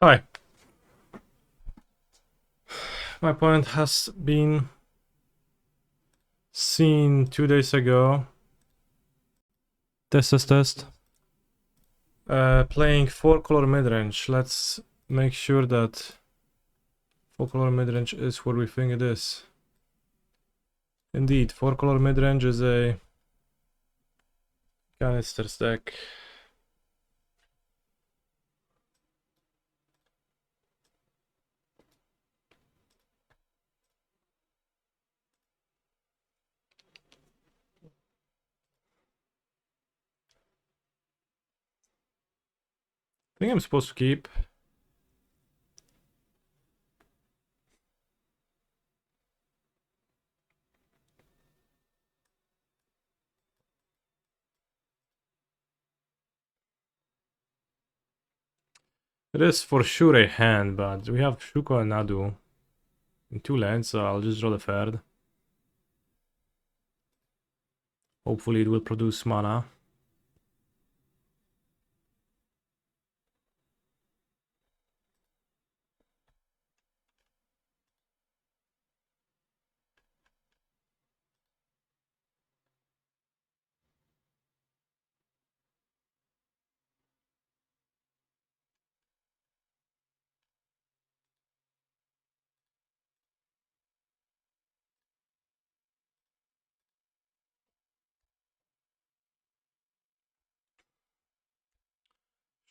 Hi. My opponent has been seen 2 days ago. Test. Playing 4-color midrange. Let's make sure that 4-color midrange is what we think it is. Indeed, 4-color midrange is a canister stack. I think I'm supposed to keep. It is for sure a hand, but we have Shuko and Nadu in 2 lands, so I'll just draw the third. Hopefully it will produce mana.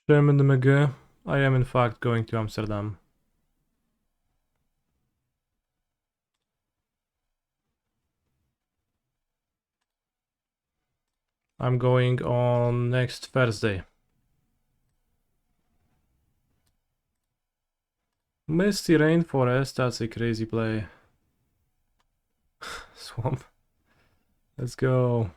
Sherman de Mege. I am in fact going to Amsterdam. I'm going on next Thursday. Misty Rainforest, that's a crazy play. Swamp. Let's go.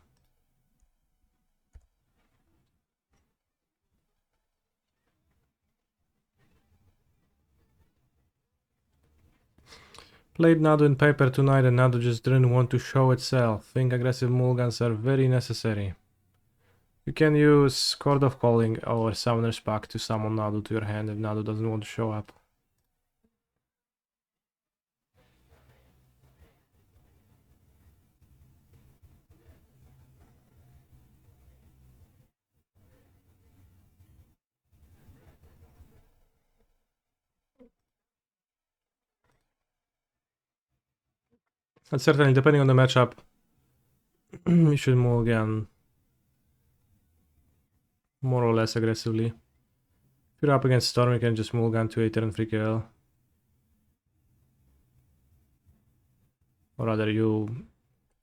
Played Nadu in paper tonight and Nadu just didn't want to show itself. Think aggressive mulligans are very necessary. You can use Chord of Calling or Summoner's Pact to summon Nadu to your hand if Nadu doesn't want to show up. And certainly, depending on the matchup, you should mulligan more or less aggressively. If you're up against Storm, you can just mulligan to a turn free kill. Or rather, you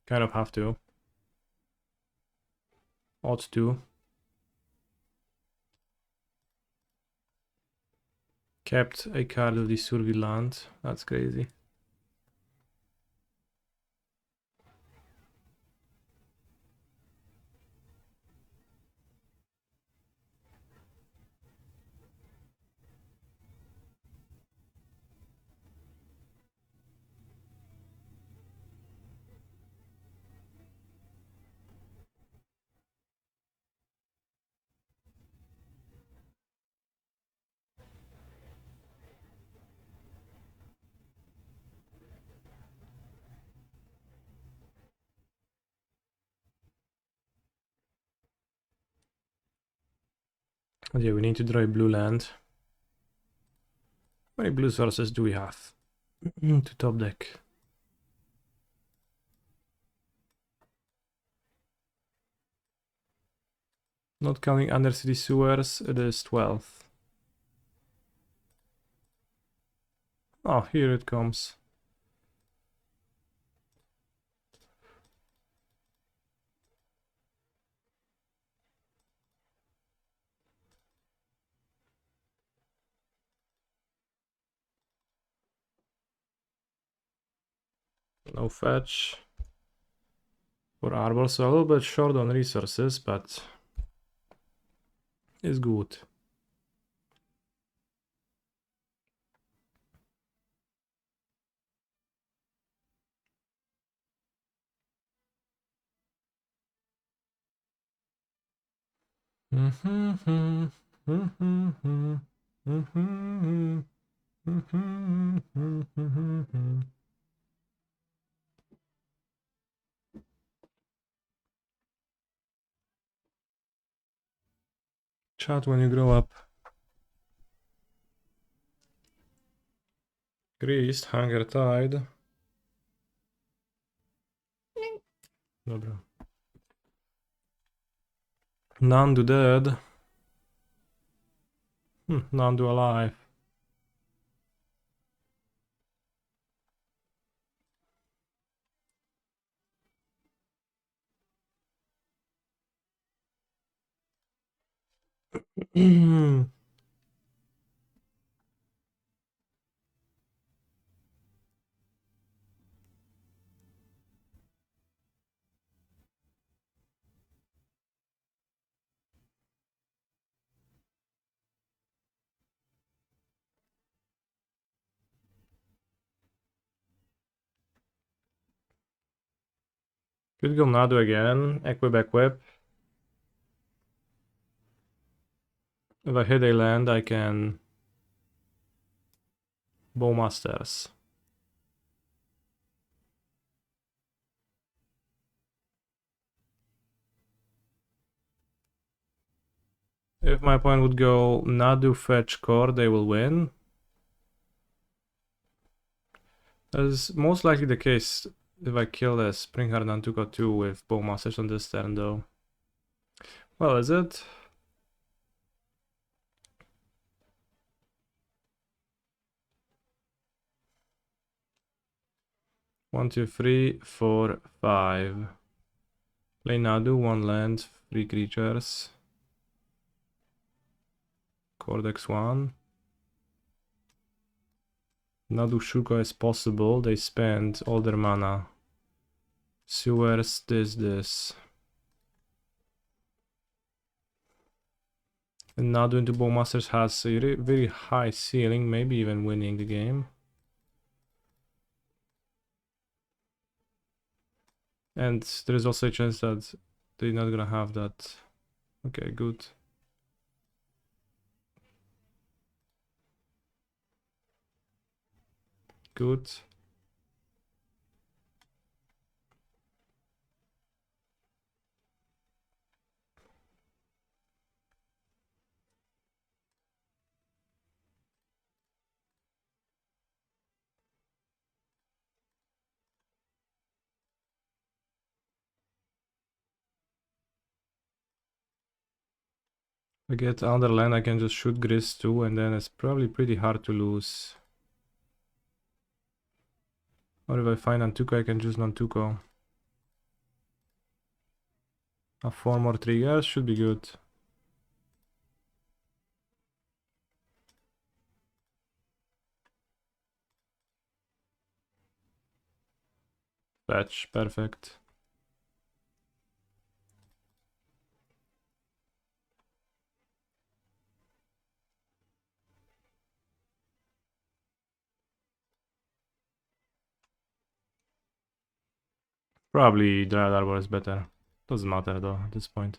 kind of have to. Ought to. Kept a card of the Surviland. That's crazy. And yeah, we need to draw a blue land. How many blue sources do we have to top deck? Not counting Undercity Sewers, it is 12. Oh, here it comes. No fetch for Arbor, so a little bit short on resources, but it's good. Chat when you grow up. Greased, hunger tide. Dobra. Nadu dead. Nadu alive. Could go Nadu again. Equip. If I hit a land, I can Bowmasters. If my opponent would go Nadu fetch core, they will win. That is most likely the case if I kill the Springheart Nantuko 2 with Bowmasters on this turn though. Well, is it? One, two, three, four, five. Play Nadu, 1 land, 3 creatures. Cordex 1. Nadu Shuko is possible, they spend all their mana. Sewers, this. And Nadu into Bowmasters has a very high ceiling, maybe even winning the game. And there is also a chance that they're not gonna have that. Okay, good. Good. If I get another land, I can just shoot Grizz too, and then it's probably pretty hard to lose. Or if I find Nantuko, I can choose Nantuko. 4 more triggers should be good. Fetch, perfect. Probably Dryad Arbor is better. Doesn't matter though at this point.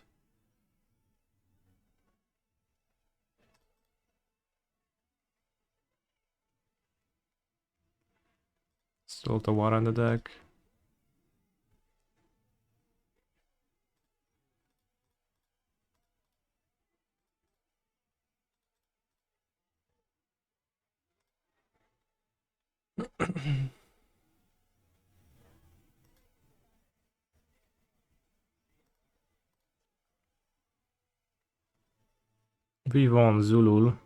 Still Tawara in the deck. We won Zulul.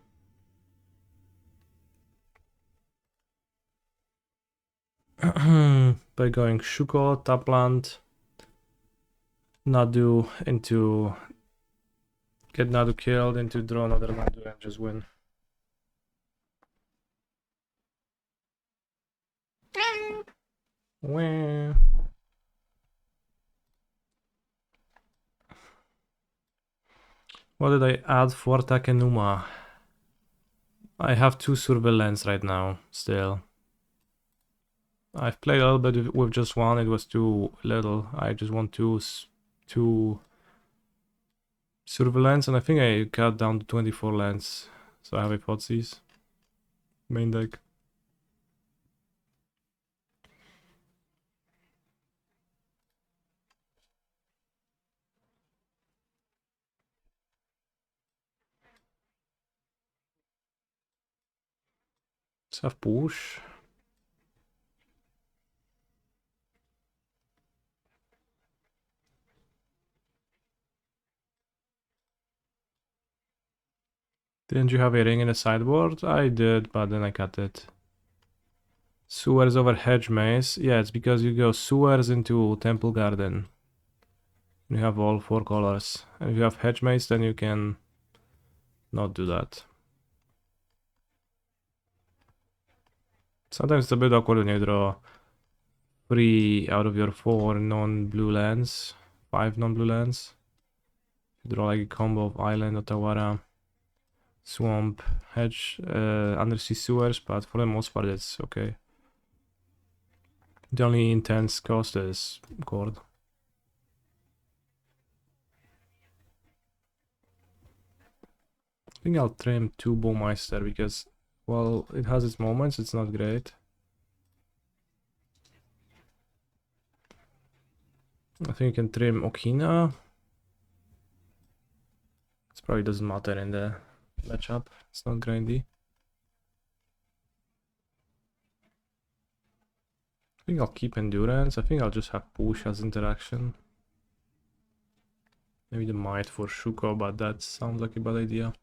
By going Shuko, Tapland, Nadu into get Nadu killed, into draw another Nadu and just win. Wah. What did I add for Takenuma? I have 2 surveillance right now, still. I've played a little bit with just 1, it was too little. I just want 2 surveillance, and I think I cut down to 24 lands. so I have hypotheses. Main deck. Let's have push. Didn't you have a ring in the sideboard? I did, but then I cut it. Sewers over Hedge Maze. Yeah, it's because you go Sewers into Temple Garden. You have all 4 colors. And if you have Hedge Maze, then you can not do that. Sometimes it's a bit awkward when you draw 3 out of your 4 non-blue lands. 5 non-blue lands. You draw like a combo of Island, Otawara, Swamp, Hedge, Undersea Sewers, but for the most part it's okay. The only intense cost is Chord. I think I'll trim 2 Bowmeister because, well, it has its moments, it's not great. I think you can trim Okina. It probably doesn't matter in the matchup, it's not grindy. I think I'll keep Endurance, I think I'll just have Push as interaction. Maybe the Might for Shuko, but that sounds like a bad idea.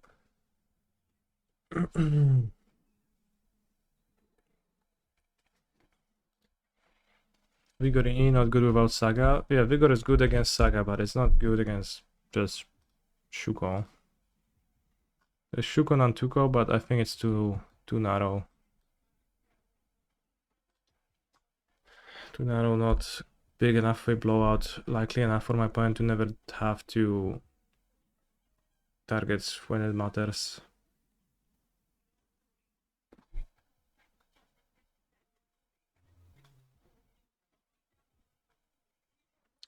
Vigor not good without Saga. Yeah, Vigor is good against Saga, but it's not good against just Shuko. There's Shuko on Tuko, but I think it's too narrow. Too narrow, not big enough for a blowout, likely enough for my opponent to never have to targets when it matters.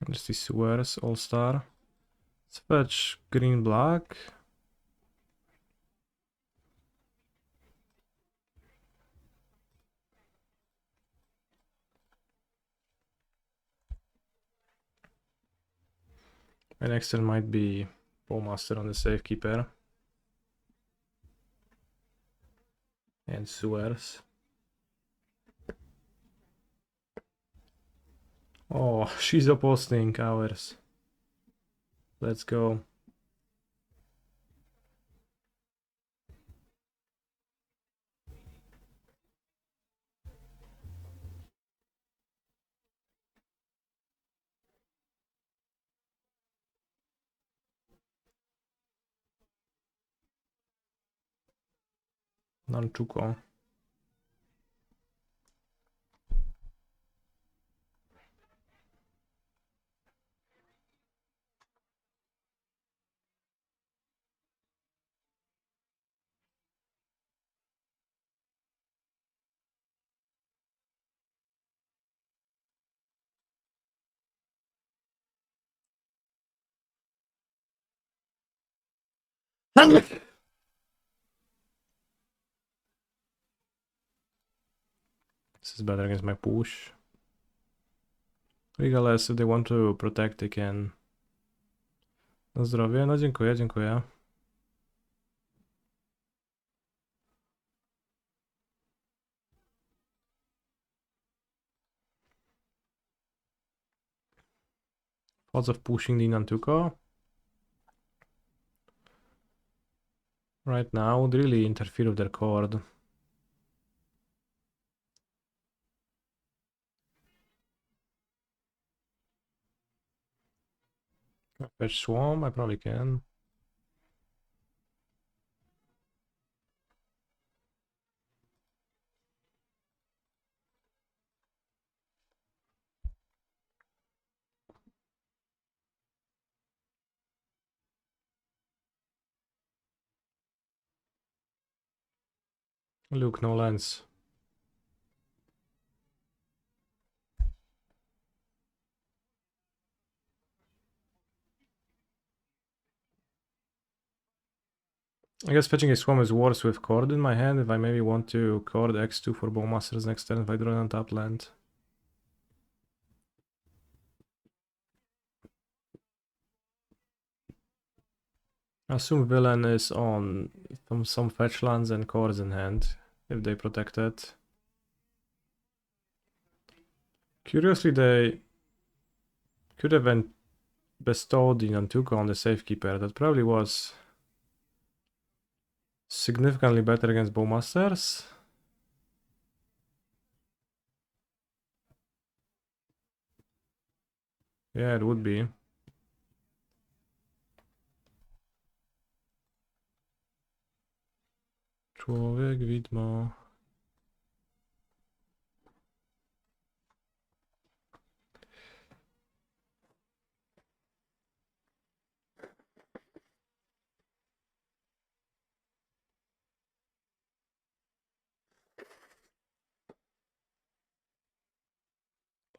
There's the Sewers All-Star. Let's fetch green black. My next turn might be Bowmaster on the Safekeeper. And Sewers. Oh, she's opposing ours. Let's go. Nanchuko. This is better against my push. Regardless, if they want to protect, they can. Na zdrowie, no dziękuję, dziękuję. Lots of pushing the Nantuko. Right now would really interfere with their chord. Fetch Swarm, I probably can. Luke, no lens. I guess fetching a swarm is worse with Cord in my hand if I maybe want to Cord X2 for Bowmasters next turn if I draw an untapped land. I assume Villain is on some fetch lands and Cords in hand, if they protect it. Curiously, they could have been bestowed in Antuco on the Safekeeper. That probably was significantly better against Bowmasters. Yeah, it would be. Człowiek widmo.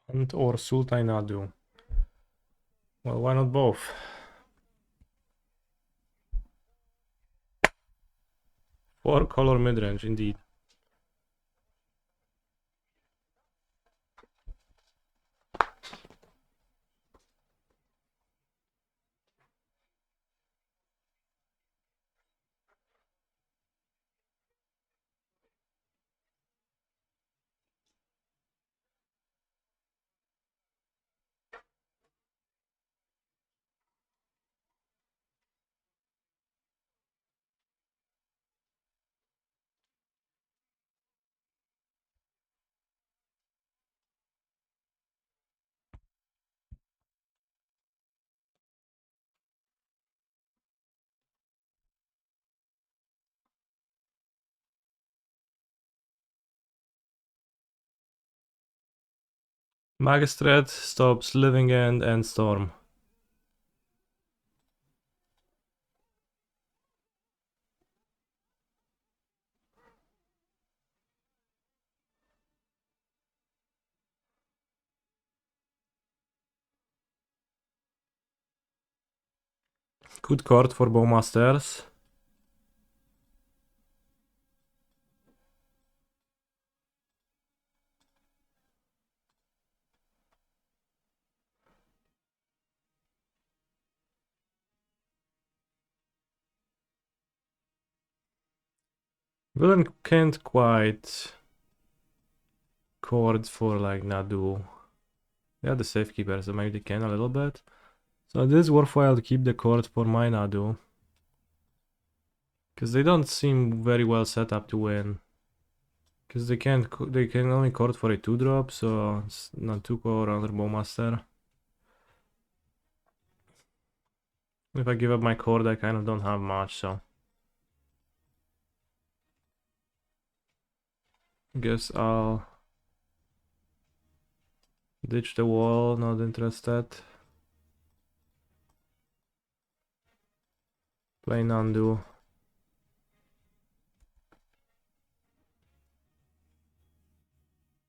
And or Sultai Nadu. Well, why not both? Four color midrange, indeed. Magistrate stops Living End and Storm. Good card for Bowmasters. Villain can't quite chord for like Nadu. Yeah, the Safekeeper, so maybe they can a little bit. So it is worthwhile to keep the chord for my Nadu. Because they don't seem very well set up to win. Because they can only chord for a 2-drop, so it's not too core or another Bowmaster. If I give up my chord, I kind of don't have much, so guess I'll ditch the wall, not interested. Play Nadu.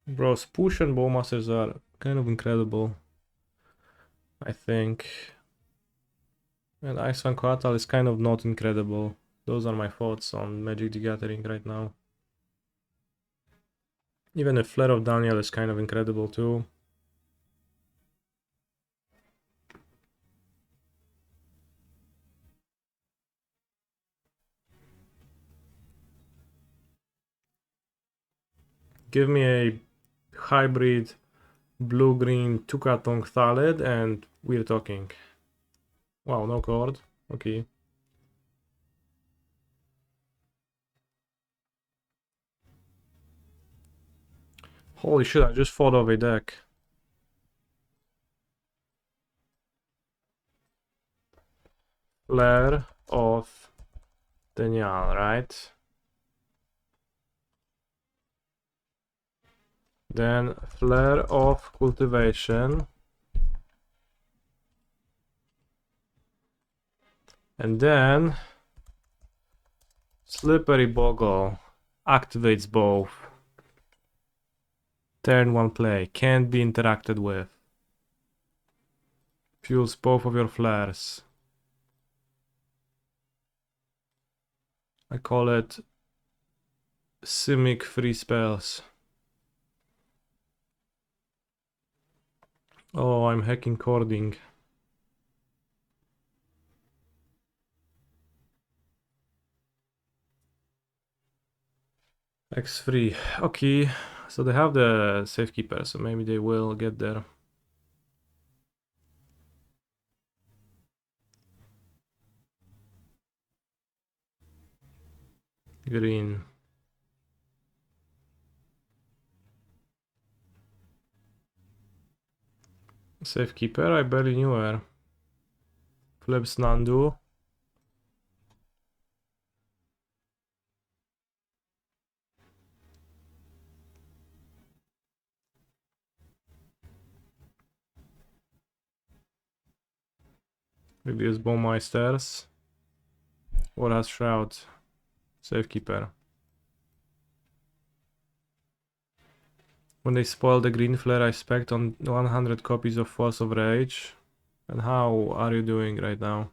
Bros, push and Bowmasters are kind of incredible, I think. And Ice One Coatl is kind of not incredible. Those are my thoughts on Magic the Gathering right now. Even the Flare of Daniel is kind of incredible too. Give me a hybrid blue-green Tukatong Thalid and we're talking. Wow, no chord. Okay. Holy shit, I just thought of a deck. Flare of Daniel, right? Then Flare of Cultivation. And then Slippery Boggle activates both. Turn 1 play, can't be interacted with. Fuels both of your flares. I call it Simic free spells. Oh, I'm hacking cording. X3. Okay, so they have the safekeeper, so maybe they will get there. Green. Safekeeper, I barely knew her. Flips Nadu. Reduce Bowmeisters. What has Shroud? Safekeeper. When they spoil the green flare, I spec on 100 copies of Force of Rage. And how are you doing right now?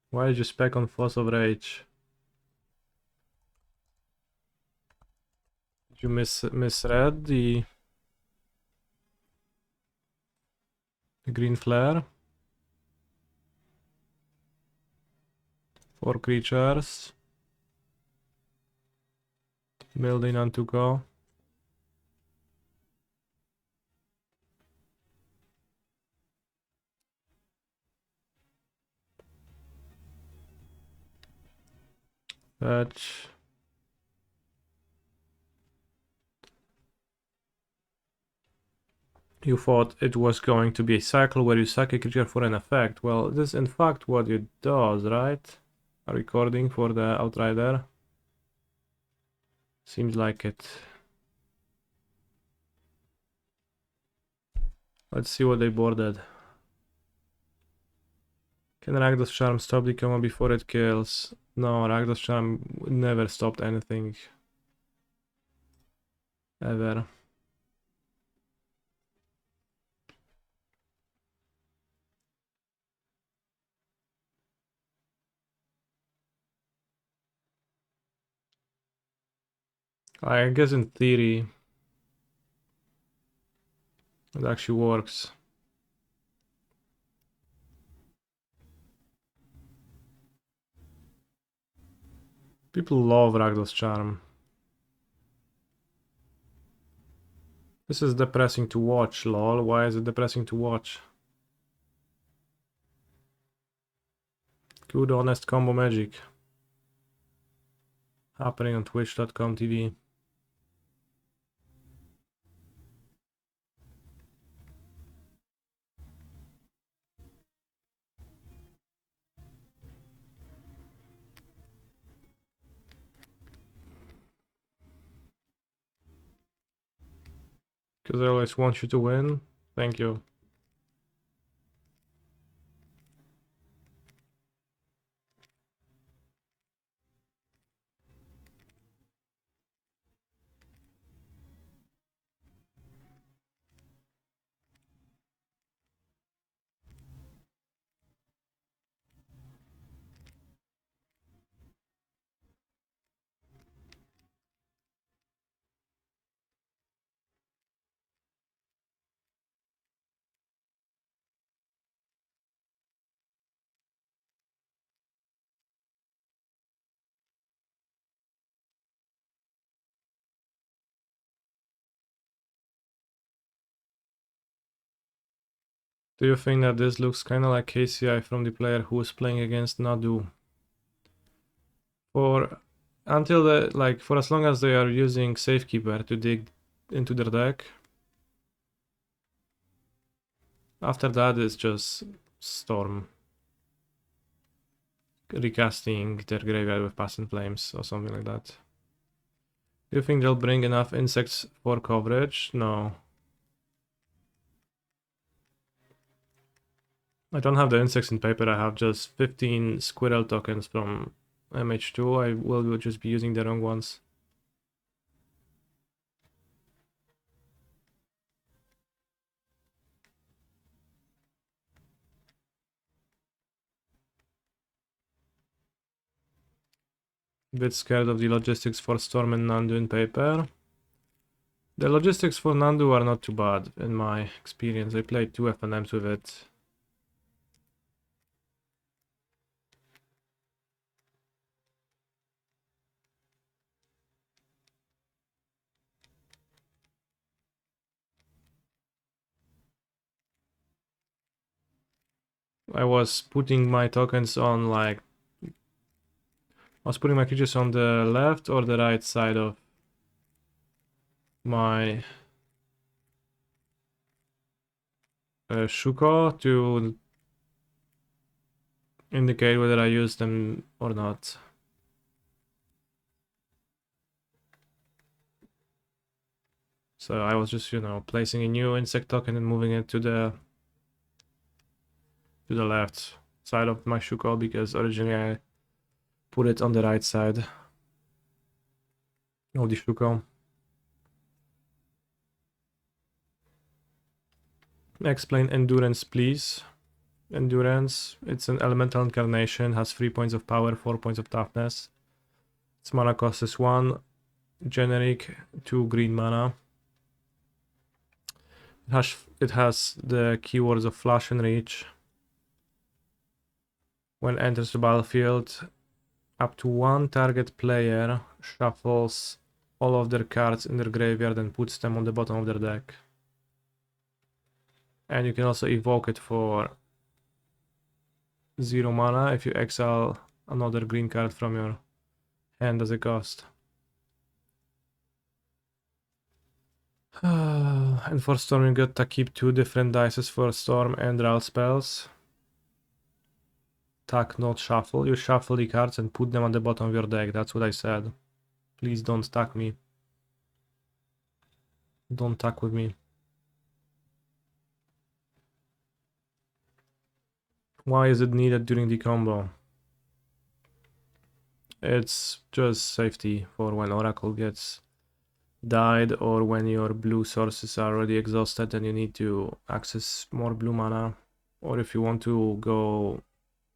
Why did you spec on Force of Rage? Did you misread the green flare? 4 creatures. Building on to go. Fetch. You thought it was going to be a cycle where you sack a creature for an effect. Well, this is in fact what it does, right? A recording for the Outrider. Seems like it. Let's see what they boarded. Can Rakdos Charm stop the combo before it kills? No, Rakdos Charm never stopped anything. Ever. I guess in theory it actually works. People love Rakdos Charm. This is depressing to watch, lol. Why is it depressing to watch? Good honest combo magic. Happening on twitch.com TV. Because I always want you to win. Thank you. Do you think that this looks kinda like KCI from the player who was playing against Nadu? For until for as long as they are using Safekeeper to dig into their deck. After that it's just Storm. Recasting their graveyard with Passing Flames or something like that. Do you think they'll bring enough insects for coverage? No. I don't have the insects in paper, I have just 15 squirrel tokens from MH2. I will just be using the wrong ones. Bit scared of the logistics for Storm and Nandu in paper. The logistics for Nandu are not too bad in my experience. I played 2 FNMs with it. I was putting my tokens on like... I was putting my creatures on the left or the right side of my Shuko to indicate whether I use them or not. So I was just, you know, placing a new insect token and moving it to the left side of my Shuko because originally I put it on the right side of the Shuko. Explain Endurance, please. Endurance, it's an elemental incarnation, has 3 points of power, 4 points of toughness. Its mana cost is 1, generic, 2 green mana. It has the keywords of Flash and Reach. When enters the battlefield, up to 1 target player shuffles all of their cards in their graveyard and puts them on the bottom of their deck. And you can also evoke it for 0 mana if you exile another green card from your hand as a cost. And for Storm you got to keep 2 different dices for Storm and Ral spells. Tack, not shuffle. You shuffle the cards and put them on the bottom of your deck. That's what I said. Please don't tack me. Don't tack with me. Why is it needed during the combo? It's just safety for when Oracle gets died or when your blue sources are already exhausted and you need to access more blue mana, or if you want to go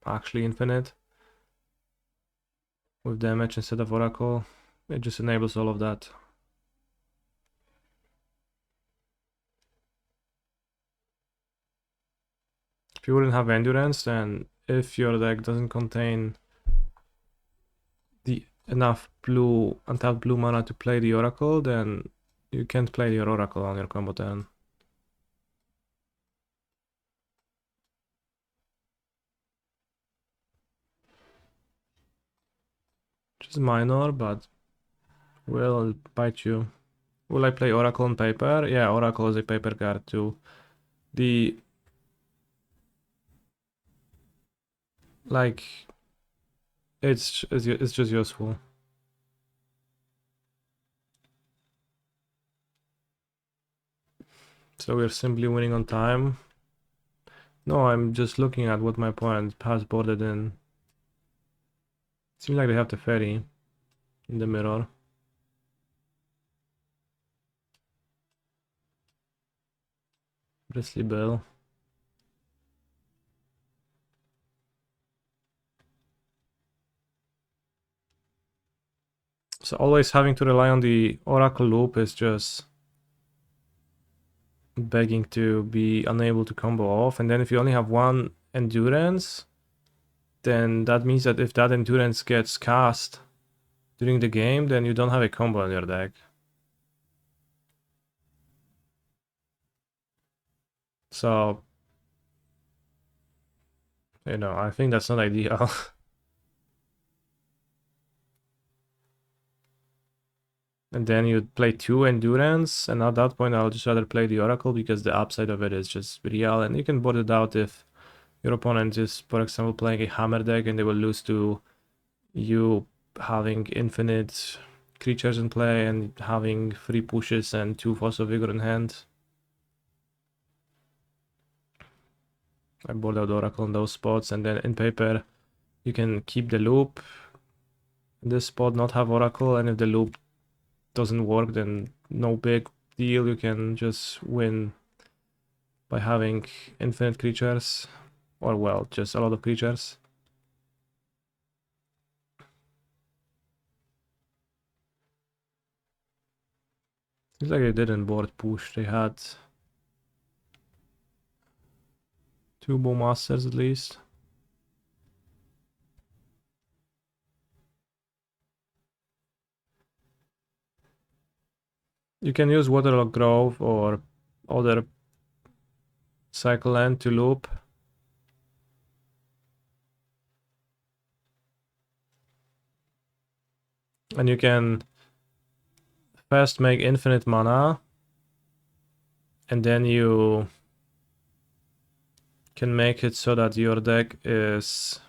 actually infinite with damage instead of Oracle. It just enables all of that. If you wouldn't have Endurance, then if your deck doesn't contain the enough blue, untapped blue mana to play the Oracle, then you can't play your Oracle on your combo turn. Which is minor, but will bite you. Will I play Oracle on paper? Yeah, Oracle is a paper card too. The... like... it's just useful. So we're simply winning on time. No, I'm just looking at what my opponent has boarded in. Seems like they have the ferry in the mirror. Bristly Bill. So always having to rely on the Oracle loop is just begging to be unable to combo off. And then if you only have 1 Endurance, then that means that if that Endurance gets cast during the game, then you don't have a combo in your deck. So, you know, I think that's not ideal. And then you play 2 Endurance, and at that point I'll just rather play the Oracle because the upside of it is just real, and you can board it out if your opponent is, for example, playing a Hammer deck and they will lose to you having infinite creatures in play and having 3 pushes and 2 Force of Vigor in hand. I board out Oracle in those spots, and then in paper you can keep the loop in this spot, not have Oracle, and if the loop doesn't work, then no big deal, you can just win by having infinite creatures, or well, just a lot of creatures. Seems like they didn't board push. They had 2 bowmasters at least. You can use Waterlogged Grove or other cycle land to loop. And you can first make infinite mana, and then you can make it so that your deck is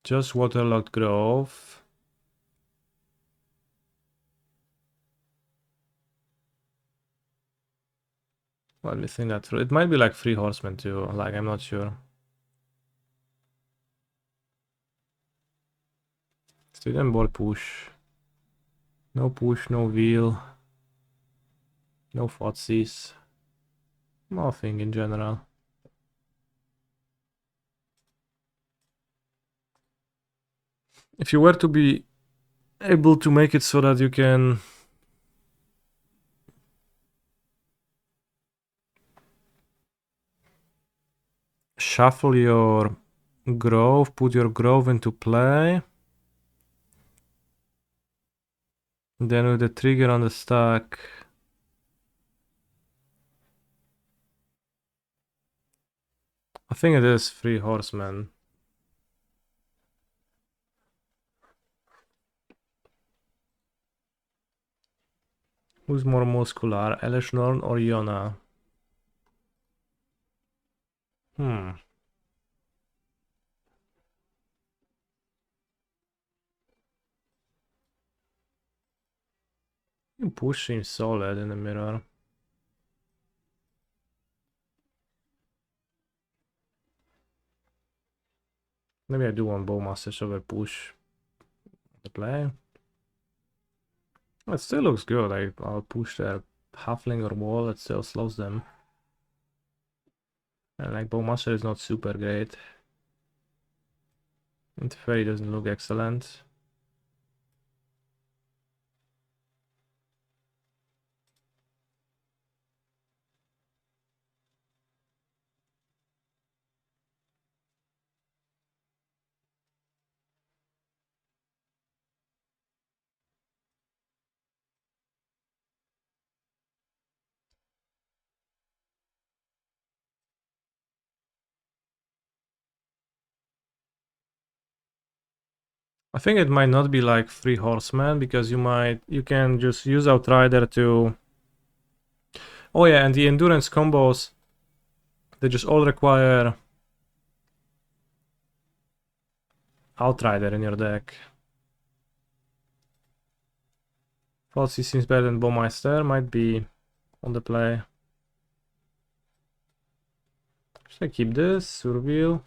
just Waterlogged Grove. Let me think that through. It might be like 3 horsemen too, like I'm not sure. Student board push. No push, no wheel. No fotsies. Nothing in general. If you were to be able to make it so that you can shuffle your grove, put your grove into play, then with the trigger on the stack, I think it is 3 horsemen. Who's more muscular, Elishnorn or Yona? Push seems solid in the mirror. Maybe I do want bowmasters over push the play. It still looks good. I'll push their halfling or wall, it still slows them. And like bowmaster is not super great. Interfere doesn't look excellent. I think it might not be like 3 horsemen because you can just use Outrider to. Oh yeah, and the endurance combos, they just all require Outrider in your deck. Falsey seems better than Bowmeister, might be on the play. Should I keep this? Surveil.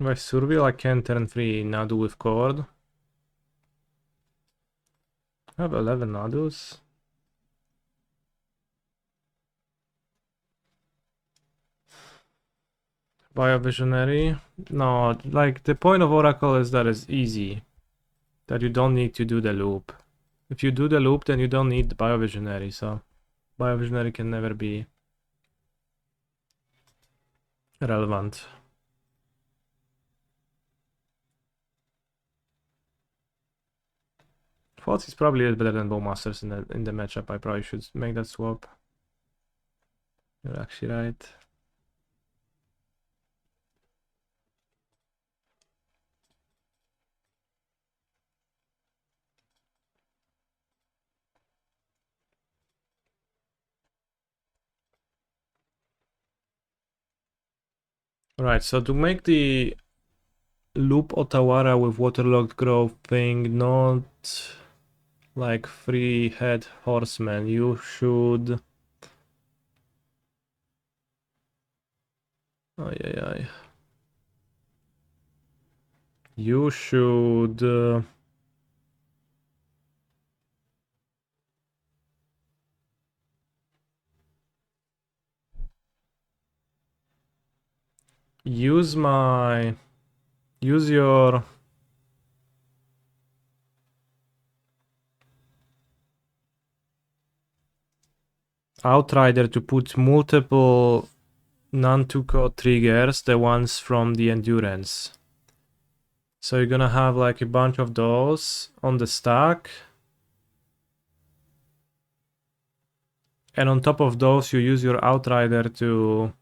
If I Surveil, I can turn 3 Nadu with Cord. I have 11 Nadus. Biovisionary. No, like the point of Oracle is that it's easy. That you don't need to do the loop. If you do the loop, then you don't need the Biovisionary, so Biovisionary can never be relevant. False is probably better than Bowmasters in the matchup. I probably should make that swap. You're actually right. Alright, so to make the loop Otawara with Waterlogged Grove thing not like 3 head horsemen, you should Ay, ay, ay. You should... use my... Use your... Outrider to put multiple non-2-code triggers, the ones from the endurance. So you're gonna have like a bunch of those on the stack. And on top of those, you use your outrider to...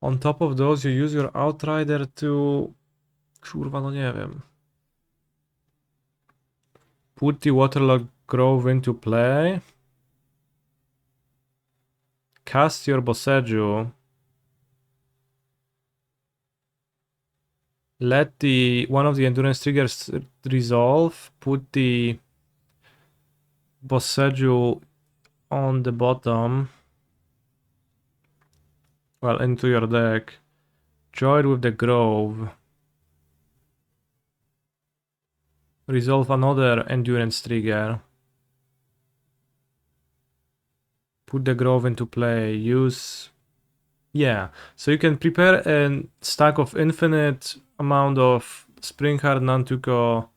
On top of those, you use your outrider to... Kurwa, no nie wiem. Put the waterlogged grove into play. Cast your Boseju. Let the one of the endurance triggers resolve. Put the Boseju on the bottom. Well, into your deck. Draw it with the grove. Resolve another endurance trigger. Put the grove into play. Use... Yeah, so you can prepare a stack of infinite amount of Springhard Nantuko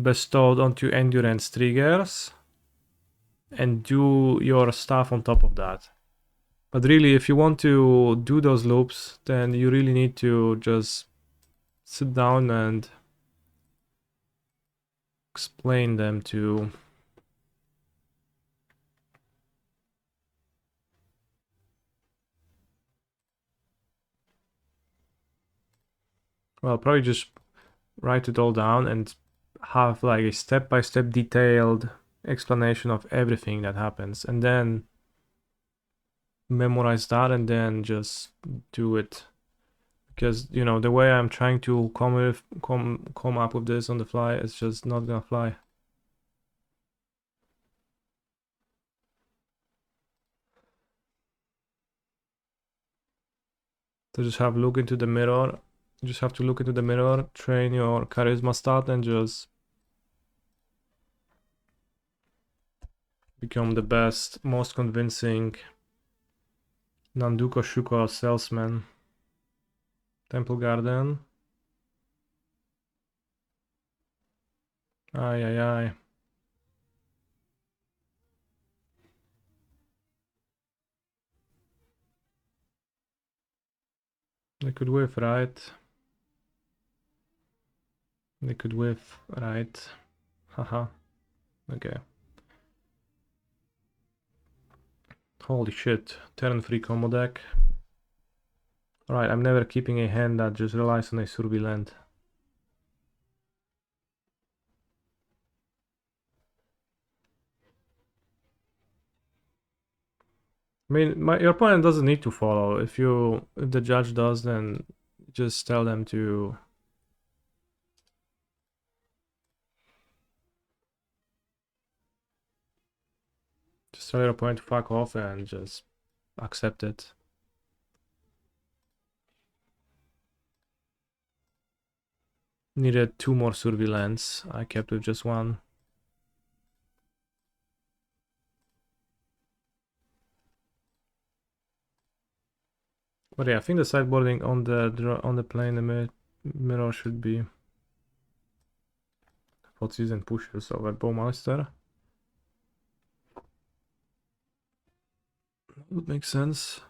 bestowed onto endurance triggers and do your stuff on top of that. But really, if you want to do those loops, then you really need to just sit down and explain them to... Well, probably just write it all down and have like a step-by-step detailed explanation of everything that happens, and then memorize that and then just do it. Because, you know, the way I'm trying to come up with this on the fly is just not gonna fly. So just have look into the mirror. You just have to look into the mirror, train your charisma stat, and just become the best, most convincing Nanduko Shuko salesman. Temple Garden. Ay, ay, ay. They could whiff, right? They could whiff, right? Haha. Okay. Holy shit. Turn free combo deck. Alright, I'm never keeping a hand that just relies on a surveillant. I mean, your opponent doesn't need to follow. If the judge does, then just tell them to... Just tell your opponent to fuck off and just accept it. Needed 2 more surveillance. I kept with just 1. But yeah, I think the sideboarding on the plane, the mirror should be Fotsies and pushers over Bowmaster. Would make sense.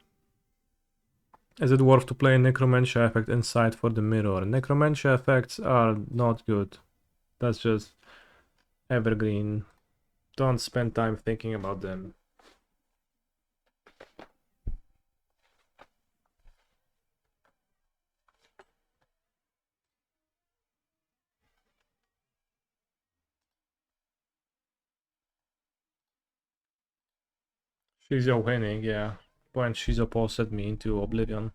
Is it worth to play Necromantia effect inside for the mirror? Necromantia effects are not good. That's just evergreen. Don't spend time thinking about them. Shizo winning, yeah. When Shizo posted me into oblivion.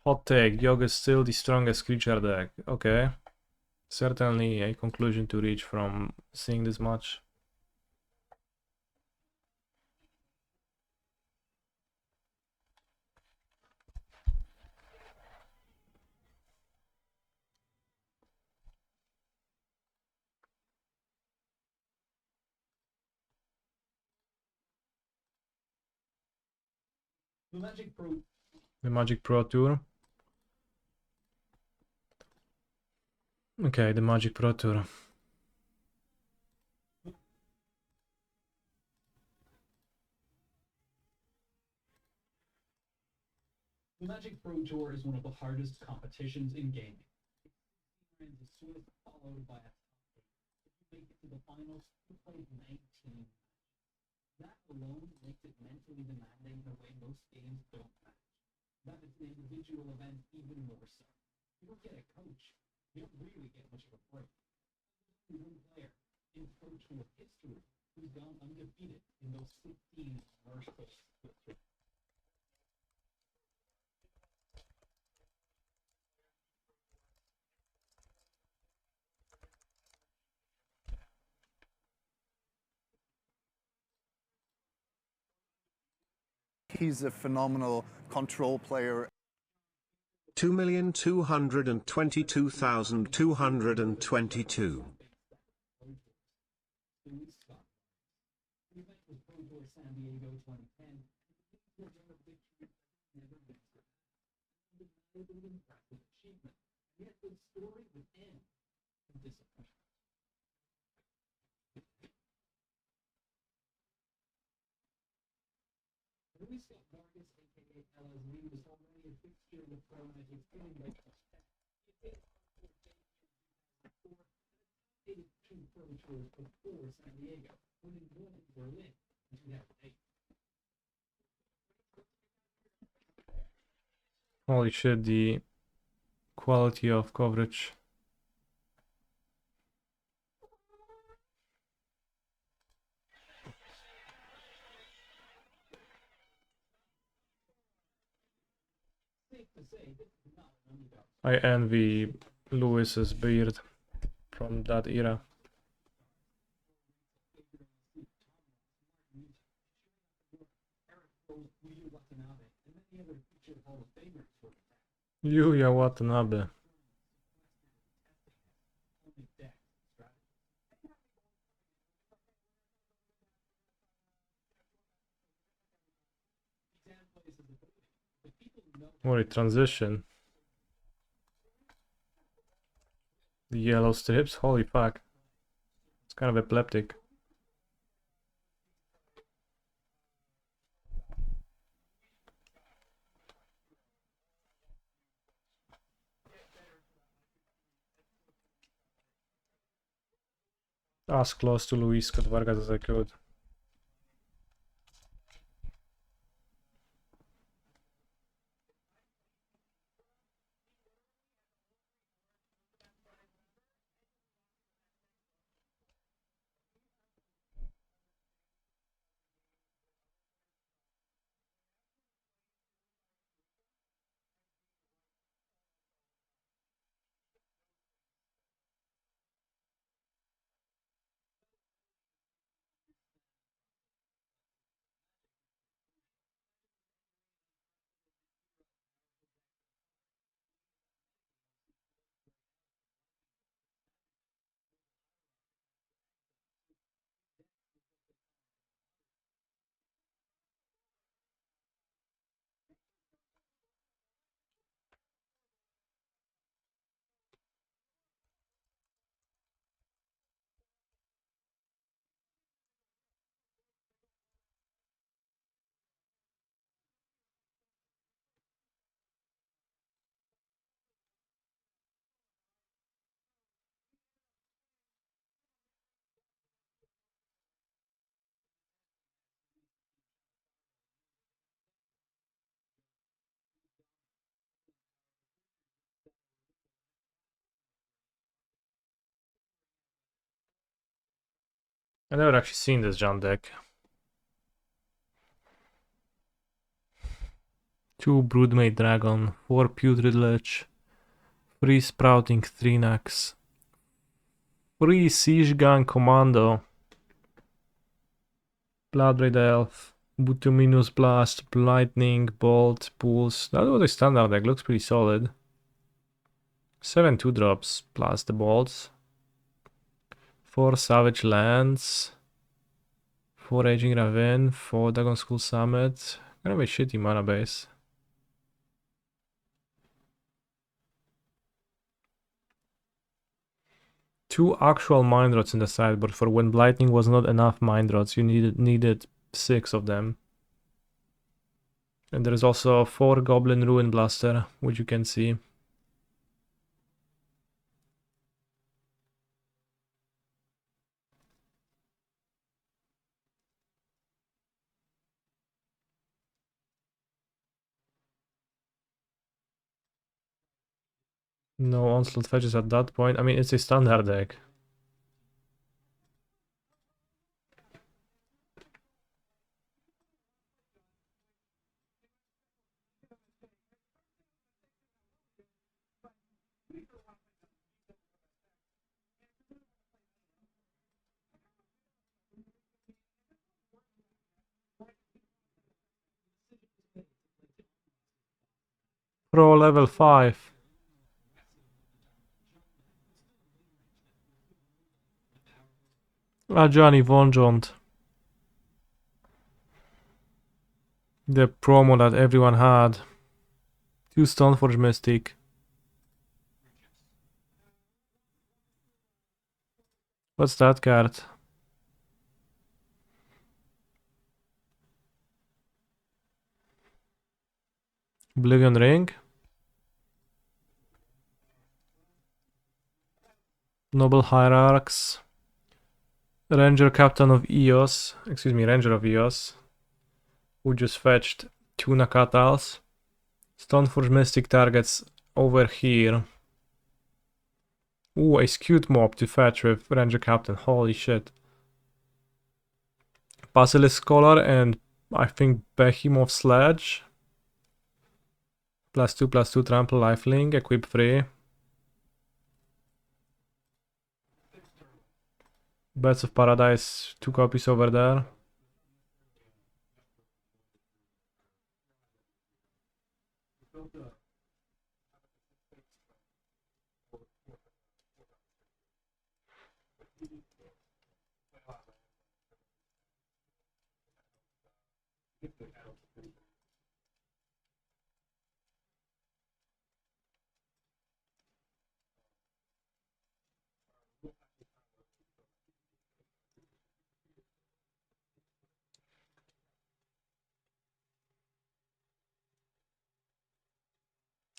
Hot take, Yogg is still the strongest creature deck. Okay. certainly a conclusion to reach from seeing this match. The Magic Pro Tour. Okay, the Magic Pro Tour. The Magic Pro Tour is one of the hardest competitions in gaming. Rounds of swift, followed by a if you make it to the finals, you play 19. That alone makes it mentally demanding in a way most games don't match. That is an individual event even more so. You don't get a coach. You don't really get much of a break. There's one player in Pro Tour history who's gone undefeated in those 15 commercial tours. He's a phenomenal control player. 2,222,222. Luis Vargas, aka LSV, was already a fixture in the Pro Magic feeling like a step. He did 2 Pro Tours before San Diego, winning 1 in Berlin in 2008. Holy shit, the quality of coverage. I envy Lewis's beard from that era. Yuya Watanabe. What a transition. The yellow strips, holy fuck. It's kind of epileptic. As close to Luis Scott Vargas as I could. I've never actually seen this John deck. 2 Broodmate Dragon, 4 Putrid Lich, 3 Sprouting Thrinax, Free Siege Gun Commando. Bloodbraid Elf. Bituminous Blast. Lightning. Bolt. Pulse. That was a standard deck. Looks pretty solid. 7 2-drops plus the bolts. 4 Savage Lands. 4 Aging Raven. 4 Dagon School Summit. Kind of a shitty mana base. Two actual Mind Rods in the sideboard for when Lightning was not enough Mind Rods. You needed 6 of them. And there's also 4 Goblin Ruin Blaster, which you can see. No Onslaught fetches at that point. I mean, it's a standard deck. Pro level 5. Johnny Von Jont. The promo that everyone had. 2 Stoneforge Mystic. What's that card? Oblivion Ring. Noble Hierarchs. Ranger Captain of Eos. Excuse me, Ranger of Eos. Who just fetched 2 Nakatals. Stoneforge Mystic targets over here. Ooh, a Skewed Mob to fetch with Ranger Captain. Holy shit. Basilisk Scholar and I think Behemoth Sledge. +2/+2 trample lifelink, equip free. Beds of Paradise, 2 copies over there.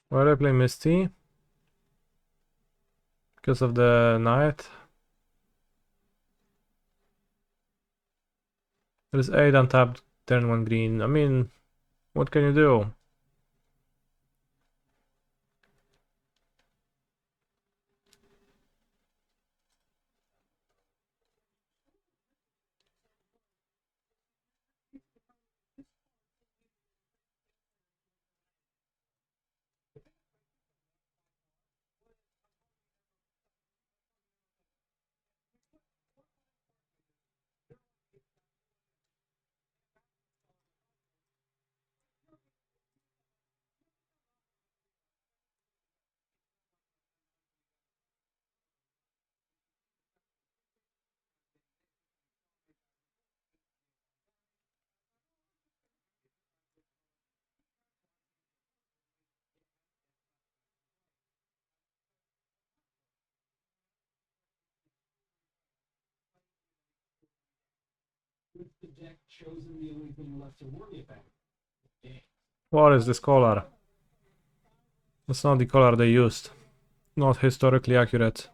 Why do I play Misty? Because of the Knight. There's 8 untapped, turn 1 green. I mean, what can you do? With the deck chosen, the only thing left to worry about. What is this color? That's not the color they used. Not historically accurate.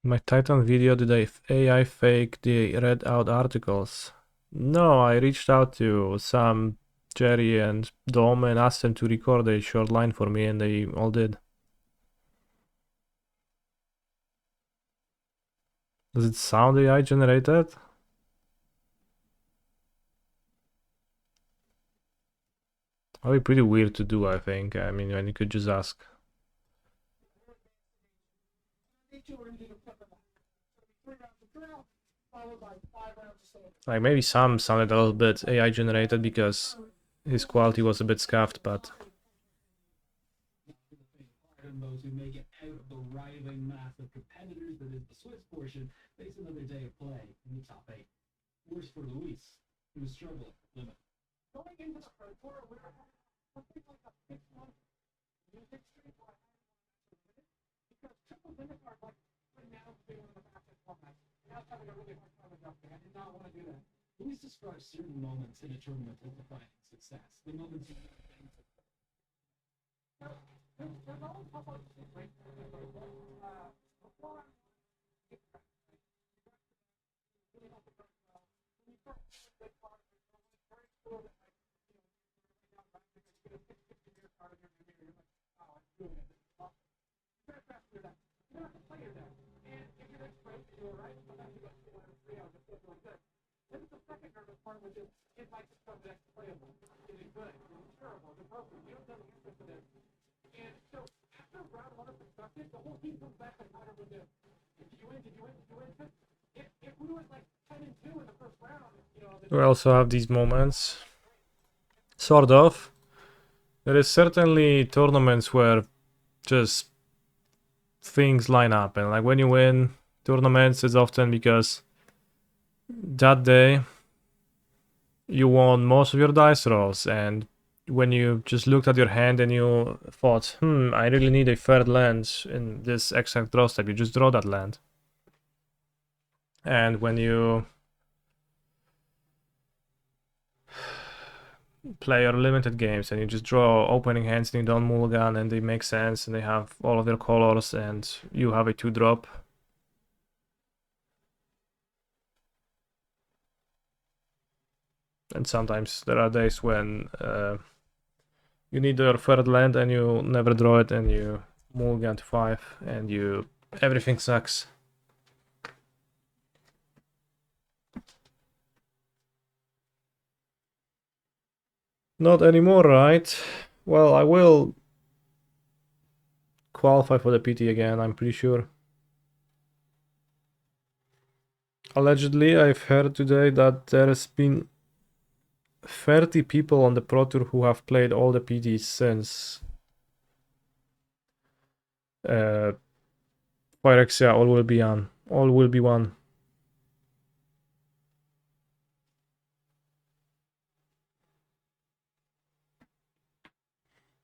My Titan video, did AI fake the read out articles? No, I reached out to Sam, Jerry and Dom and asked them to record a short line for me and they all did. Does it sound AI generated? That would be pretty weird to do, I think. I mean, when you could just ask. Like, maybe some sounded a little bit AI generated because his quality was a bit scuffed, but... And those who make it out of the writhing mass of competitors that is the Swiss portion face another day of play in the top 8. Worse for Luis, who is struggling with limit. Going into the Pro Tour, we're something like a 6-month music streak because triple limits are like right now being one of the fastest formats. Now it's having a really hard time adjusting. I did not want to do that. Luis describes certain moments in a tournament as defining success. The moments you know things. There's always a couple of things before we also have these moments. Sort of. There is certainly tournaments where just things line up, and like when you win tournaments, it's often because that day you won most of your dice rolls, and when you just looked at your hand and you thought, I really need a third land in this exact draw step, you just draw that land. And when you play your limited games and you just draw opening hands and you don't mulligan and they make sense and they have all of their colors and you have a 2-drop. And sometimes there are days when you need your third land and you never draw it and you mulligan to 5 and everything sucks. Not anymore, right? Well, I will qualify for the PT again, I'm pretty sure. Allegedly, I've heard today that there's been 30 people on the Pro Tour who have played all the PTs since Phyrexia, all will be on. All will be one.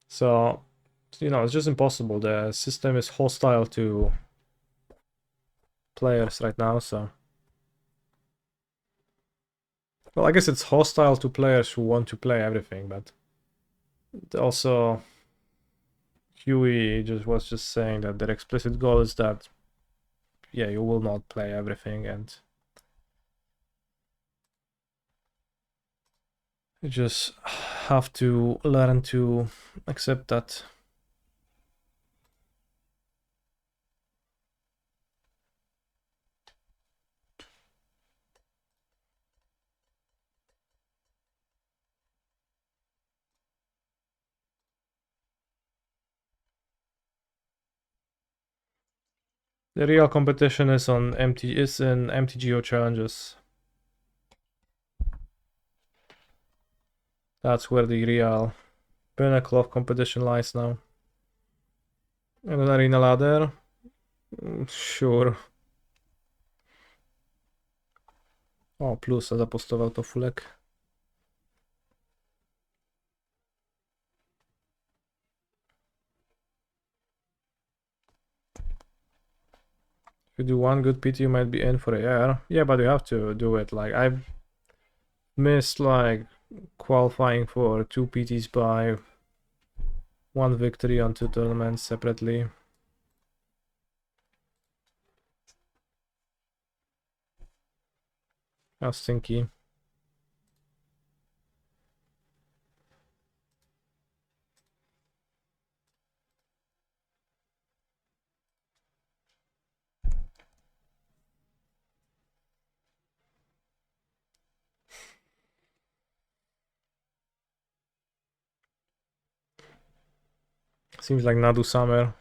So, it's just impossible. The system is hostile to players right now, so... Well, I guess it's hostile to players who want to play everything, but... Also... Huey was just saying that their explicit goal is that... Yeah, you will not play everything, and... You just have to learn to accept that. The real competition is in MTGO challenges. That's where the real pinnacle of competition lies now. And an arena ladder? Sure. O, plus zapostował to Fulek. If you do one good PT, you might be in for a year. Yeah, but you have to do it. Like, I've missed, like, qualifying for 2 PTs by 1 victory on 2 tournaments separately. How stinky. Seems like Nadu summer.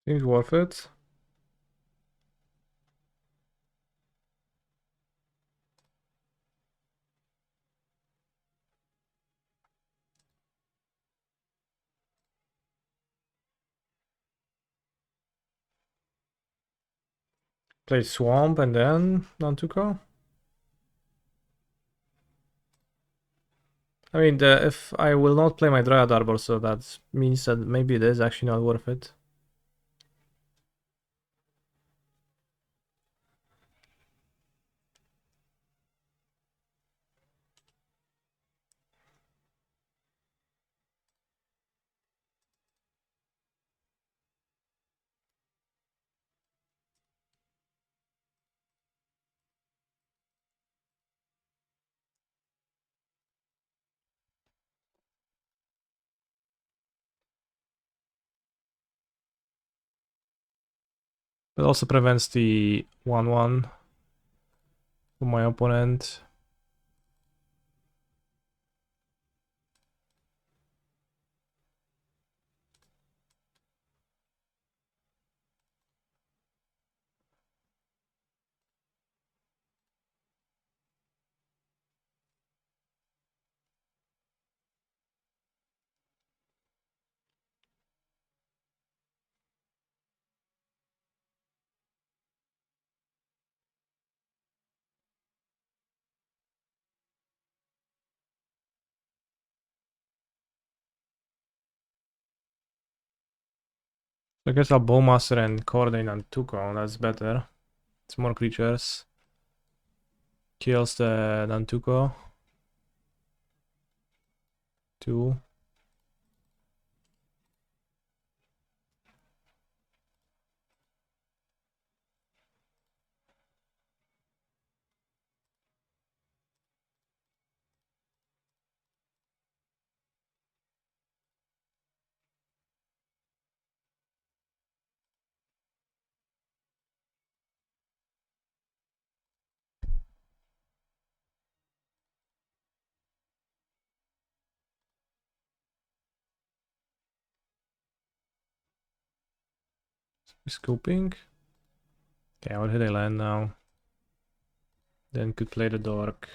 Seems worth it. Play Swamp and then Nantuko. I mean, if I will not play my Dryad Arbor, so that means that maybe it is actually not worth it. It also prevents the 1/1 from my opponent. I guess I'll Bowmaster and Coordinate Nantuko, that's better. It's more creatures. Kills the Nantuko. 2. Scooping. Okay, what did I land now? Then could play the Dork.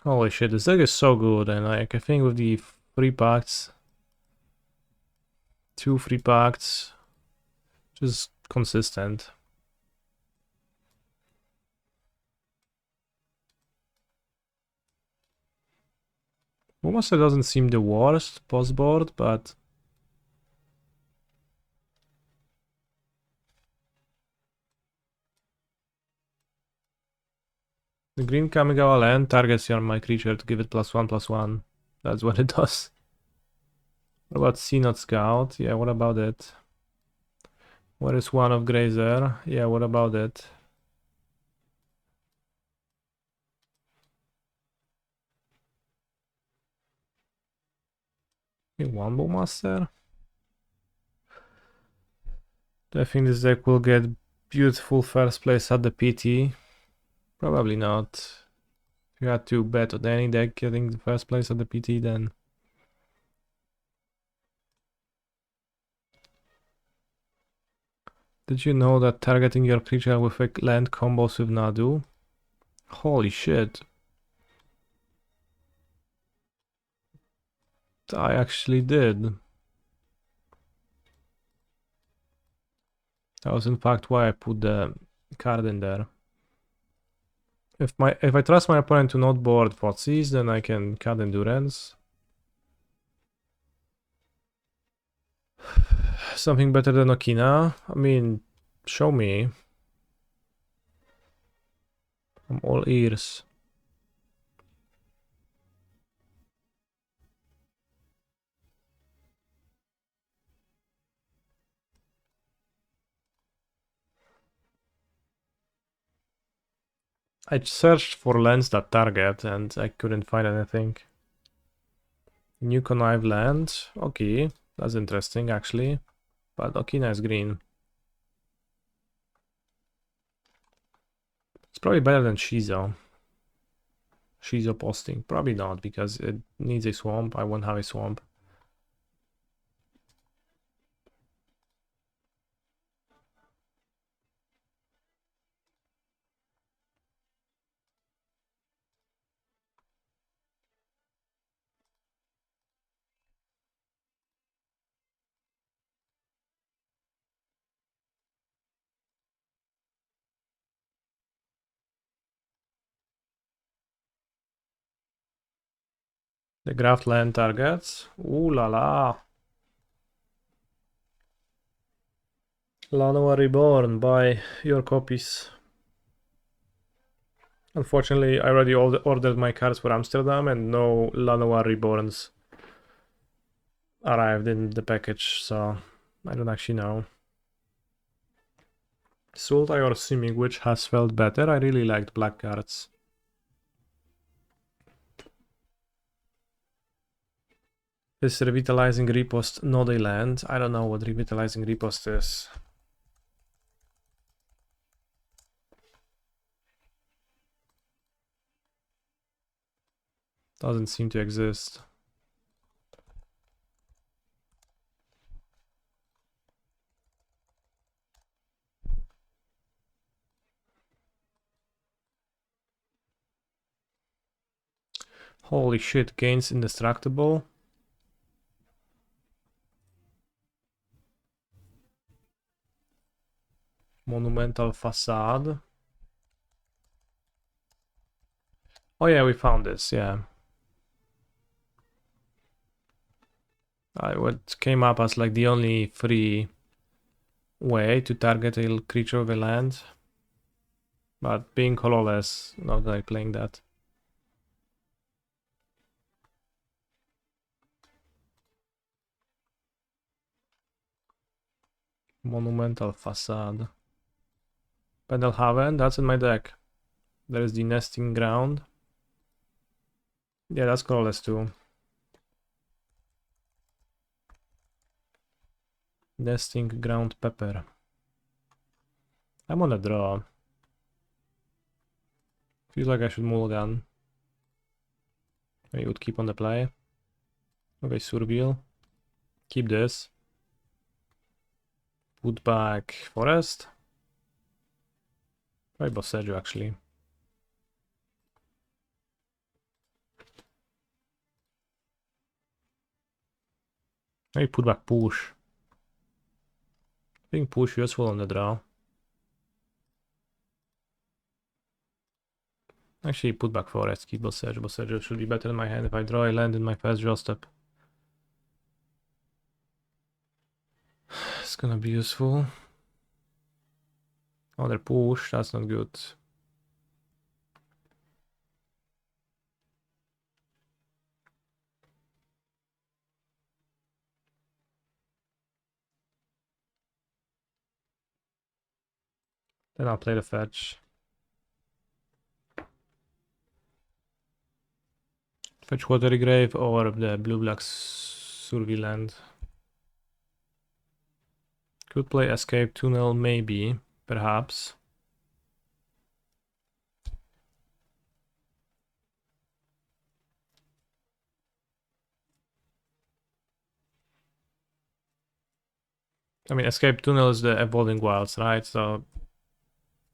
Holy shit, this deck is so good, and like I think with the free packs, 2 free packs, just consistent. Almost doesn't seem the worst post board, but the green Kamigawa land targets my creature to give it +1/+1. That's what it does. What about Synod Scout? Yeah, what about it? Where is one of Grazer? Yeah, what about it? Okay, one Bowmaster. Do I think this deck will get beautiful first place at the PT? Probably not. If you had to bet on any deck getting the first place at the PT, then did you know that targeting your creature with a land combos with Nadu? Holy shit. I actually did. That was in fact why I put the card in there. If I trust my opponent to not board Thoughtseize, then I can cut Endurance. Something better than Okina? I mean, show me. I'm all ears. I searched for lands that target and I couldn't find anything. New Connive land. Okay, that's interesting actually. But Okina is green. It's probably better than Shizo. Shizo posting. Probably not, because it needs a swamp. I won't have a swamp. The graft land targets. Ooh la la. Lanoa Reborn, buy your copies. Unfortunately, I already ordered my cards for Amsterdam and no Lanoa Reborns arrived in the package, so I don't actually know. Sultai or Simic, which has felt better? I really liked black cards. Is Revitalizing Riposte not a land? I don't know what Revitalizing Riposte is. Doesn't seem to exist. Holy shit, gains indestructible. Monumental Facade. Oh yeah, we found this, yeah. What came up as like the only free way to target a creature of a land. But being colorless, not like playing that. Monumental Facade. Pendelhaven, that's in my deck. There is the Nesting Ground. Yeah, that's colorless too. Nesting Ground Pepper. I'm on a draw. Feels like I should mulligan. I would keep on the play. Okay, Surveil. Keep this. Put back Forest. Probably Bosseggio actually. Maybe put back Push. I think Push useful on the draw. Actually, put back Forest, keep Bosseggio. Bosseggio should be better in my hand if I draw a land in my first draw step. It's gonna be useful. Another push, that's not good. Then I'll play the fetch. Fetch Watery Grave or the blue-black Surviland. Could play Escape Tunnel, maybe, perhaps. I mean, Escape Tunnel is the Evolving Wilds, right? So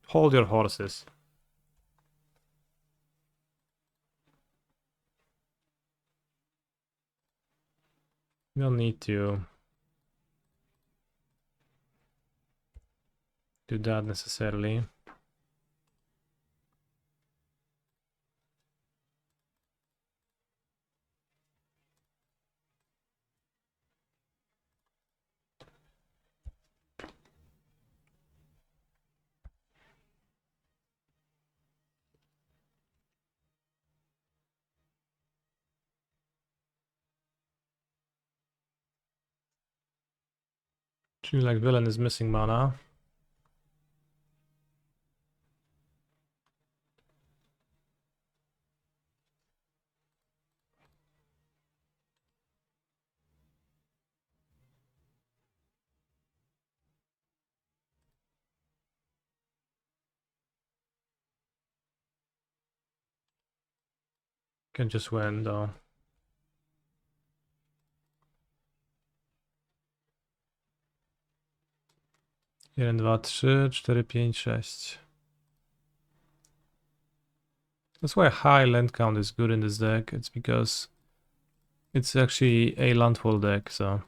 hold your horses. You don't need to do that necessarily. Seems like villain is missing mana. Can just win though. 1, 2, 3, 4, 5, 6. That's why high land count is good in this deck. It's because it's actually a landfall deck, so.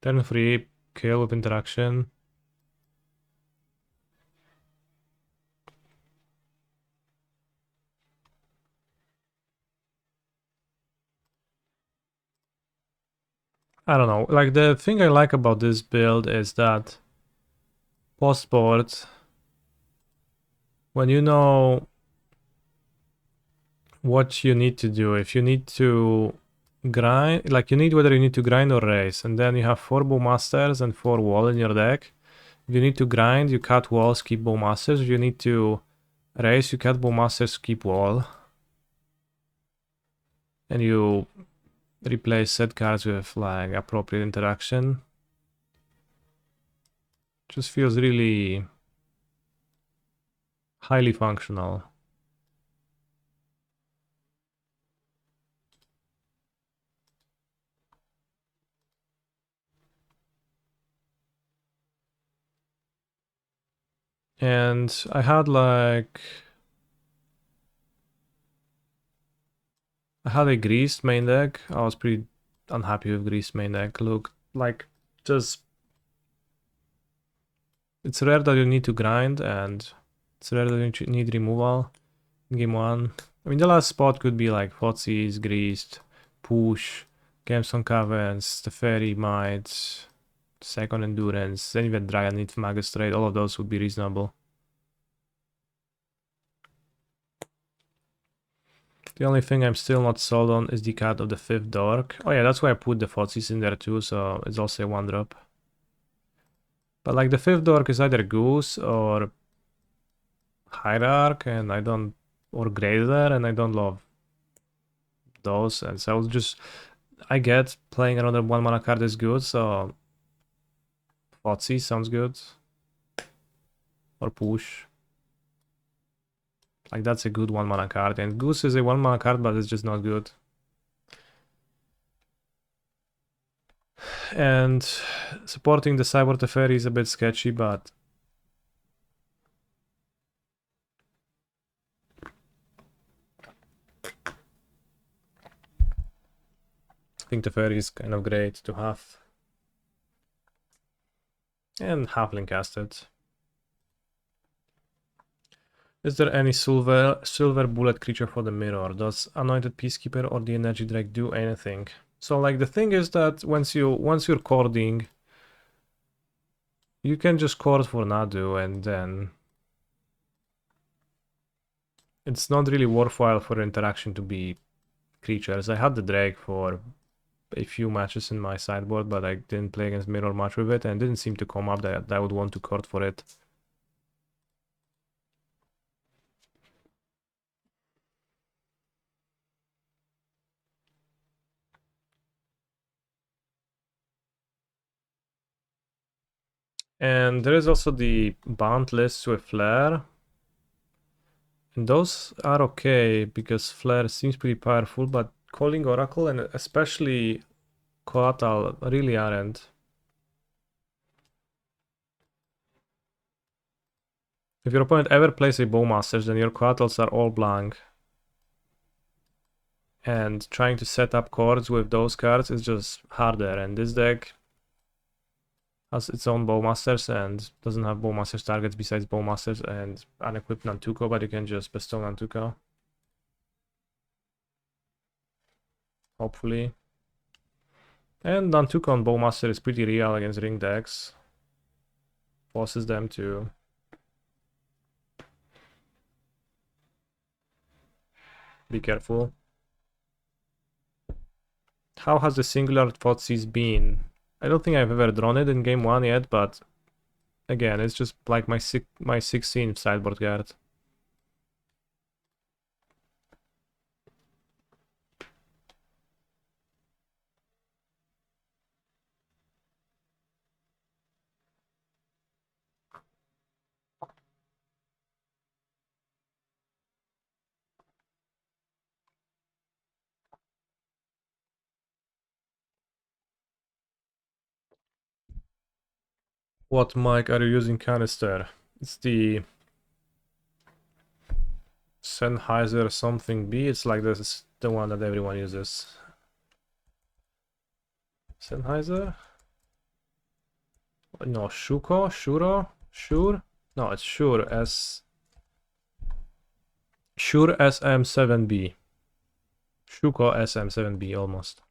Turn 3, kill with interaction. I don't know, like the thing I like about this build is that post-board, when you know what you need to do, if you need to grind, like you need whether you need to grind or race, and then you have 4 Bowmasters and 4 wall in your deck. If you need to grind, you cut walls, keep Bowmasters. If you need to race, you cut Bowmasters, keep wall. And you replace set cards with like appropriate interaction. Just feels really highly functional. And I had a greased main deck. I was pretty unhappy with greased main deck. Look, like just it's rare that you need to grind, and it's rare that you need removal in game 1. I mean, the last spot could be like Fotsis, Greased, Push, Gamestone Caverns, the Fairy Might, Second Endurance, then even Dragon Need Magistrate. All of those would be reasonable. The only thing I'm still not sold on is the card of the 5th Dork. Oh yeah, that's why I put the Fotsis in there too, so it's also a 1-drop. But like the 5th Dork is either Goose or Hierarch, and I don't, or Grazer, and I don't love those. And so I get playing another 1 mana card is good, so Fotsy sounds good. Or Push. Like that's a good 1 mana card, and Goose is a 1 mana card, but it's just not good. And supporting the Cyber Teferi is a bit sketchy, but I think Teferi is kind of great to have. And Halfling casted. Is there any silver bullet creature for the mirror? Does Anointed Peacekeeper or the Energy Drake do anything? So like the thing is that once you're cording, you can just cord for Nadu, and then it's not really worthwhile for interaction to be creatures. I had the Drake for a few matches in my sideboard, but I didn't play against mirror much with it, and it didn't seem to come up that I would want to cord for it. And there is also the bound lists with Flare. And those are okay because Flare seems pretty powerful, but Calling Oracle and especially Coatl really aren't. If your opponent ever plays a Bowmasters, then your Coatls are all blank. And trying to set up chords with those cards is just harder, and this deck has its own Bowmasters and doesn't have Bowmasters targets besides Bowmasters and unequipped Nantuko, but you can just bestow Nantuko. Hopefully. And Nantuko on Bowmaster is pretty real against ring decks. Forces them to be careful. How has the singular Thoughtseize been? I don't think I've ever drawn it in game 1 yet, but again, it's just like my 16th sideboard card. What mic are you using, Canister? It's the Sennheiser something B. It's like this is the one that everyone uses. Sennheiser? No, Shuko? Shuro? Shure? No, it's Shure Shure SM7B. Shuko SM7B almost.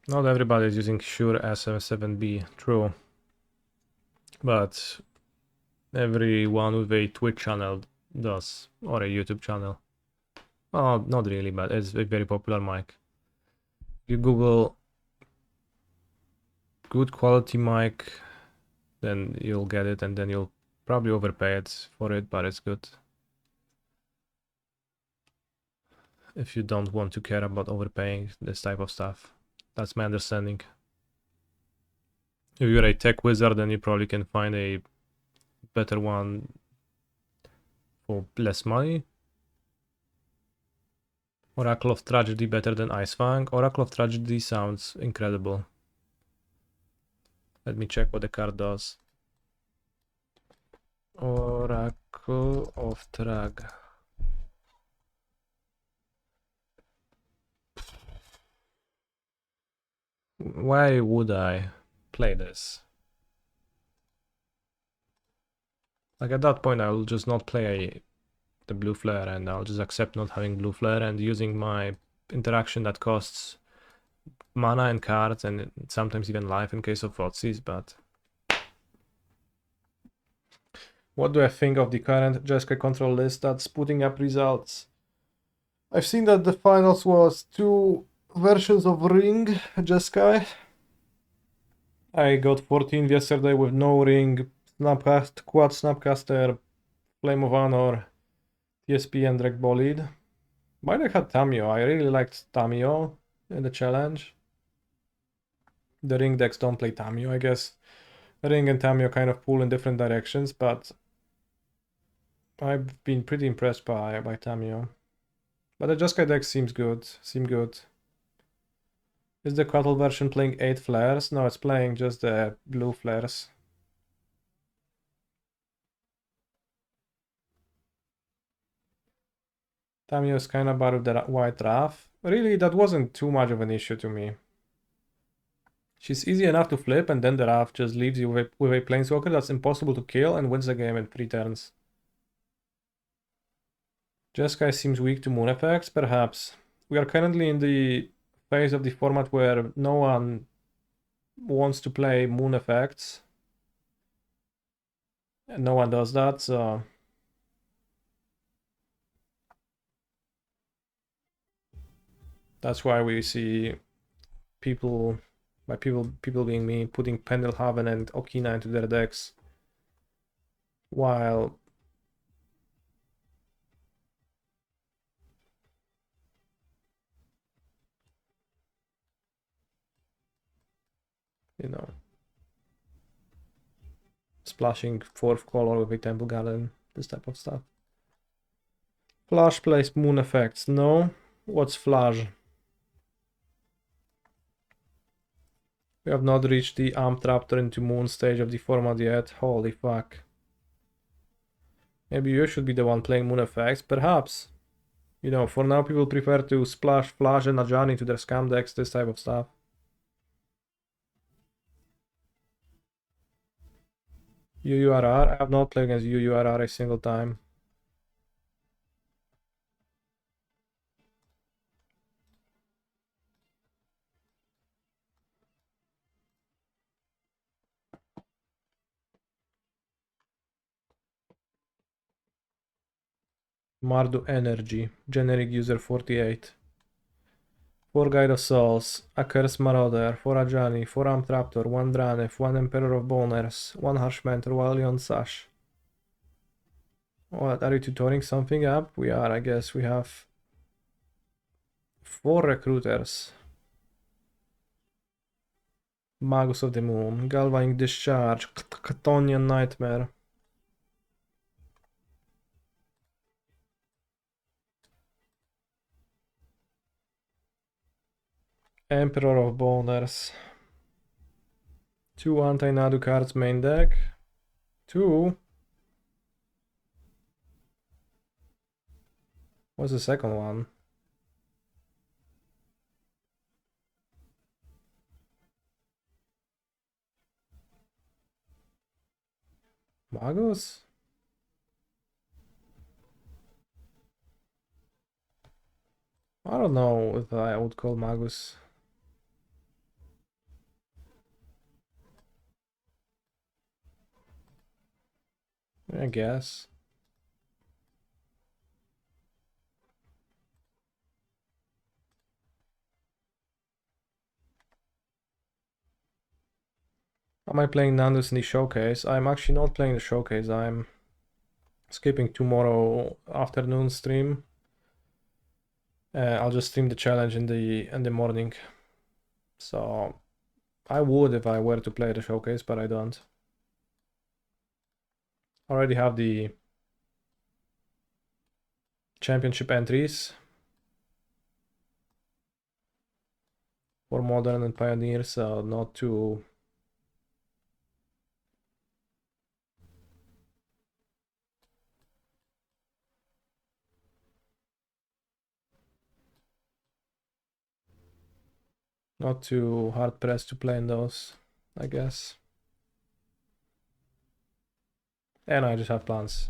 Not everybody is using Shure SM7B, true. But everyone with a Twitch channel does, or a YouTube channel. Well, not really, but it's a very popular mic. You Google good quality mic, then you'll get it, and then you'll probably overpay it for it, but it's good. If you don't want to care about overpaying this type of stuff. That's my understanding. If you're a tech wizard, then you probably can find a better one for less money. Oracle of Tragedy better than Icefang. Oracle of Tragedy sounds incredible. Let me check what the card does. Oracle of Trag. Why would I play this? Like at that point I will just not play the blue flare and I'll just accept not having blue flare and using my interaction that costs mana and cards and sometimes even life in case of Thoughtseize, but what do I think of the current Jeskai control list that's putting up results? I've seen that the finals was 2 versions of Ring Jeskai. I got 14th yesterday with no Ring, Snapcast, Quad Snapcaster, Flame of Honor, TSP and Drag Bolid. My deck had Tamio. I really liked Tamio in the challenge. The Ring decks don't play Tamio, I guess. Ring and Tamio kind of pull in different directions, but I've been pretty impressed by Tamio. But the Jeskai deck seem good. Is the Quatl version playing 8 flares? No, it's playing just the blue flares. Tamio is kind of bad with the white Wrath. Really, that wasn't too much of an issue to me. She's easy enough to flip, and then the Wrath just leaves you with a Planeswalker that's impossible to kill and wins the game in 3 turns. Jeskai seems weak to moon effects, perhaps. We are currently in the phase of the format where no one wants to play moon effects. And no one does that, so that's why we see people, by people being me, putting Pendelhaven and Okina into their decks, while you know, splashing 4th color with a Temple Garden, this type of stuff. Flash plays moon effects. No. What's Flash? We have not reached the Amped Raptor into moon stage of the format yet. Holy fuck. Maybe you should be the one playing moon effects. Perhaps. You know, for now people prefer to splash Flash and Ajani to their scam decks, this type of stuff. UURR? I have not played against UURR a single time. Mardu Energy, generic user 48. 4 Guide of Souls, a Curse Marauder, 4 Ajani, 4 Amped Raptor, 1 Dranef, 1 Emperor of Boners, 1 Harsh Mentor, 1 Leon Sash. What, are you tutoring something up? We are, I guess. We have 4 Recruiters. Magus of the Moon, Galvanic Discharge, Catonian Nightmare. Emperor of Boners. 2 anti-Nadu cards main deck. 2. What's the second one? Magus? I don't know if I would call Magus. I guess. Am I playing Nandus in the showcase? I'm actually not playing the showcase. I'm skipping tomorrow afternoon stream. I'll just stream the challenge in the morning. So I would if I were to play the showcase, but I don't. Already have the championship entries for Modern and Pioneer, so not too hard pressed to play in those, I guess. And I just have plans.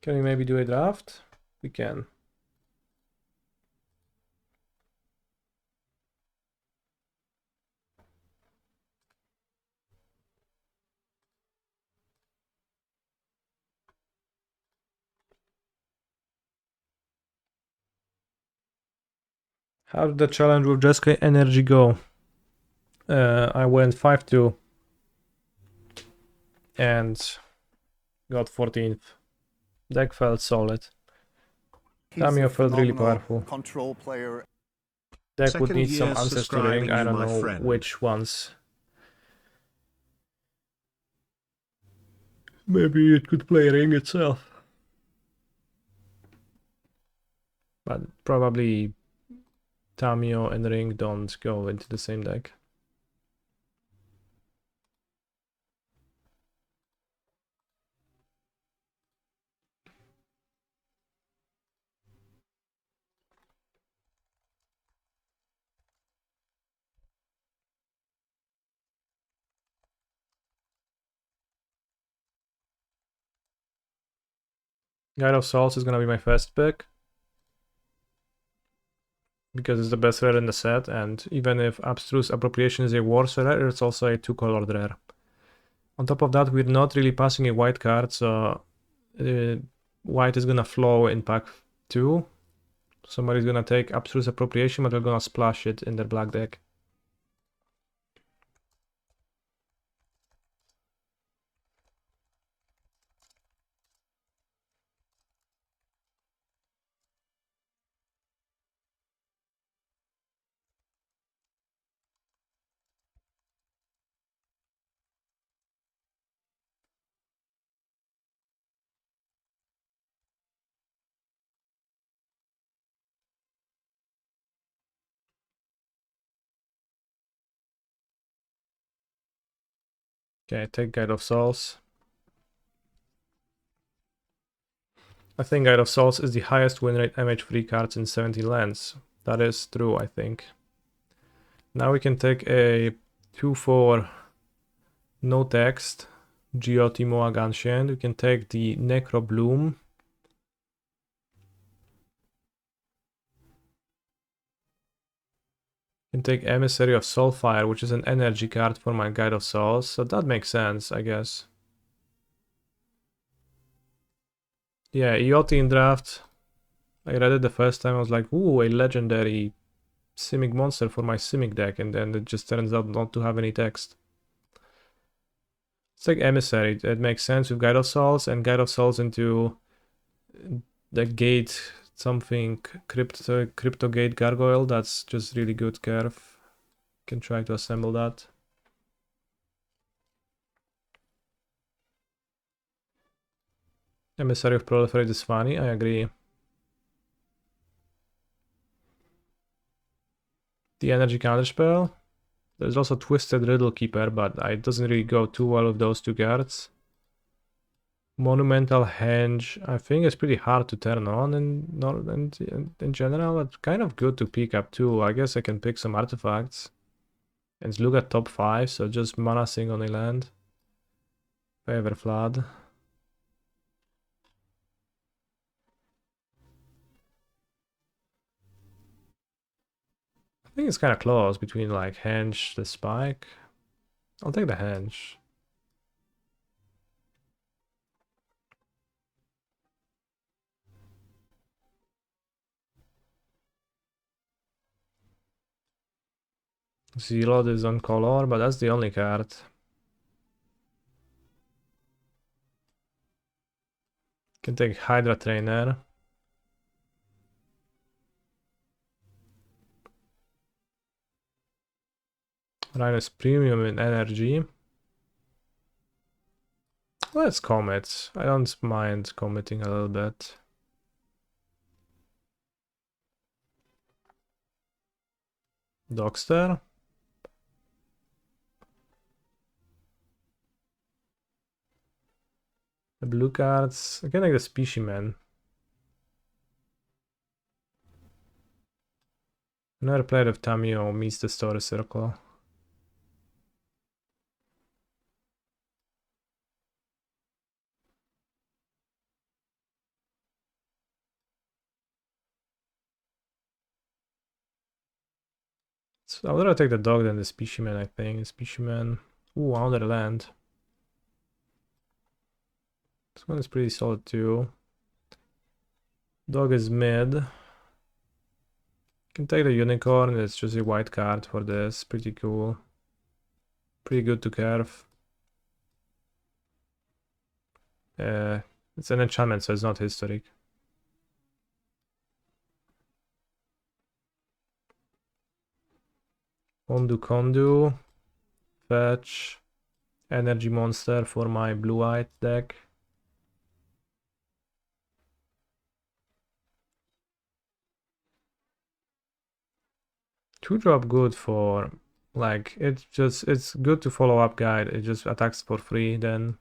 Can we maybe do a draft? We can. How did the challenge with Jeskai Energy go? I went 5-2 and got 14th. Deck felt solid. Tamio felt really powerful. Control player. Deck would Second need some year answers to ring. subscribing I you, don't my know friend. which ones. Maybe it could play ring itself. But probably Tamio and ring don't go into the same deck. Guide of Souls is gonna be my first pick, because it's the best rare in the set, and even if Abstruse Appropriation is a worse rare, it's also a 2-colored rare. On top of that, we're not really passing a white card, so white is gonna flow in pack 2. Somebody's gonna take Abstruse Appropriation, but they're gonna splash it in their black deck. Okay, take Guide of Souls. I think Guide of Souls is the highest win rate MH3 cards in 70 lands. That is true, I think. Now we can take a 2/4 no text GOT Moag Ancient. We can take the Necro Bloom. We can take Emissary of Soulfire, which is an energy card for my Guide of Souls. So that makes sense, I guess. Yeah, EOT in draft. I read it the first time, I was like, ooh, a legendary Simic monster for my Simic deck, and then it just turns out not to have any text. It's like Emissary, it makes sense with Guide of Souls, and Guide of Souls into the gate something crypto gate gargoyle. That's just really good curve. Can try to assemble that. Emissary of Proliferate is funny, I agree. The energy counterspell. There's also Twisted Riddle Keeper, but it doesn't really go too well with those two cards. Monumental Henge, I think it's pretty hard to turn on in general. It's kind of good to pick up too. I guess I can pick some artifacts and look at top 5, so just mana sing on a land. Favor Flood. I think it's kind of close between like Henge, the Spike. I'll take the Henge. Zealot is on color, but that's the only card. Can take Hydra Trainer. Rhinos Premium in energy. Let's commit. I don't mind committing a little bit. Dogster. The blue cards. I can take the Specimen. Never played with Tamio meets the Story Circle. So I'd rather take the dog than the Specimen, I think. The Specimen. Ooh, another land. This one is pretty solid too. Dog is mid. Can take the Unicorn, it's just a white card for this. Pretty cool. Pretty good to curve. It's an enchantment, so it's not historic. Kondu, fetch, energy monster for my blue-white deck. Two drop good for, like, it's good to follow up guide. It just attacks for free, then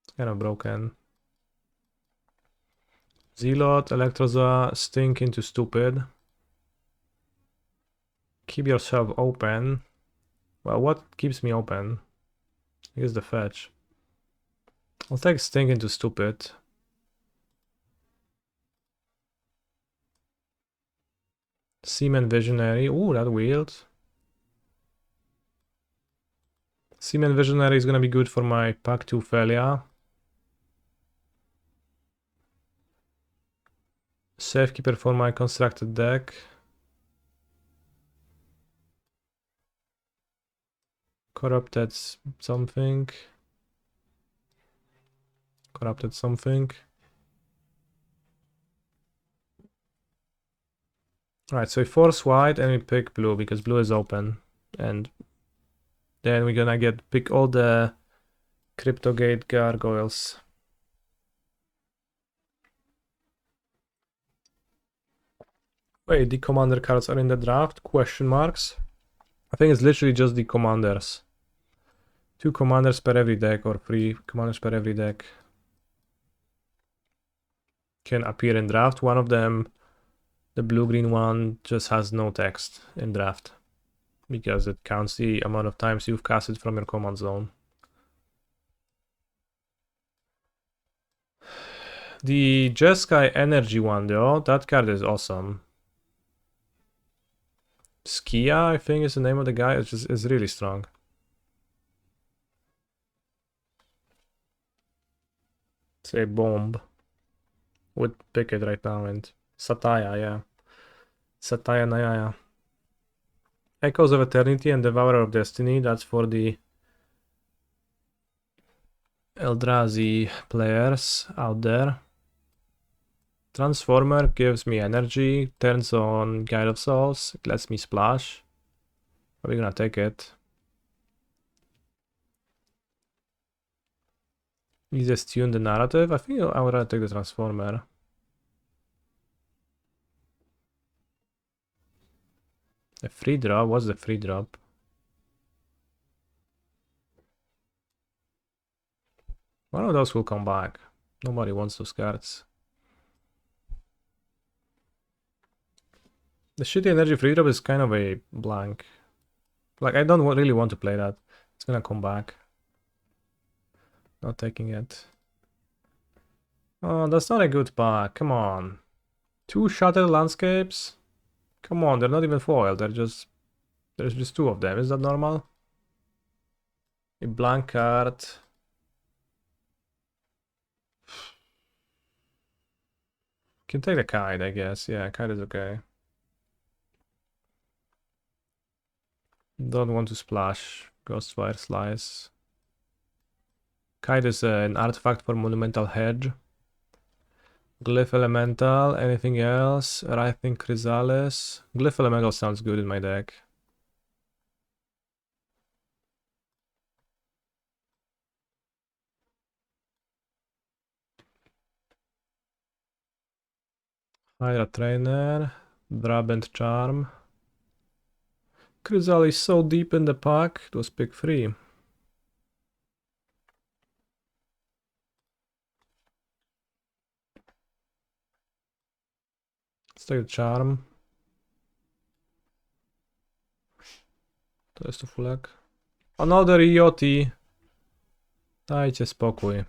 it's kind of broken. Zealot, Electroza, Stink into Stupid. Keep yourself open. Well, what keeps me open? I guess the fetch. I'll take Stink into Stupid. Seaman Visionary. Ooh, that weird. Seaman Visionary is gonna be good for my Pack 2 Felia. Safekeeper for my constructed deck. Corrupted something. Corrupted something. Alright, so we force white and we pick blue because blue is open. And then we're gonna pick all the Cryptogate gargoyles. Wait, the commander cards are in the draft? Question marks. I think it's literally just the commanders. 2 commanders per every deck or 3 commanders per every deck can appear in draft. One of them, the blue-green one, just has no text in draft because it counts the amount of times you've cast it from your command zone. The Jeskai energy one though, that card is awesome. Skia, I think is the name of the guy. It's really strong. It's a bomb. Would pick it right now, and Sataya, yeah. Sataya Nayaya. Echoes of Eternity and Devourer of Destiny, that's for the Eldrazi players out there. Transformer gives me energy, turns on Guide of Souls, it lets me splash. We're gonna take it. You just tune the narrative. I think I would rather take the Transformer. A free drop? What's the free drop? One of those will come back. Nobody wants those cards. The shitty energy free drop is kind of a blank. Like, I don't really want to play that. It's gonna come back. Not taking it. Oh, that's not a good pack. Come on. 2 Shattered Landscapes? Come on, they're not even foiled. There's just 2 of them. Is that normal? A blank card. Can take the Kite, I guess. Yeah, Kite is okay. Don't want to splash. Ghostfire Slice. Kite is an artifact for Monumental Hedge. Glyph Elemental, anything else? Writhing Chrysalis. Glyph Elemental sounds good in my deck. Hydra Trainer. Brabant Charm. Chrysalis so deep in the pack, it was pick 3. Let's take the Charm. To jest to fulek. Another Yoti. Dajcie spokój.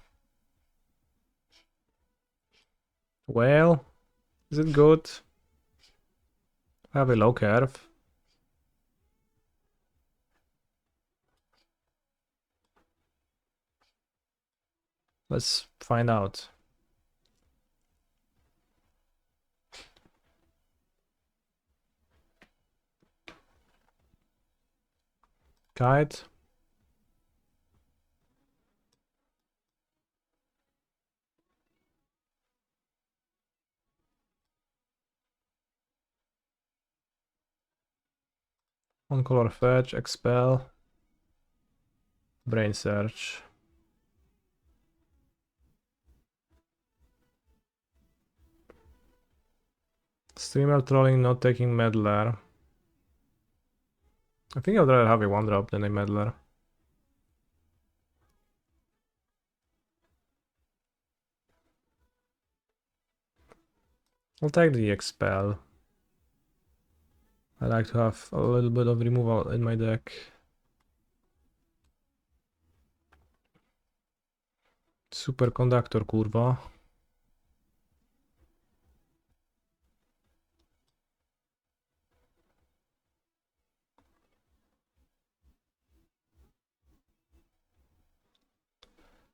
Well, is it good? I have a low curve. Let's find out. Kite. One color fetch, expel. Brain search. Streamer trolling, not taking meddler. I think I'd rather have a 1-drop than a meddler. I'll take the expel. I like to have a little bit of removal in my deck. Superconductor, kurwa.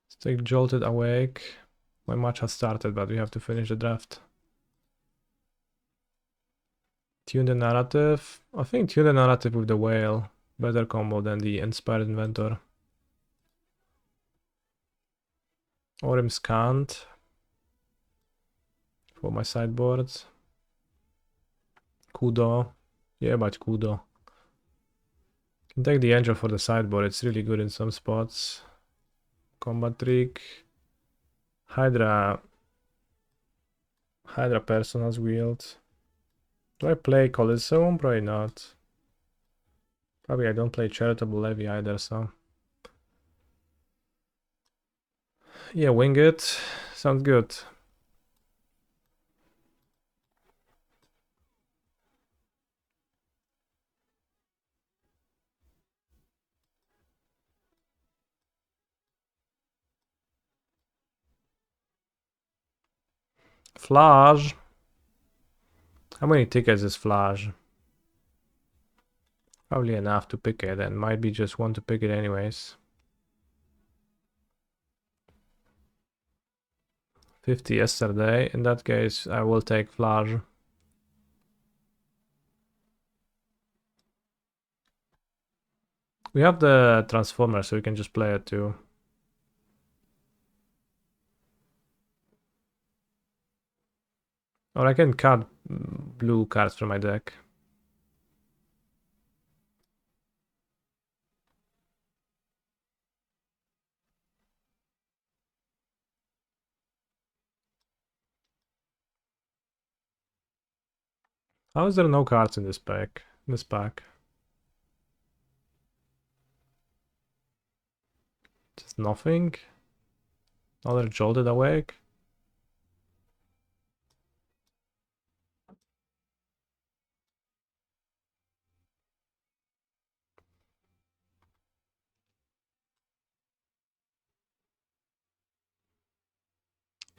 Let's take Jolted Awake. My match has started, but we have to finish the draft. Tune the narrative. I think tune the narrative with the whale. Better combo than the Inspired Inventor. Orim Scant. For my sideboard. Kudo. Yeah, but Kudo. Can take the Angel for the sideboard. It's really good in some spots. Combat Trick. Hydra Personal's Wield. Do I play Coliseum? Probably not. Probably I don't play Charitable Levy either, so Yeah, wing it. Sounds good. Flash. How many tickets is Flash? Probably enough to pick it, and might be just want to pick it anyways. 50 yesterday. In that case, I will take Flash. We have the Transformer, so we can just play it too. Or I can cut blue cards from my deck. How is there no cards in this pack? Just nothing? Another Jolted Awake?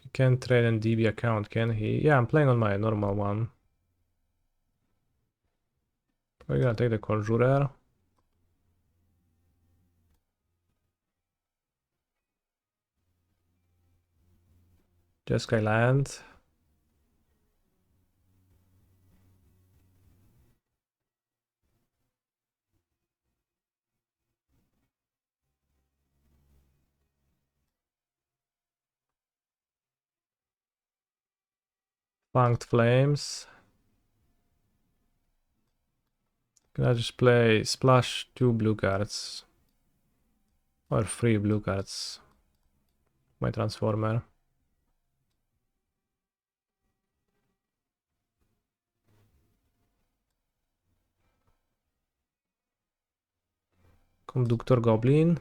He can't trade an DB account, can he? Yeah, I'm playing on my normal one. We're gonna take the Conjurer. Jeskai land. Funked Flames. Can I just play splash 2 blue cards? Or 3 blue cards? My Transformer. Conductor Goblin.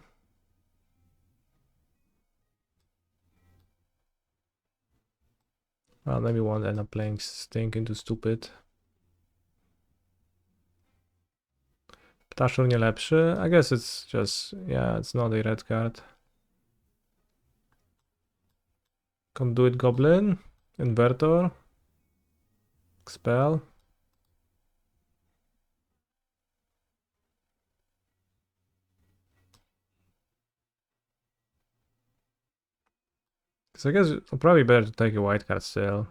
Well, maybe won't end up playing Stink into Stupid. Ptaszur nie lepszy? I guess it's just, yeah, it's not a red card. Conduit Goblin. Invertor. Expel. So I guess it's probably better to take a white card still.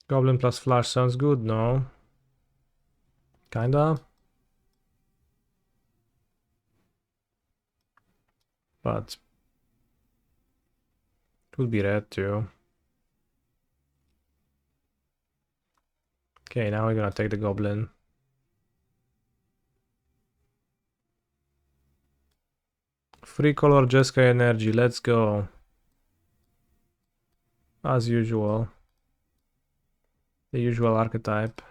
Goblin plus Flash sounds good, no? Kinda. But it would be red too. Okay, now we're gonna take the Goblin. Free color Jeskai energy, let's go. As usual. The usual archetype.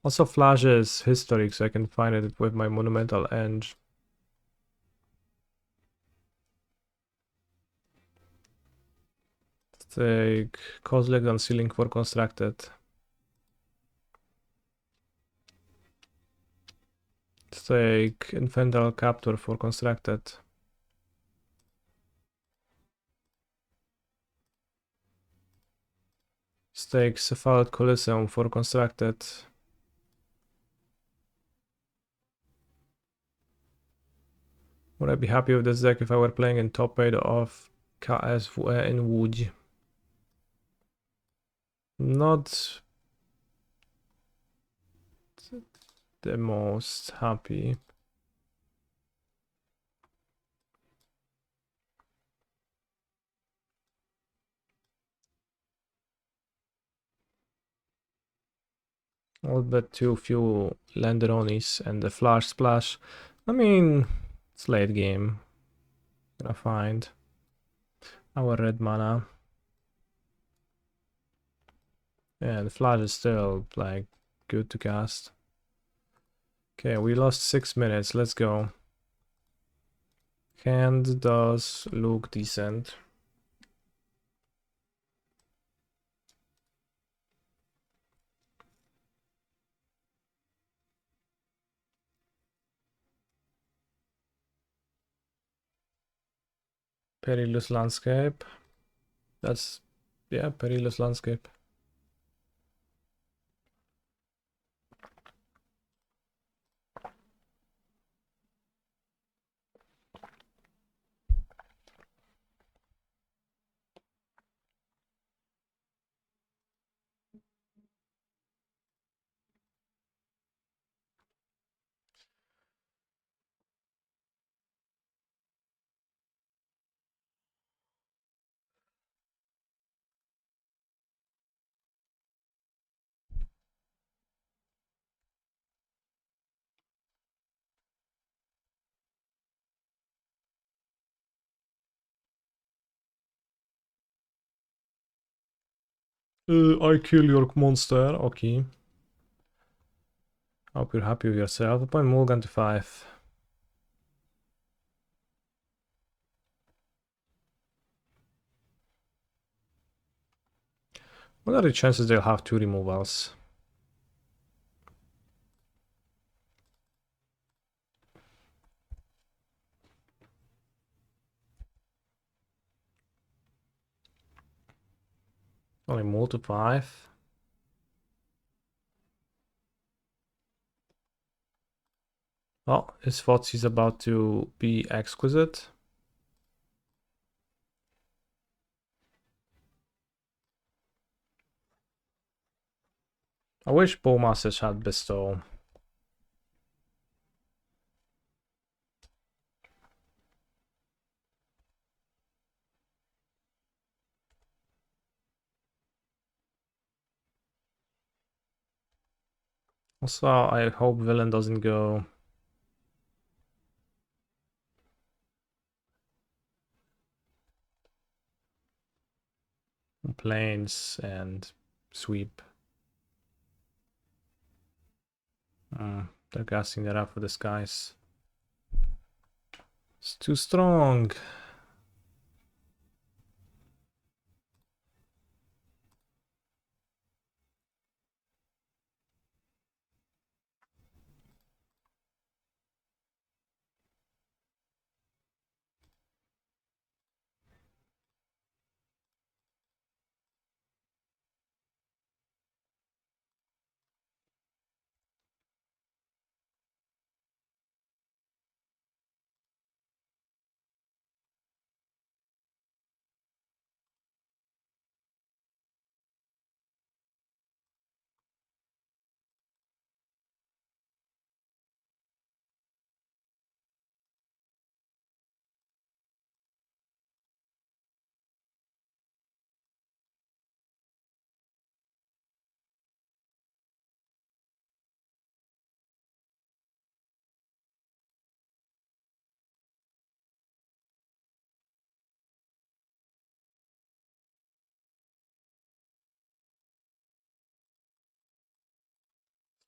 Also Flash is historic, so I can find it with my Monumental Eng. Take Kozilek Unsealing for Constructed. Take Infernal Captor for Constructed. Take Cephalid Coliseum for Constructed. Would I be happy with this deck if I were playing in top 8 of KSW in Łódź? Not the most happy. I'll bet too few Landeronis and the Flash Splash. I mean, It's late game. Gonna find our red mana. Yeah, the flash is still like good to cast. Okay, we lost 6 minutes. Let's go. Hand does look decent. Perilous landscape. That's, yeah, perilous landscape. I kill your monster. Okay. Hope you're happy with yourself. Appoint Mulligan to 5. What are the chances they'll have 2 removals? Only mull to 5. Oh, his thoughts he's about to be exquisite. I wish Bowmasters had bestow. Also, I hope villain doesn't go. Planes and sweep. They're casting that up for the skies. It's too strong.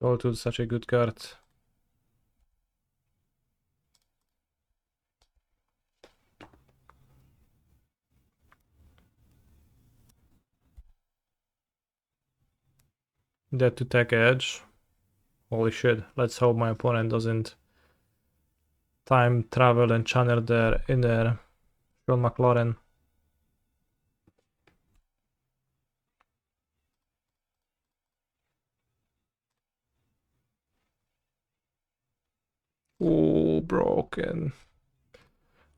Go to such a good card. Dead to take edge. Holy shit, let's hope my opponent doesn't time travel and channel their inner Sean McLaurin. Oh, broken.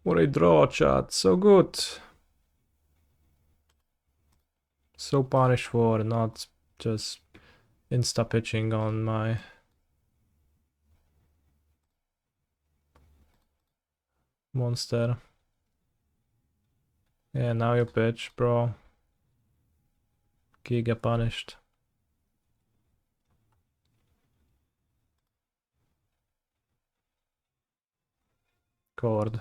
What a draw, chat. So good. So punished for not just insta pitching on my monster. Yeah, now you pitch, bro. Giga punished. Chord.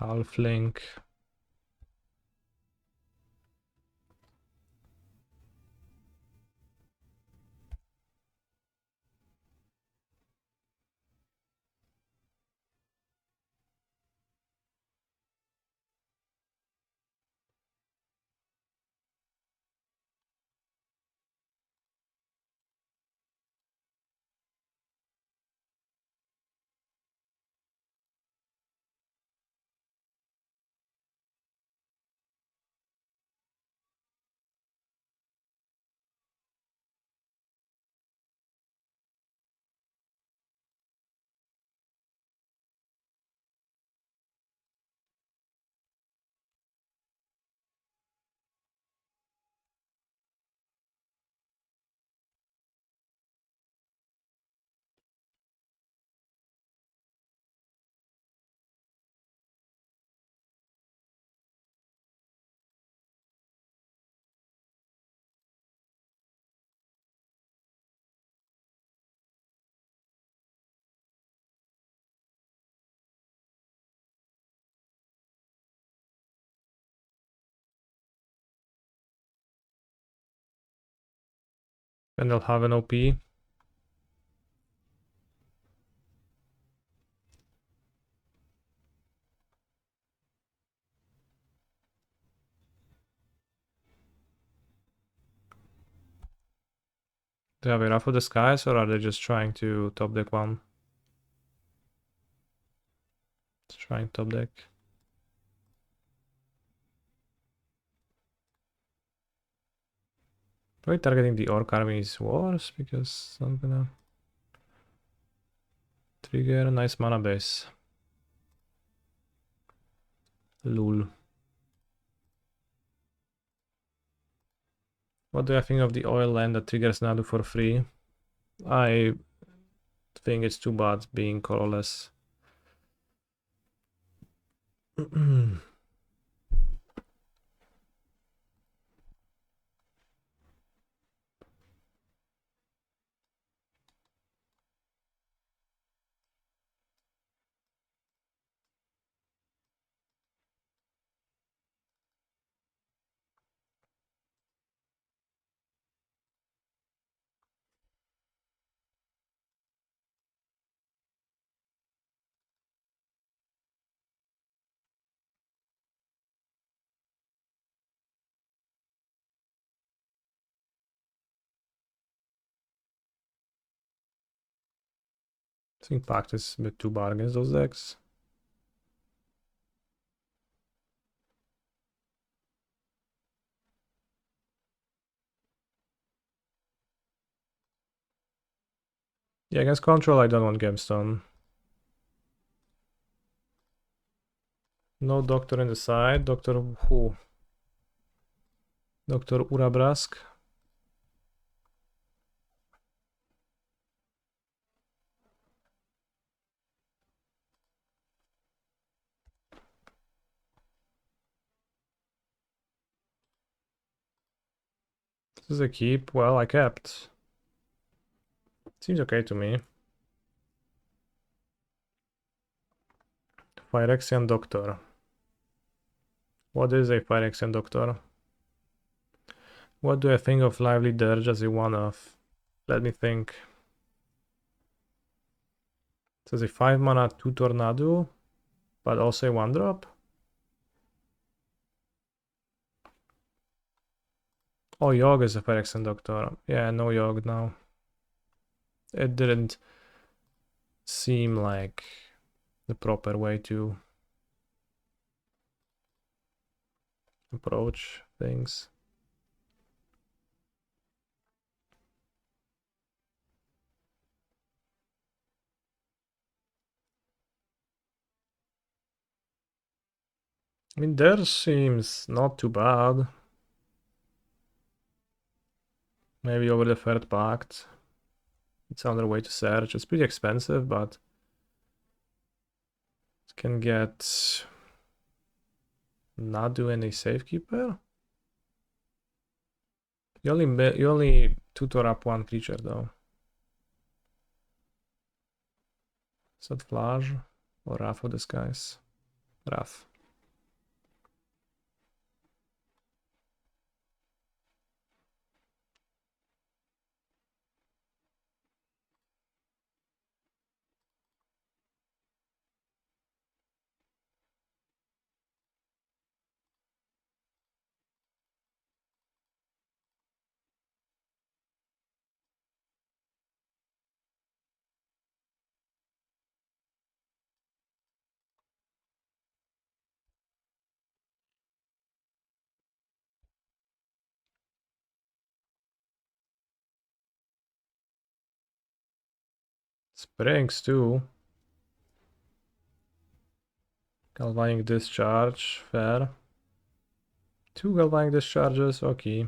Half link. And they'll have an OP. Do they have enough of the skies, or are they just trying to top deck one? Just trying top deck. Probably targeting the Orc army is worse because I'm gonna trigger a nice mana base. Lul. What do I think of the oil land that triggers Nadu for free? I think it's too bad being colorless. I think Pact is a bit too bad against those decks. Yeah, against control I don't want Gemstone. No Doctor in the side. Doctor who? Dr. Urabrask. This is a keep. Well, I kept. Seems okay to me. Phyrexian Doctor. What is a Phyrexian Doctor? What do I think of Lively Dirge as a one-off? Let me think. It says a 5 mana 2 Tornado, but also a 1-drop. Oh, Yogg is a Phyrexian Doctor. Yeah, no Yogg now. It didn't seem like the proper way to approach things. I mean, theirs seems not too bad. Maybe over the third pact. It's another way to search. It's pretty expensive, but it can get Nadu and a safekeeper? You only tutor up one creature though. Is that Flash or Wrath of the Skies? Wrath. Springs too. Galvanic Discharge, fair. 2 Galvanic Discharges, okay.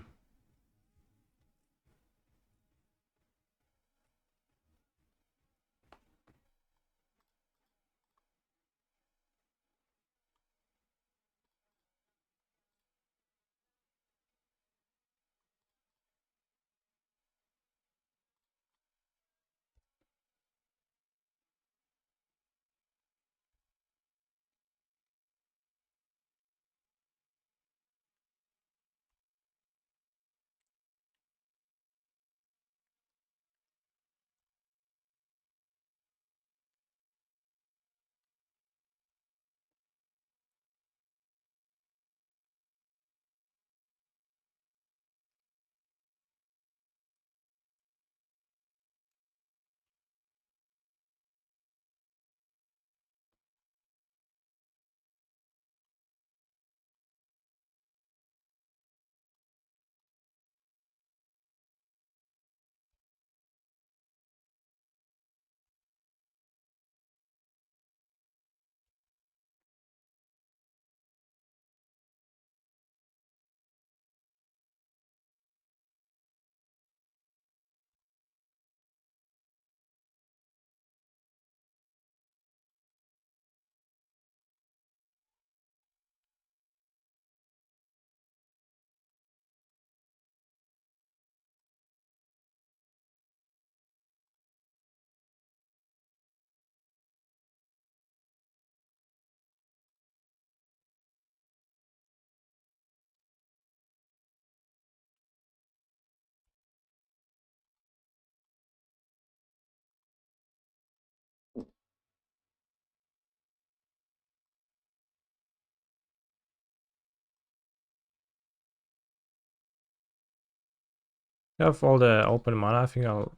Have all the open mana, I think I'll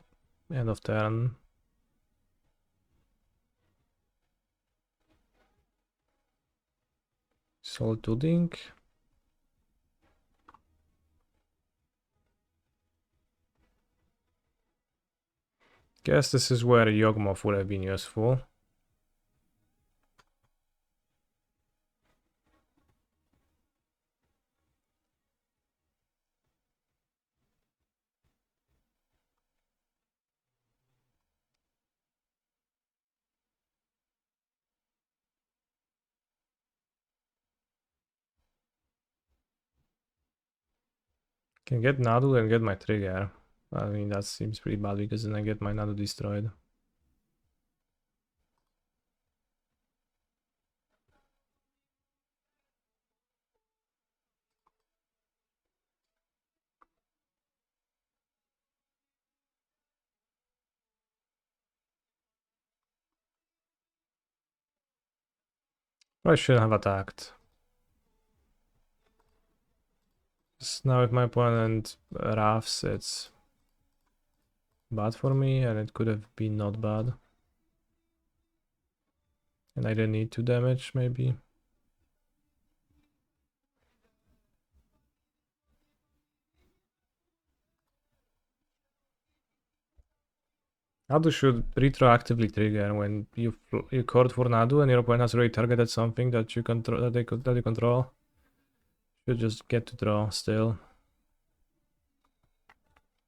end of turn. Soul Tooting. Guess this is where Yawgmoth would have been useful. Can get Nadu and get my trigger. I mean, that seems pretty bad because then I get my Nadu destroyed. I shouldn't have attacked. Now if my opponent Rafts, it's bad for me, and it could have been not bad. And I didn't need 2 damage, maybe. Nadu should retroactively trigger when you chord for Nadu and your opponent has already targeted something that you control, that you control. Should just get to draw still.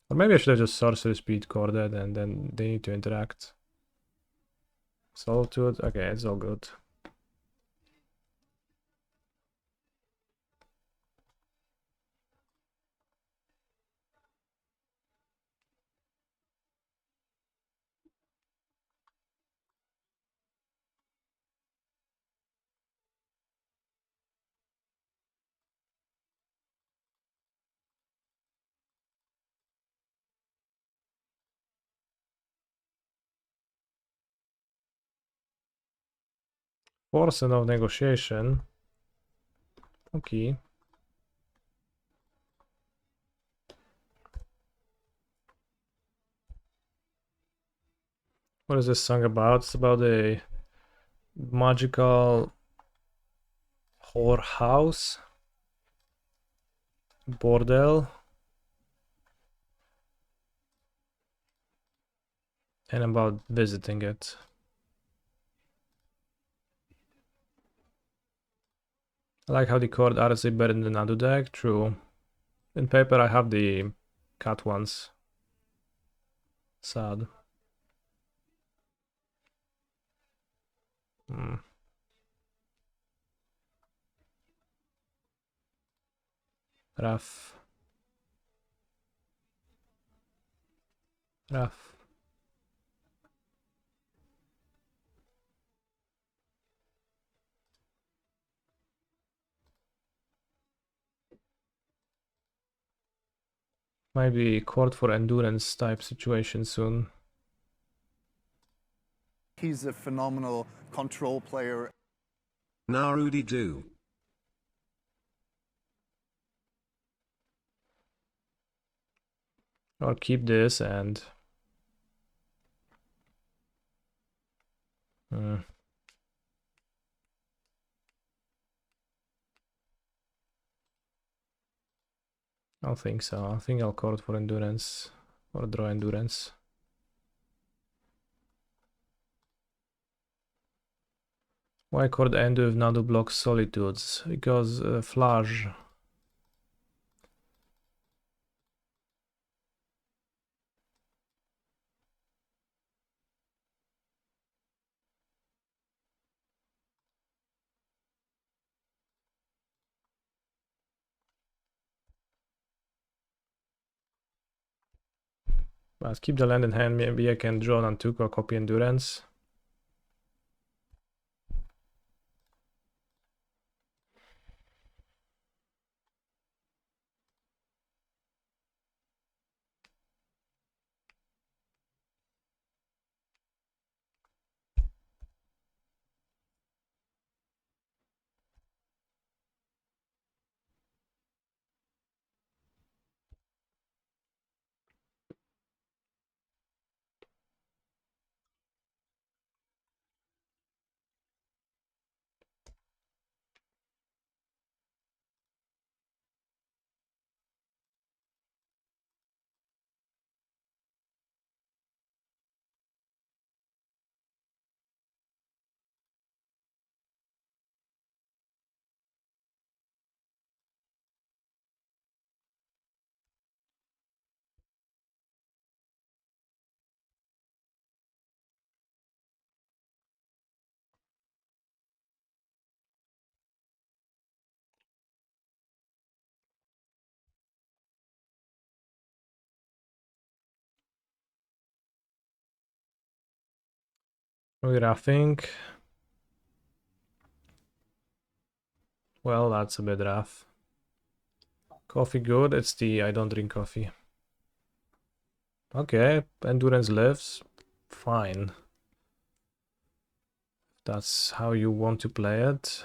Or maybe I should have just sorcery speed corded and then they need to interact. Solitude, okay, it's all good. Force of negotiation. Okay. What is this song about? It's about a magical whorehouse. Bordel. And about visiting it. I like how the chord art is better than the Nadu deck. True. In paper I have the cat ones. Sad. Hmm. Rough. Rough. Maybe court for endurance type situation soon. He's a phenomenal control player. Narudi do. Or keep this and... I don't think so. I think I'll court for endurance. Or draw endurance. Why court end with Nadu blocks solitudes? Because flash. Let's keep the land in hand. Maybe I can draw on 2 or copy endurance. We're roughing. Well, that's a bit rough. Coffee good. It's tea. I don't drink coffee. Okay, endurance lives. Fine. That's how you want to play it.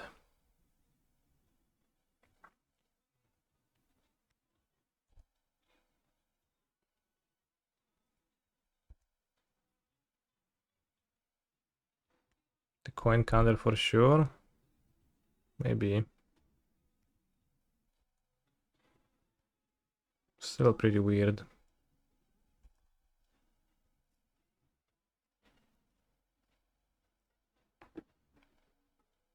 The coin counter for sure. Maybe. Still pretty weird.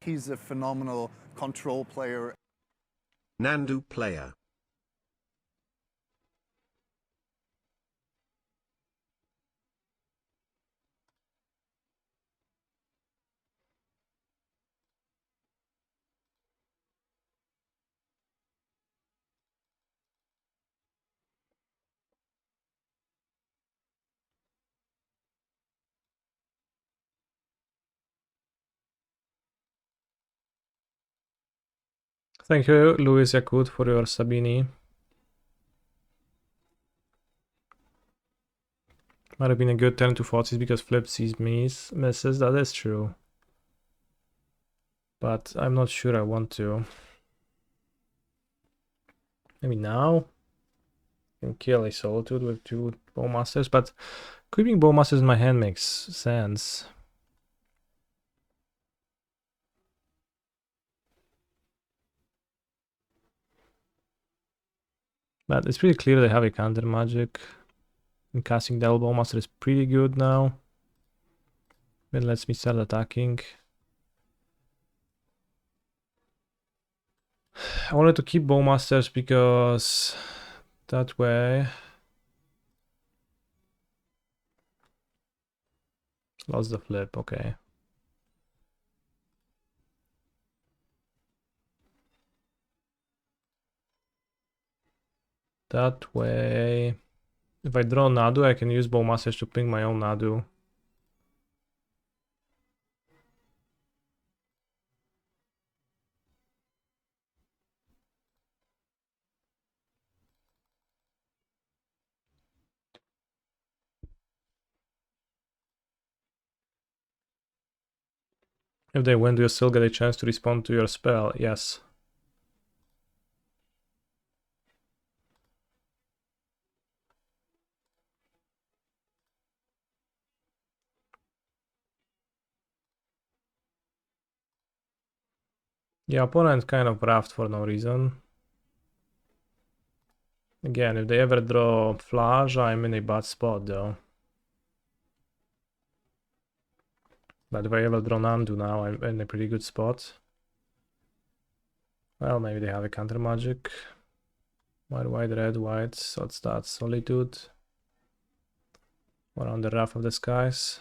He's a phenomenal control player. Nandu player. Thank you, Luis Yakut, for your Sabini. Might have been a good turn to 40s because flip sees misses. That is true. But I'm not sure I want to. Maybe now? I can kill a Solitude with 2 Bowmasters, but keeping Bowmasters in my hand makes sense. But it's pretty clear they have a counter magic. And casting Devil Bowmaster is pretty good now. It lets me start attacking. I wanted to keep Bowmasters because that way... Lost the flip, okay. That way... If I draw Nadu, I can use Bowmasters to ping my own Nadu. If they win, do you still get a chance to respond to your spell? Yes. Yeah, opponent kind of raft for no reason. Again, if they ever draw Flash, I'm in a bad spot though. But if I ever draw Nadu now, I'm in a pretty good spot. Well, maybe they have a counter magic. White, white, red, white. So it's that Solitude. Or on the Wrath of the Skies.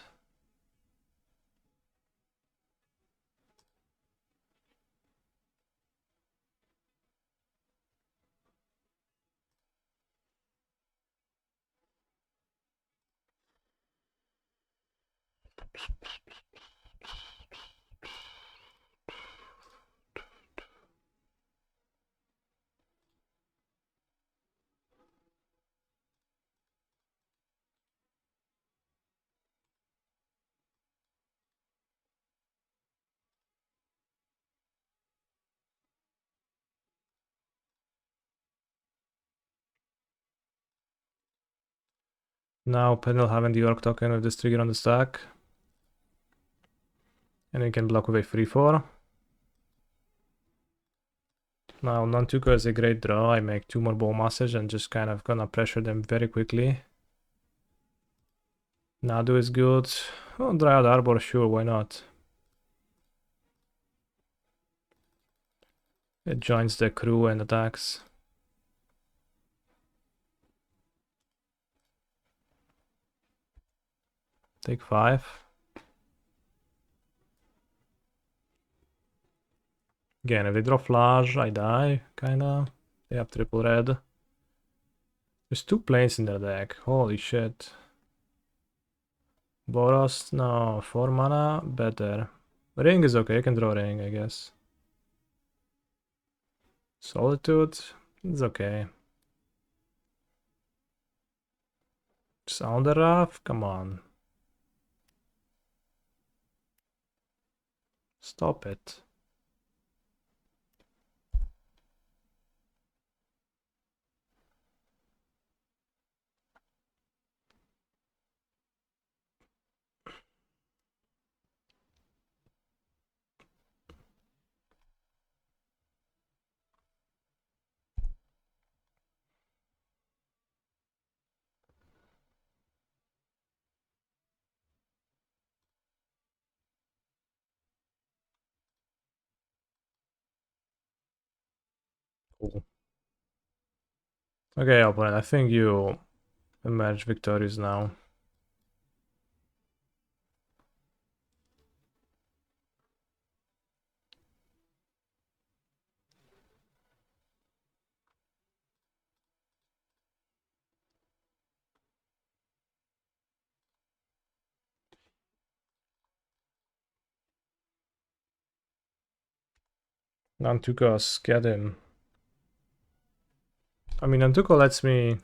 Now Penel having the Orc token with this trigger on the stack. And you can block with a 3/4. Now Nantuko is a great draw. I make 2 more Bowmasters and just kind of gonna pressure them very quickly. Nadu is good. Oh, Dryad Arbor, sure, why not? It joins the crew and attacks. Take 5. Again, if they draw Flash, I die, kinda. They have triple red. There's 2 planes in their deck, holy shit. Boros, no, 4 mana, better. Ring is okay, I can draw Ring, I guess. Solitude, it's okay. Sounder Wrath, come on. Stop it. Cool. Okay, opponent, I think you emerge victorious now. Nantuko's, get him. I mean, Nantuko lets me...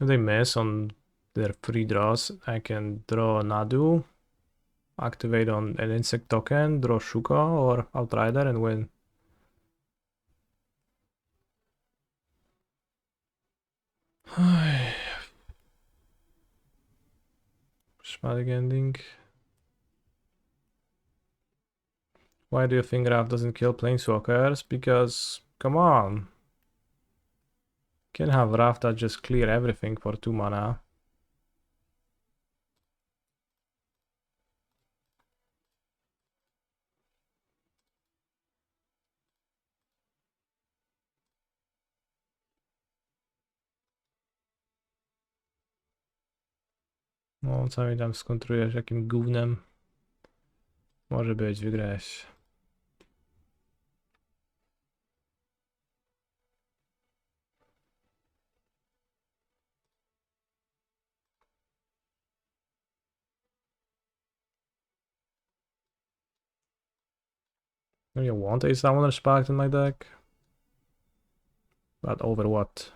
If they miss on their free draws, I can draw Nadu, activate on an insect token, draw Shuka or Outrider and win. Schmalig ending. Why do you think Raf doesn't kill Planeswalkers? Because, come on. Can have Raf that just clear everything for 2 mana. No, cały tam skontrujesz jakim gównem. Może być, wygrałeś. Do you want a Summoner Spark in my deck? But over what?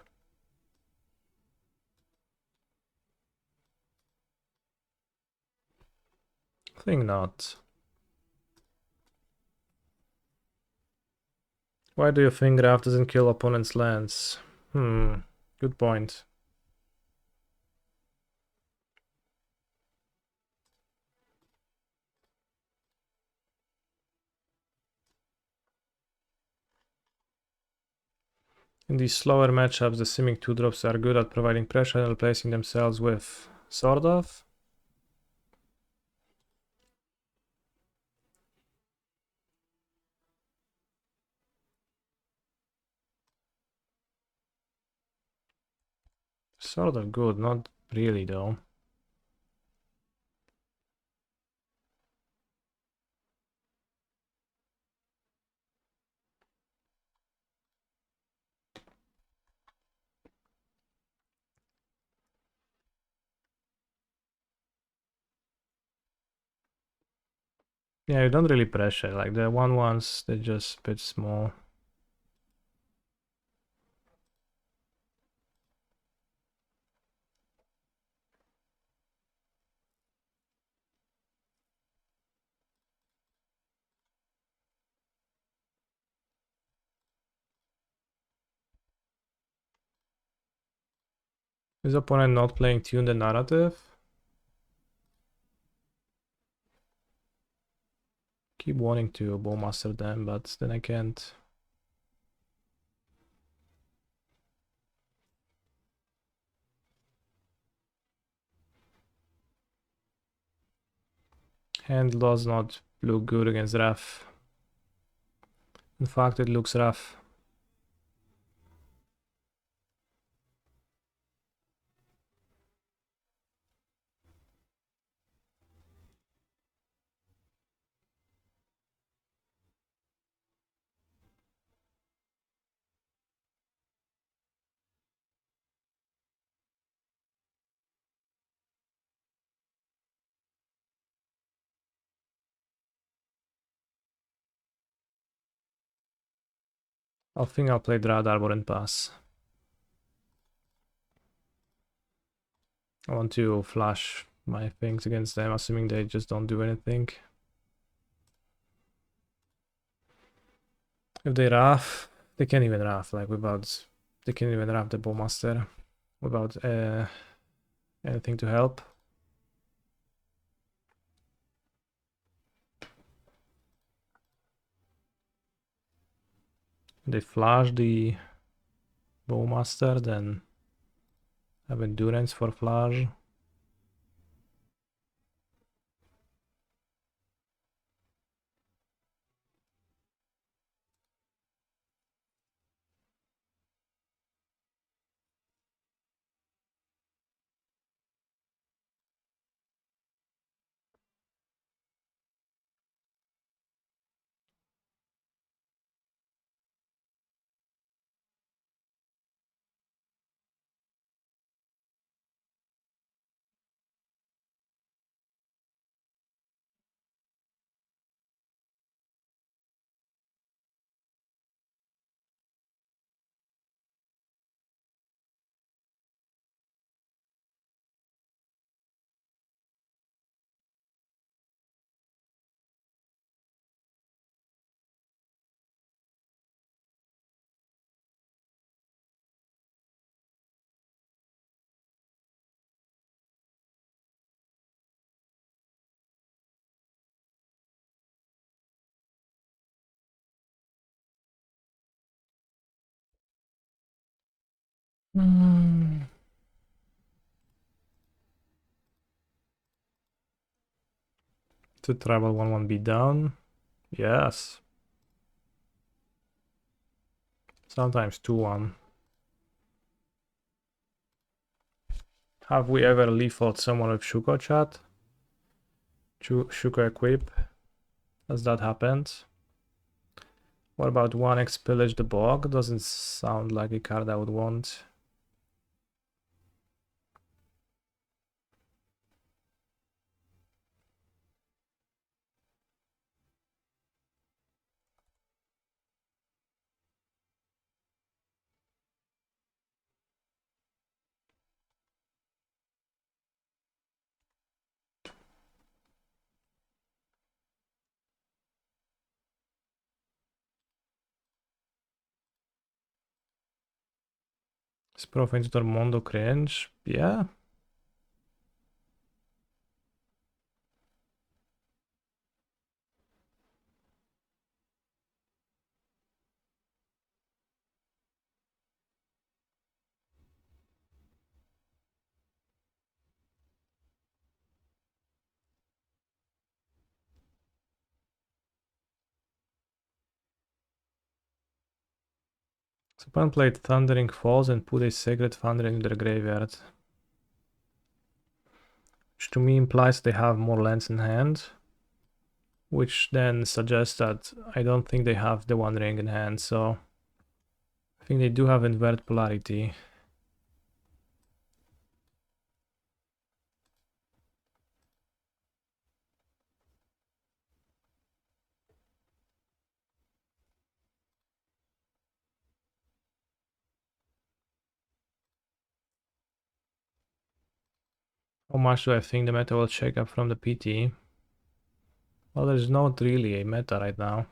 Think not. Why do you think Raf doesn't kill opponent's lands? Good point. In these slower matchups, the Simic 2-drops are good at providing pressure and replacing themselves with sort of. Sort of good, not really though. Yeah, you don't really pressure, like the 1/1s, they're just a bit small. Is opponent not playing Tune the Narrative? Keep wanting to Bowmaster them, but then I can't. Hand does not look good against Raf. In fact, it looks rough. I think I'll play Drought Arbor and pass. I want to flash my things against them, assuming they just don't do anything. If they Raf, they can't even Raf, like without... They can't even Raf the Bowmaster without anything to help. They flash the Bowmaster, then have Endurance for flash. Hmm. To travel 1-1 beat down. Yes. Sometimes 2-1. Have we ever leafed someone with Shuko chat? Shuko equip? Has that happened? What about 1x pillage the bog? Doesn't sound like a card I would want. Sprofeń to Mondo cringe? Yeah. Someone played Thundering Falls and put a Sacred Thunder in their graveyard. Which to me implies they have more lands in hand. Which then suggests that I don't think they have the One Ring in hand, so I think they do have Invert Polarity. How much do I think the meta will shake up from the PT? Well, there's not really a meta right now.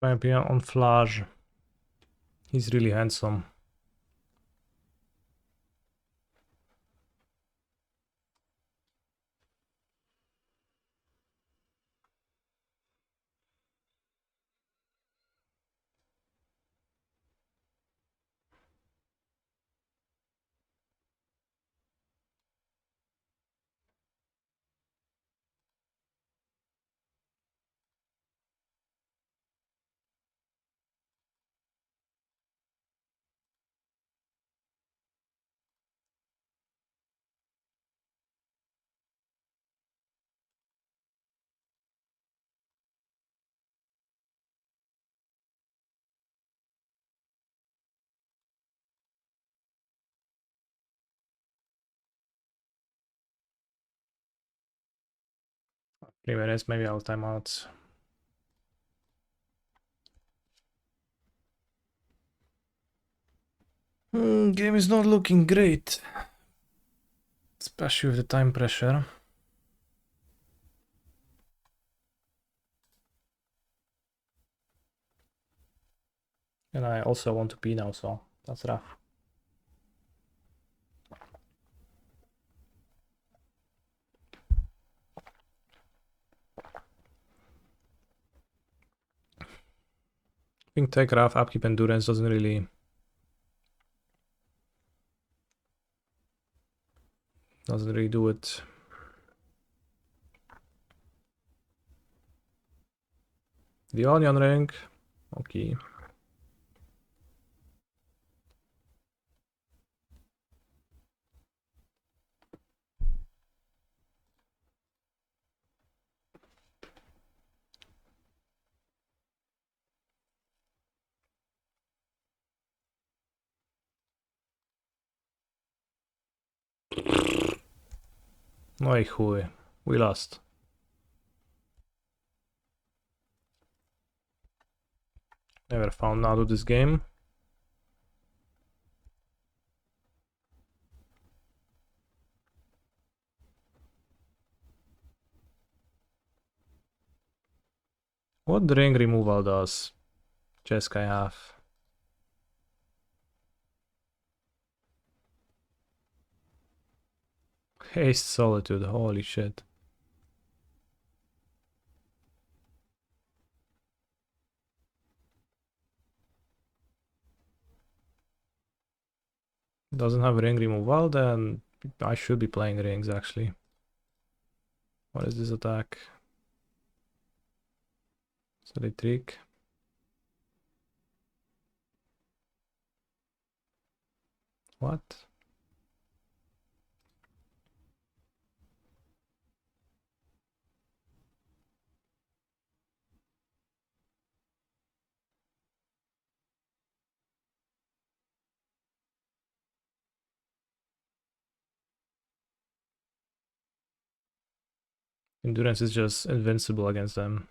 My opinion on Flash. He's really handsome. Anyways, maybe I'll time out. Game is not looking great. Especially with the time pressure. And I also want to pee now, so that's rough. I think take rough, upkeep endurance doesn't really do it. The onion ring. Okay. Oi hui. We lost. Never found Nadu this game. What the ring removal does? Check I have. Haste Solitude, holy shit. Doesn't have ring removal, then I should be playing rings actually. What is this attack? Is that a trick? What? Endurance is just invincible against them.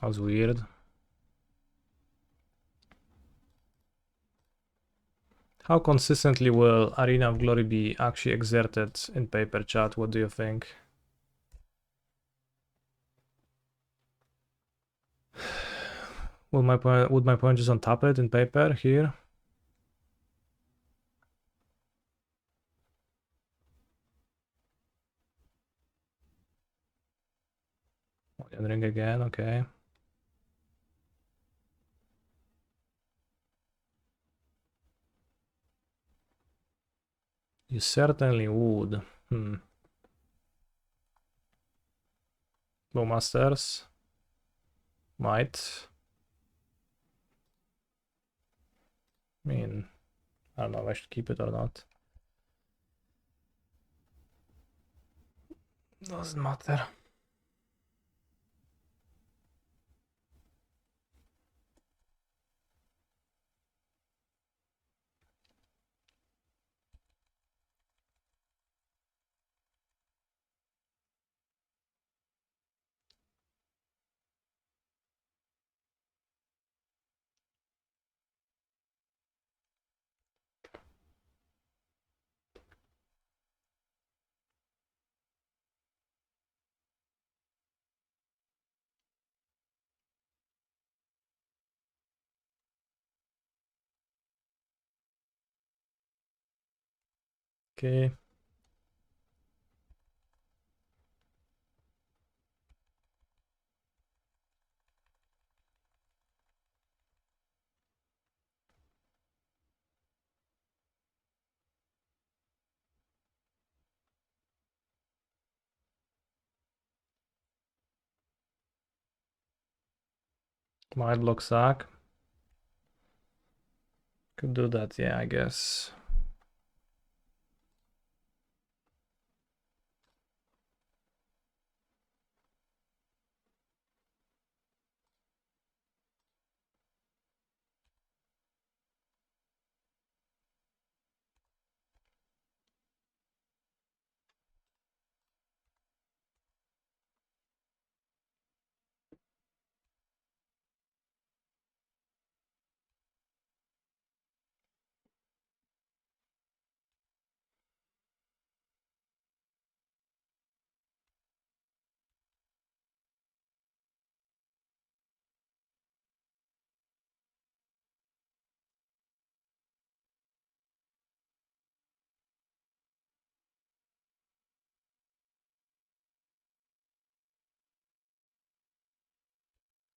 That was weird. How consistently will Arena of Glory be actually exerted in paper, chat? What do you think? Would my point just untap it in paper here? Ring again, okay. You certainly would. Bowmasters. Might. I mean, I don't know if I should keep it or not. Doesn't matter. Okay. Might block sack. Could do that, yeah, I guess.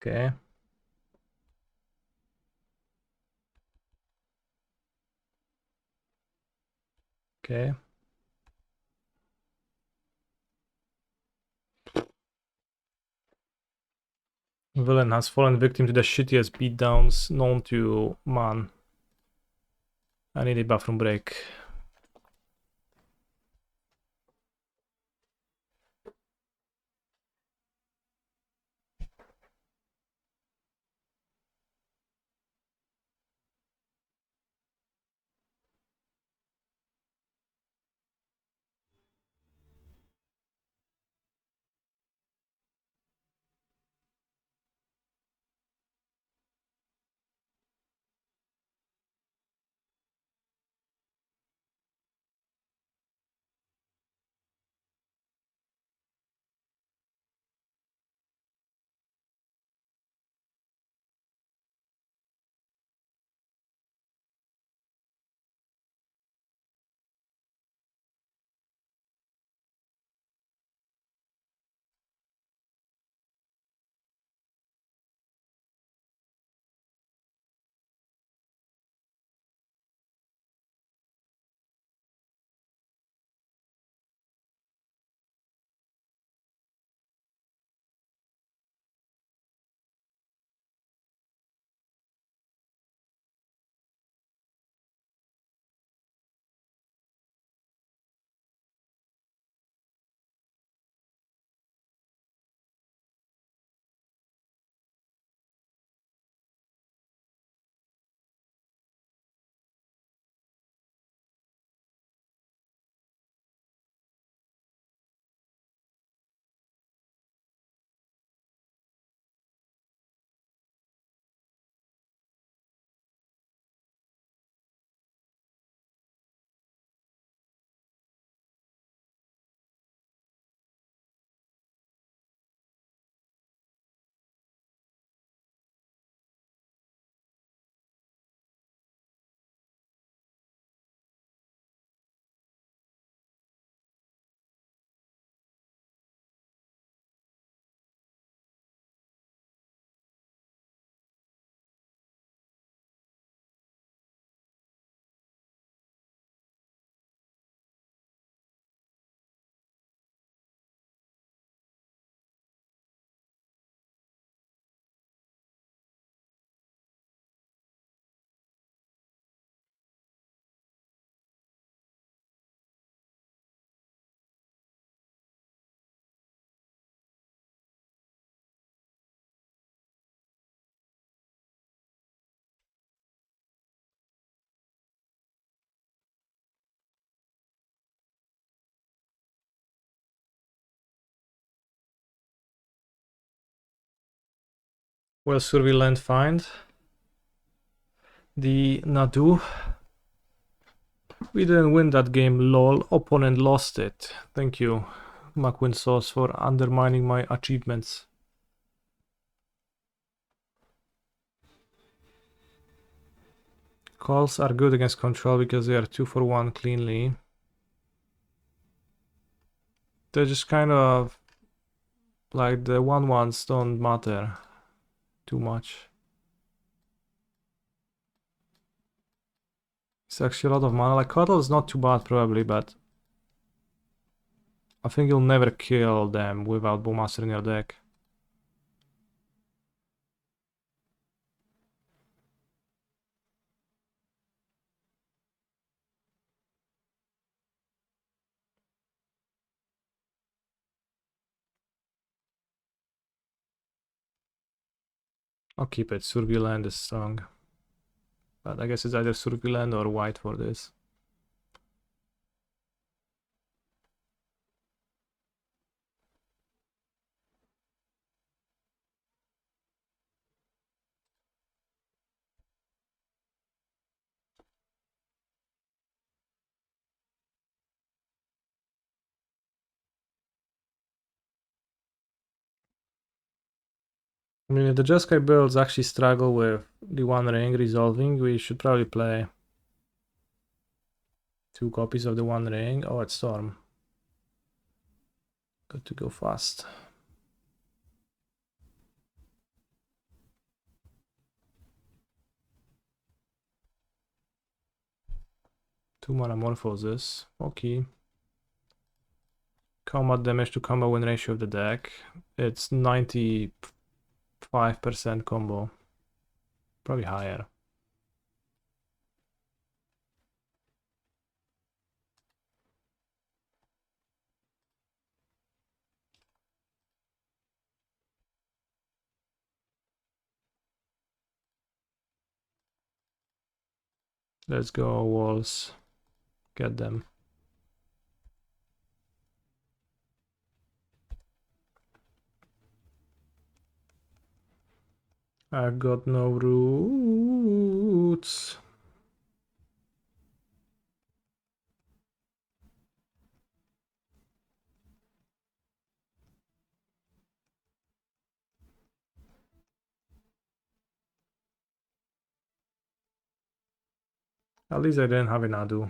Okay. Okay. Villain has fallen victim to the shittiest beatdowns known to man. I need a bathroom break. Well, Surveillant find the Nadu. We didn't win that game, lol. Opponent lost it. Thank you, McWin Sauce, for undermining my achievements. Calls are good against control because they are 2 for 1 cleanly. They're just kind of like the 1/1s don't matter too much. It's actually a lot of mana. Like Cuddle is not too bad probably, but I think you'll never kill them without Bowmaster in your deck. I'll keep it. Surveillant is strong. But I guess it's either Surveillant or white for this. I mean, if the Jeskai builds actually struggle with the One Ring resolving, we should probably play 2 copies of the One Ring. Oh, it's Storm. Got to go fast. 2 mana Morphosis. Okay. Combat damage to combo win ratio of the deck. It's 95% combo. Probably higher. Let's go, walls. Get them. I got no roots. At least I didn't have an Nadu.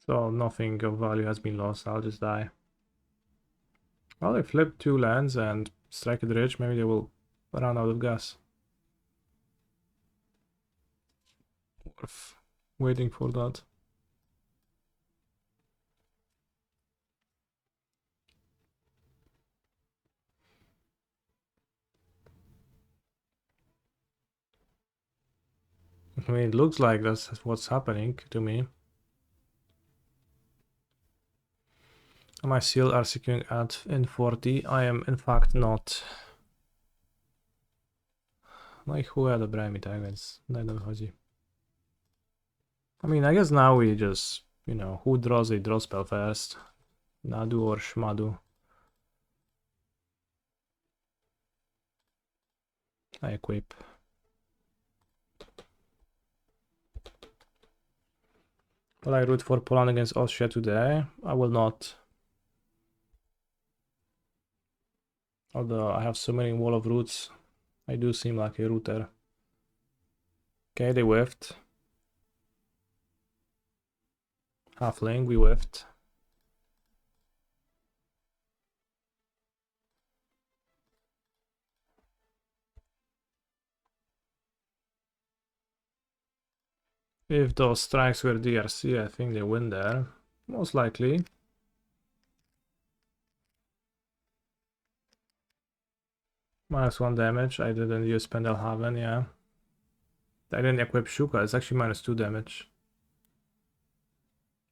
So nothing of value has been lost. I'll just die. Well, they flip 2 lands and strike it rich. Maybe they will run out of gas. Worth waiting for that. I mean, it looks like that's what's happening to me. Am I still RCQing at in 40? I am in fact not. No i chuja, dobré mi tak, więc najdochodzi. I mean, I guess now we just, you know, who draws a draw spell first? Nadu or Shmadu? I equip. Will I root for Poland against Austria today? I will not. Although I have so many wall of roots, I do seem like a rooter. Okay, they whiffed. Halfling, we whiffed. If those strikes were DRC, I think they win there. Most likely. -1 damage. I didn't use Pendelhaven, yeah. I didn't equip Shuka. It's actually -2 damage.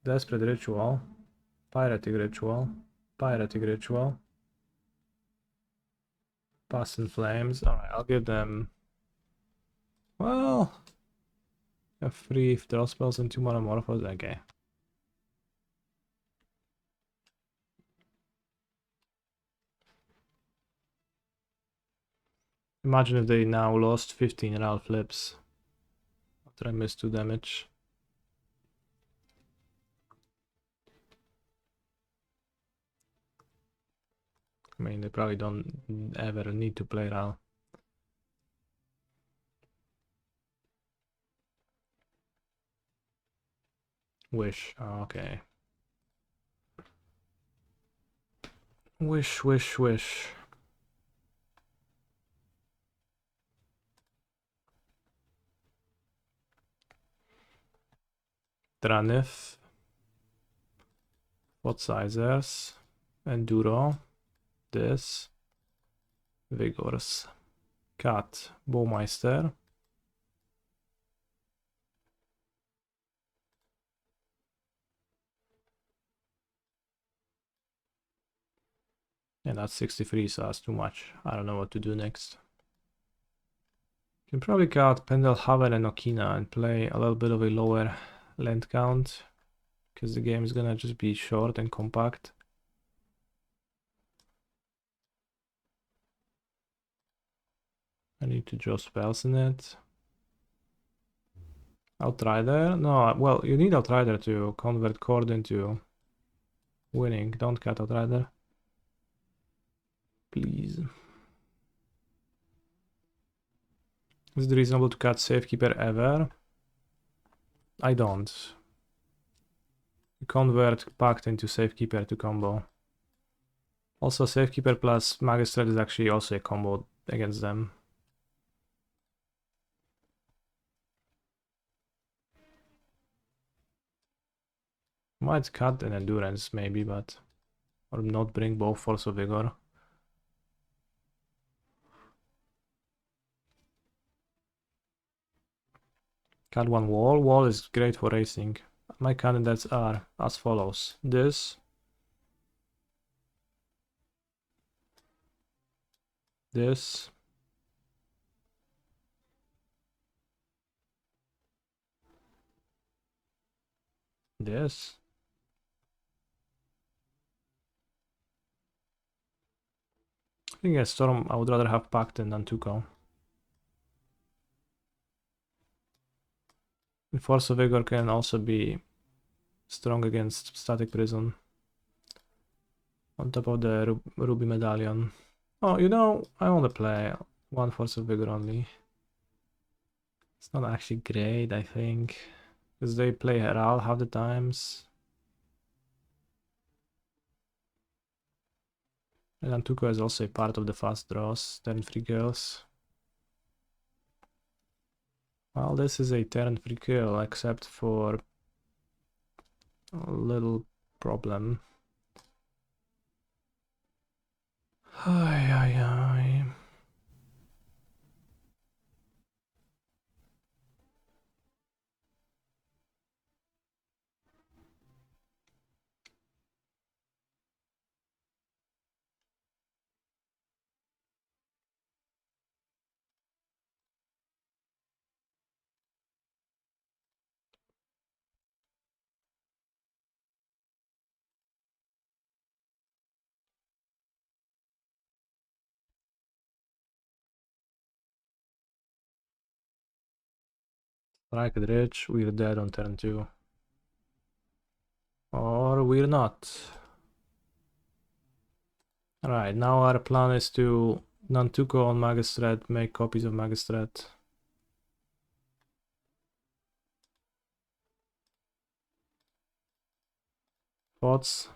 Desperate Ritual. Piratic Ritual. Piratic Ritual. Past in Flames. Alright, I'll give them... Well... a 3 draw spells and 2 mana Morphos. Okay. Imagine if they now lost 15 Ral flips. After I missed 2 damage. I mean, they probably don't ever need to play Ral. Wish. Oh, okay. Wish, wish, wish. Tranif. What sizers? Enduro. This. Vigors. Cat. Bowmeister. And that's 63, so that's too much. I don't know what to do next. Can probably cut Pendelhaven and Okina and play a little bit of a lower land count, because the game is gonna just be short and compact. I need to draw spells in it. Outrider? No, well, you need Outrider to convert Cord into winning. Don't cut Outrider. Please. Is it reasonable to cut Safekeeper ever? I don't. convert Pact into Safekeeper to combo. Also, Safekeeper plus Magistrate is actually also a combo against them. Might cut an Endurance maybe, but... or not bring both Force of Vigor. Cut one wall. Wall is great for racing. My candidates are as follows. This. This. This. I think a Storm, I would rather have Pact than Tuco. Force of Vigor can also be strong against Static Prison. On top of the Ruby Medallion. Oh, you know, I want to play one Force of Vigor only. It's not actually great, I think. Because they play Herald half the times. And Antuko is also a part of the fast draws, turn 3 kills. Well, this is a turn 3 kill, except for a little problem. Ay, ay, ay. Strike it rich, we're dead on turn 2. Or we're not. Alright, now our plan is to Nantuko on Magistrate, make copies of Magistrate. Thoughts?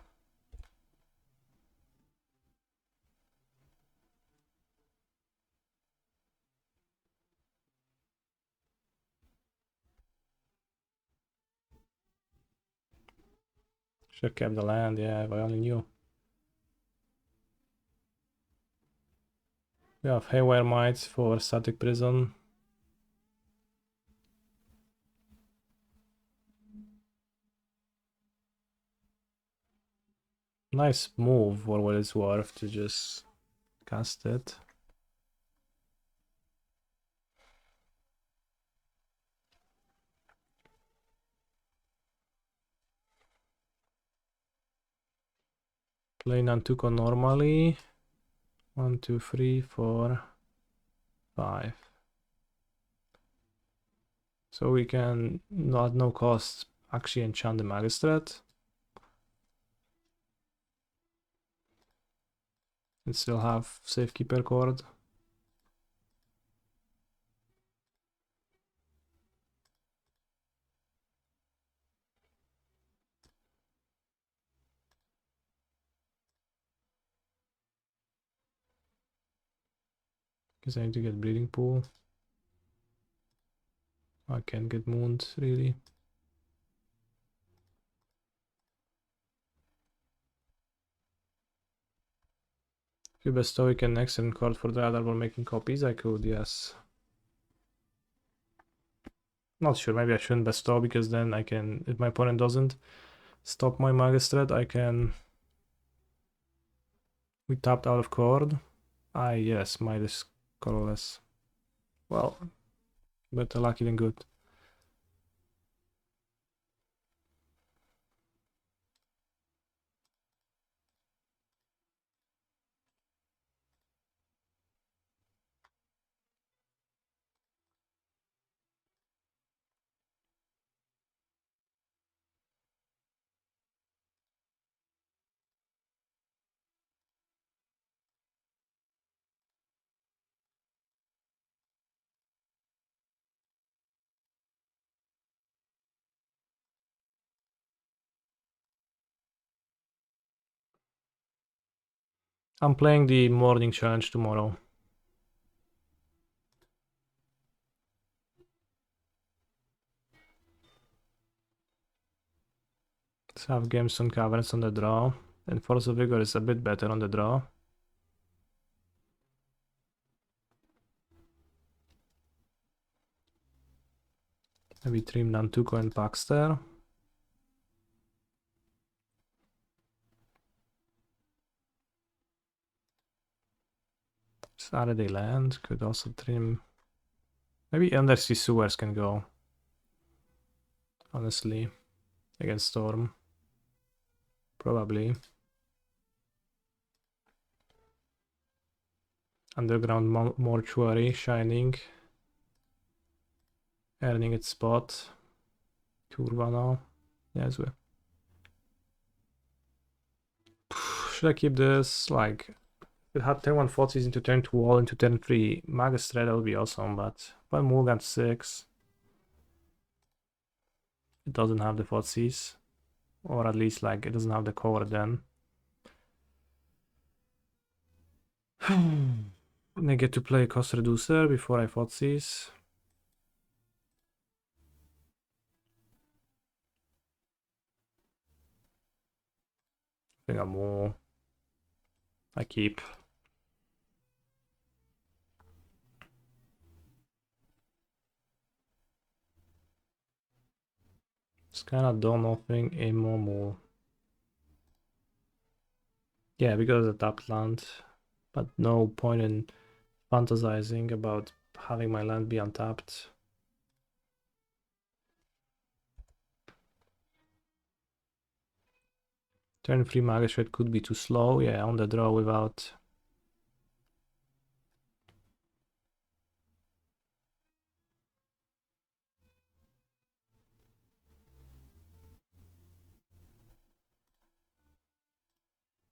Should kept the land, yeah, if I only knew. We have Haywire Mites for Static Prison. Nice move for what it's worth to just cast it. Play Nantuko normally. 1, 2, 3, 4, 5. So we can, at no cost, actually enchant the Magistrate. And still have Safekeeper Cord. Because I need to get Breeding Pool. I can't get Mooned, really. If you bestow an excellent card for the other while making copies, I could, yes. Not sure, maybe I shouldn't bestow because then I can, if my opponent doesn't stop my Magistrate, I can... We tapped out of cord. Yes, Midas colorless. Well, better lucky than good. I'm playing the morning challenge tomorrow. Let's have games on caverns on the draw, and Force of Vigor is a bit better on the draw. Maybe trim Nantuko and Paxter. Saturday land could also trim. Maybe Undersea Sewers can go. Honestly, against Storm. Probably. Underground Mortuary, Shining. Earning its spot. Kurwa no. Niezły. Should I keep this? Like, if it had turn 1 Fotsies into turn 2 wall into turn 3 Magistrate, that would be awesome, but one Mulligan 6. It doesn't have the Fotsies. Or at least, like, it doesn't have the cover then. And I get to play cost reducer before I Fotsies. I think I'm more. I keep. It's kind of done nothing in more. Yeah, because of the tapped land, but no point in fantasizing about having my land be untapped. Turn 3 Magistrate could be too slow, yeah, on the draw without.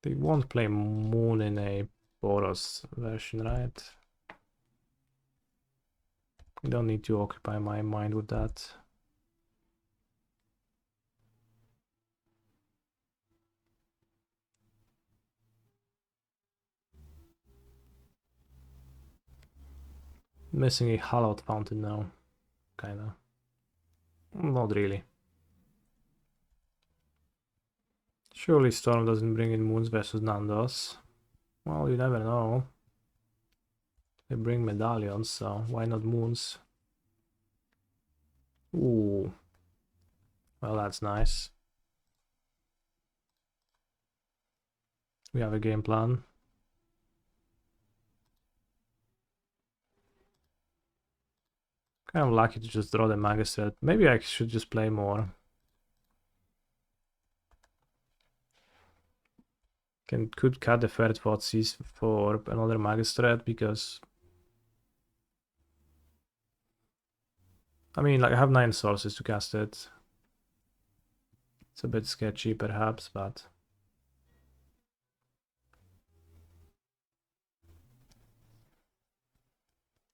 They won't play Moon in a Boros version, right? I don't need to occupy my mind with that. Missing a Hallowed Fountain now, kinda. Not really. Surely Storm doesn't bring in Moons versus Nandos. Well, you never know. They bring medallions, so why not Moons? Ooh. Well, that's nice. We have a game plan. Kind of lucky to just draw the Magistrate. Maybe I should just play more. Could cut the third Thoughtseize for another Magistrate because I mean, like, I have 9 sources to cast it. It's a bit sketchy perhaps, but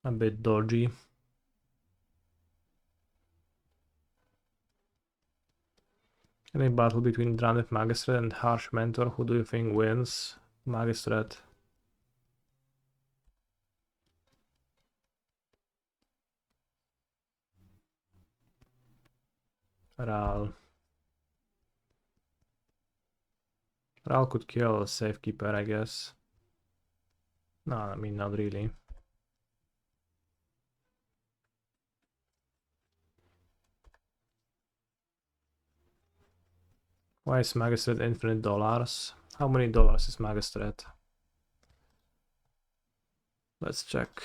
a bit dodgy. Any battle between Drandef Magistrate and Harsh Mentor, who do you think wins? Magistrate. Ral. Ral could kill Safekeeper, I guess. No, I mean, not really. Why is Magistrate infinite dollars? How many dollars is Magistrate? Let's check.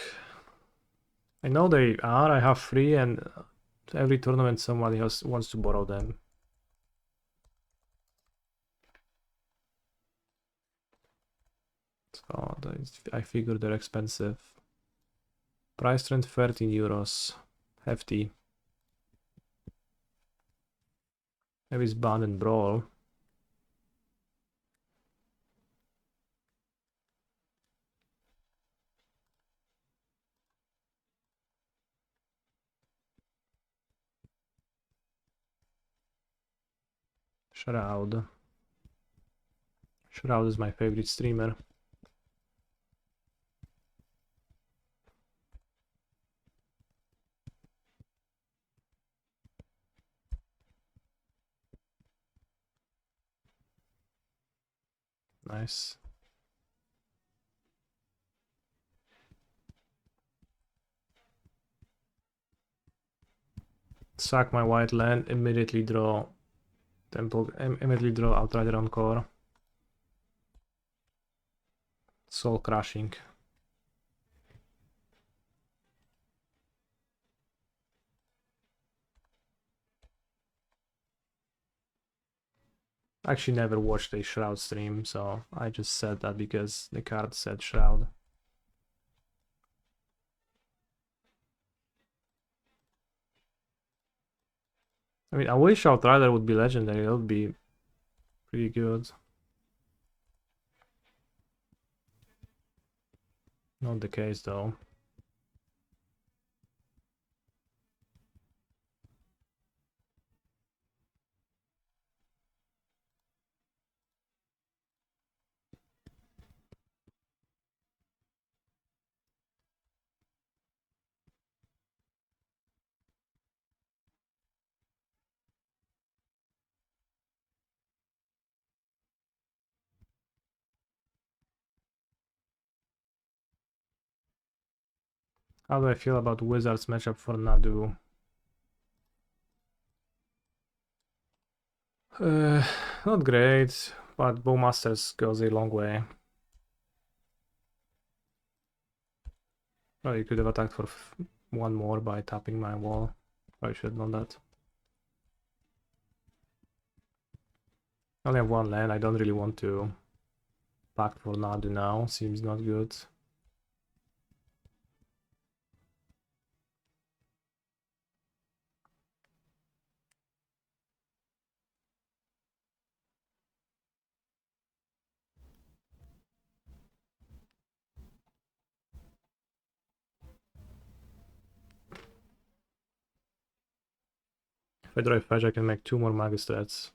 I know they are. I have 3, and every tournament somebody else wants to borrow them. So I figure they're expensive. Price trend 13 euros. Hefty. Maybe it's Band and Brawl. Shroud. Shroud is my favorite streamer. Nice. Sack my white land, immediately draw temple, immediately draw Outrider on core. Soul crushing. I actually never watched a Shroud stream, so I just said that because the card said Shroud. I mean, I wish Outrider would be legendary, that would be pretty good. Not the case though. How do I feel about Wizards matchup for Nadu? Not great, but Bowmasters goes a long way. Oh, you could have attacked for one more by tapping my wall. I should have done that. I only have one land, I don't really want to pack for Nadu now, seems not good. If I draw a fetch, I can make 2 more Magistrates.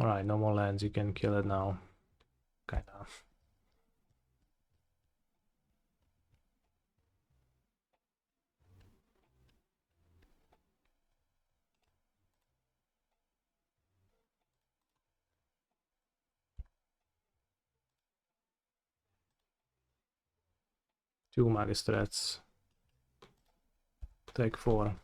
Alright, no more lands, you can kill it now. Kinda. Two Magistrates. Take 4.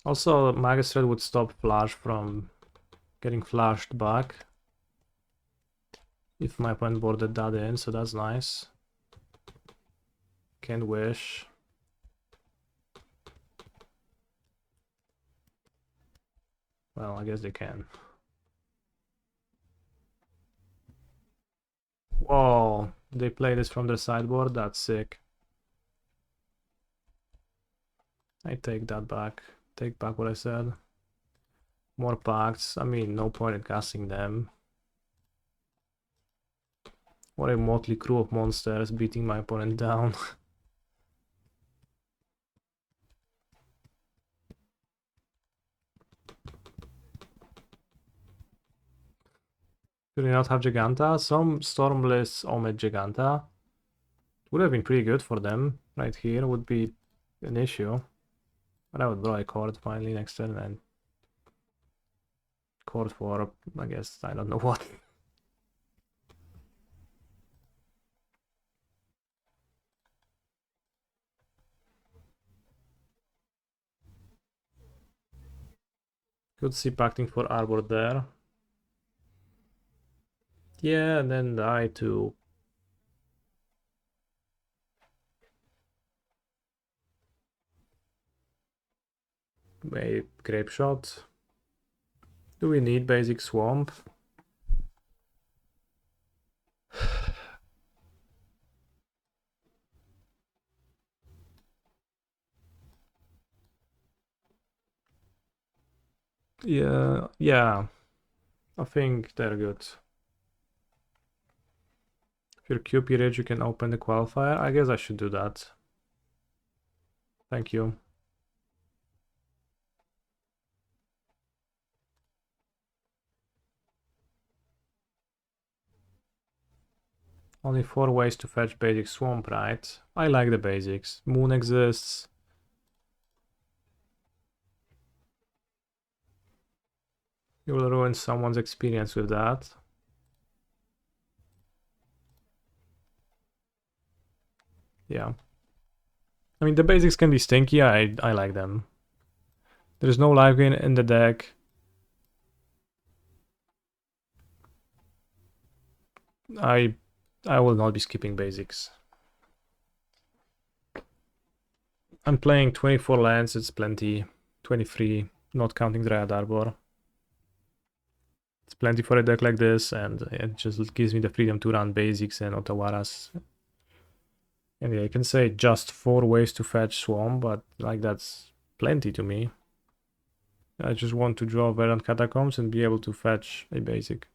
Also, Magistrate would stop Flash from getting flashed back if my opponent boarded that in, so that's nice. Can't wish. Well, I guess they can. Whoa, they play this from their sideboard? That's sick. I take that back. Take back what I said. More pacts. I mean, no point in casting them. What a motley crew of monsters beating my opponent down. Do they not have Giganta? Some Stormless Omid Giganta would have been pretty good for them. Right here would be an issue. But I would draw a card finally next turn and card for, I guess, I don't know what. Could see pacting for Arbor there. Yeah, and then die to a Grape Shot. Do we need basic Swamp? Yeah, I think they're good. If you're QP rich, you can open the qualifier. I guess I should do that. Thank you. Only 4 ways to fetch basic swamp, right? I like the basics. Moon exists. You will ruin someone's experience with that. Yeah. I mean, the basics can be stinky. I like them. There's no life gain in the deck. I will not be skipping basics. I'm playing 24 lands, it's plenty. 23, not counting Dryad Arbor. It's plenty for a deck like this, and it just gives me the freedom to run basics and Otawaras. And yeah, you can say just 4 ways to fetch Swamp, but like that's plenty to me. I just want to draw Verdant Catacombs and be able to fetch a basic.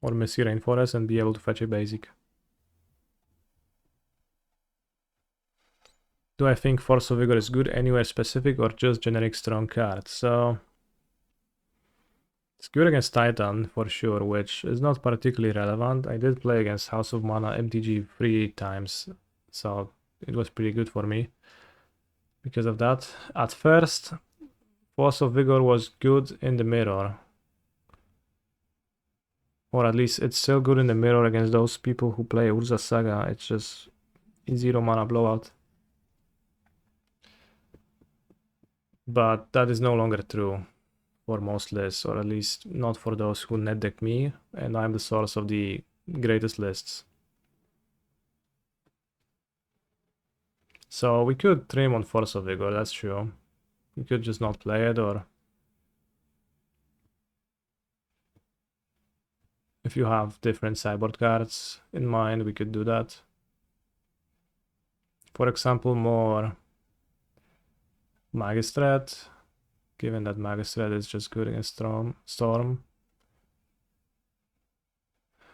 Or Messy Rainforest and be able to fetch a basic. Do I think Force of Vigor is good anywhere specific or just generic strong card? So it's good against Titan for sure, which is not particularly relevant. I did play against House of Mana MTG 3 times, so it was pretty good for me because of that. At first, Force of Vigor was good in the mirror. Or at least it's still good in the mirror against those people who play Urza Saga. It's just 0 mana blowout. But that is no longer true for most lists, or at least not for those who net deck me, and I'm the source of the greatest lists. So we could trim on Force of Vigor, that's true. We could just not play it, or if you have different sideboard cards in mind, we could do that. For example, more Magistrat, given that Magistrat is just good against Storm.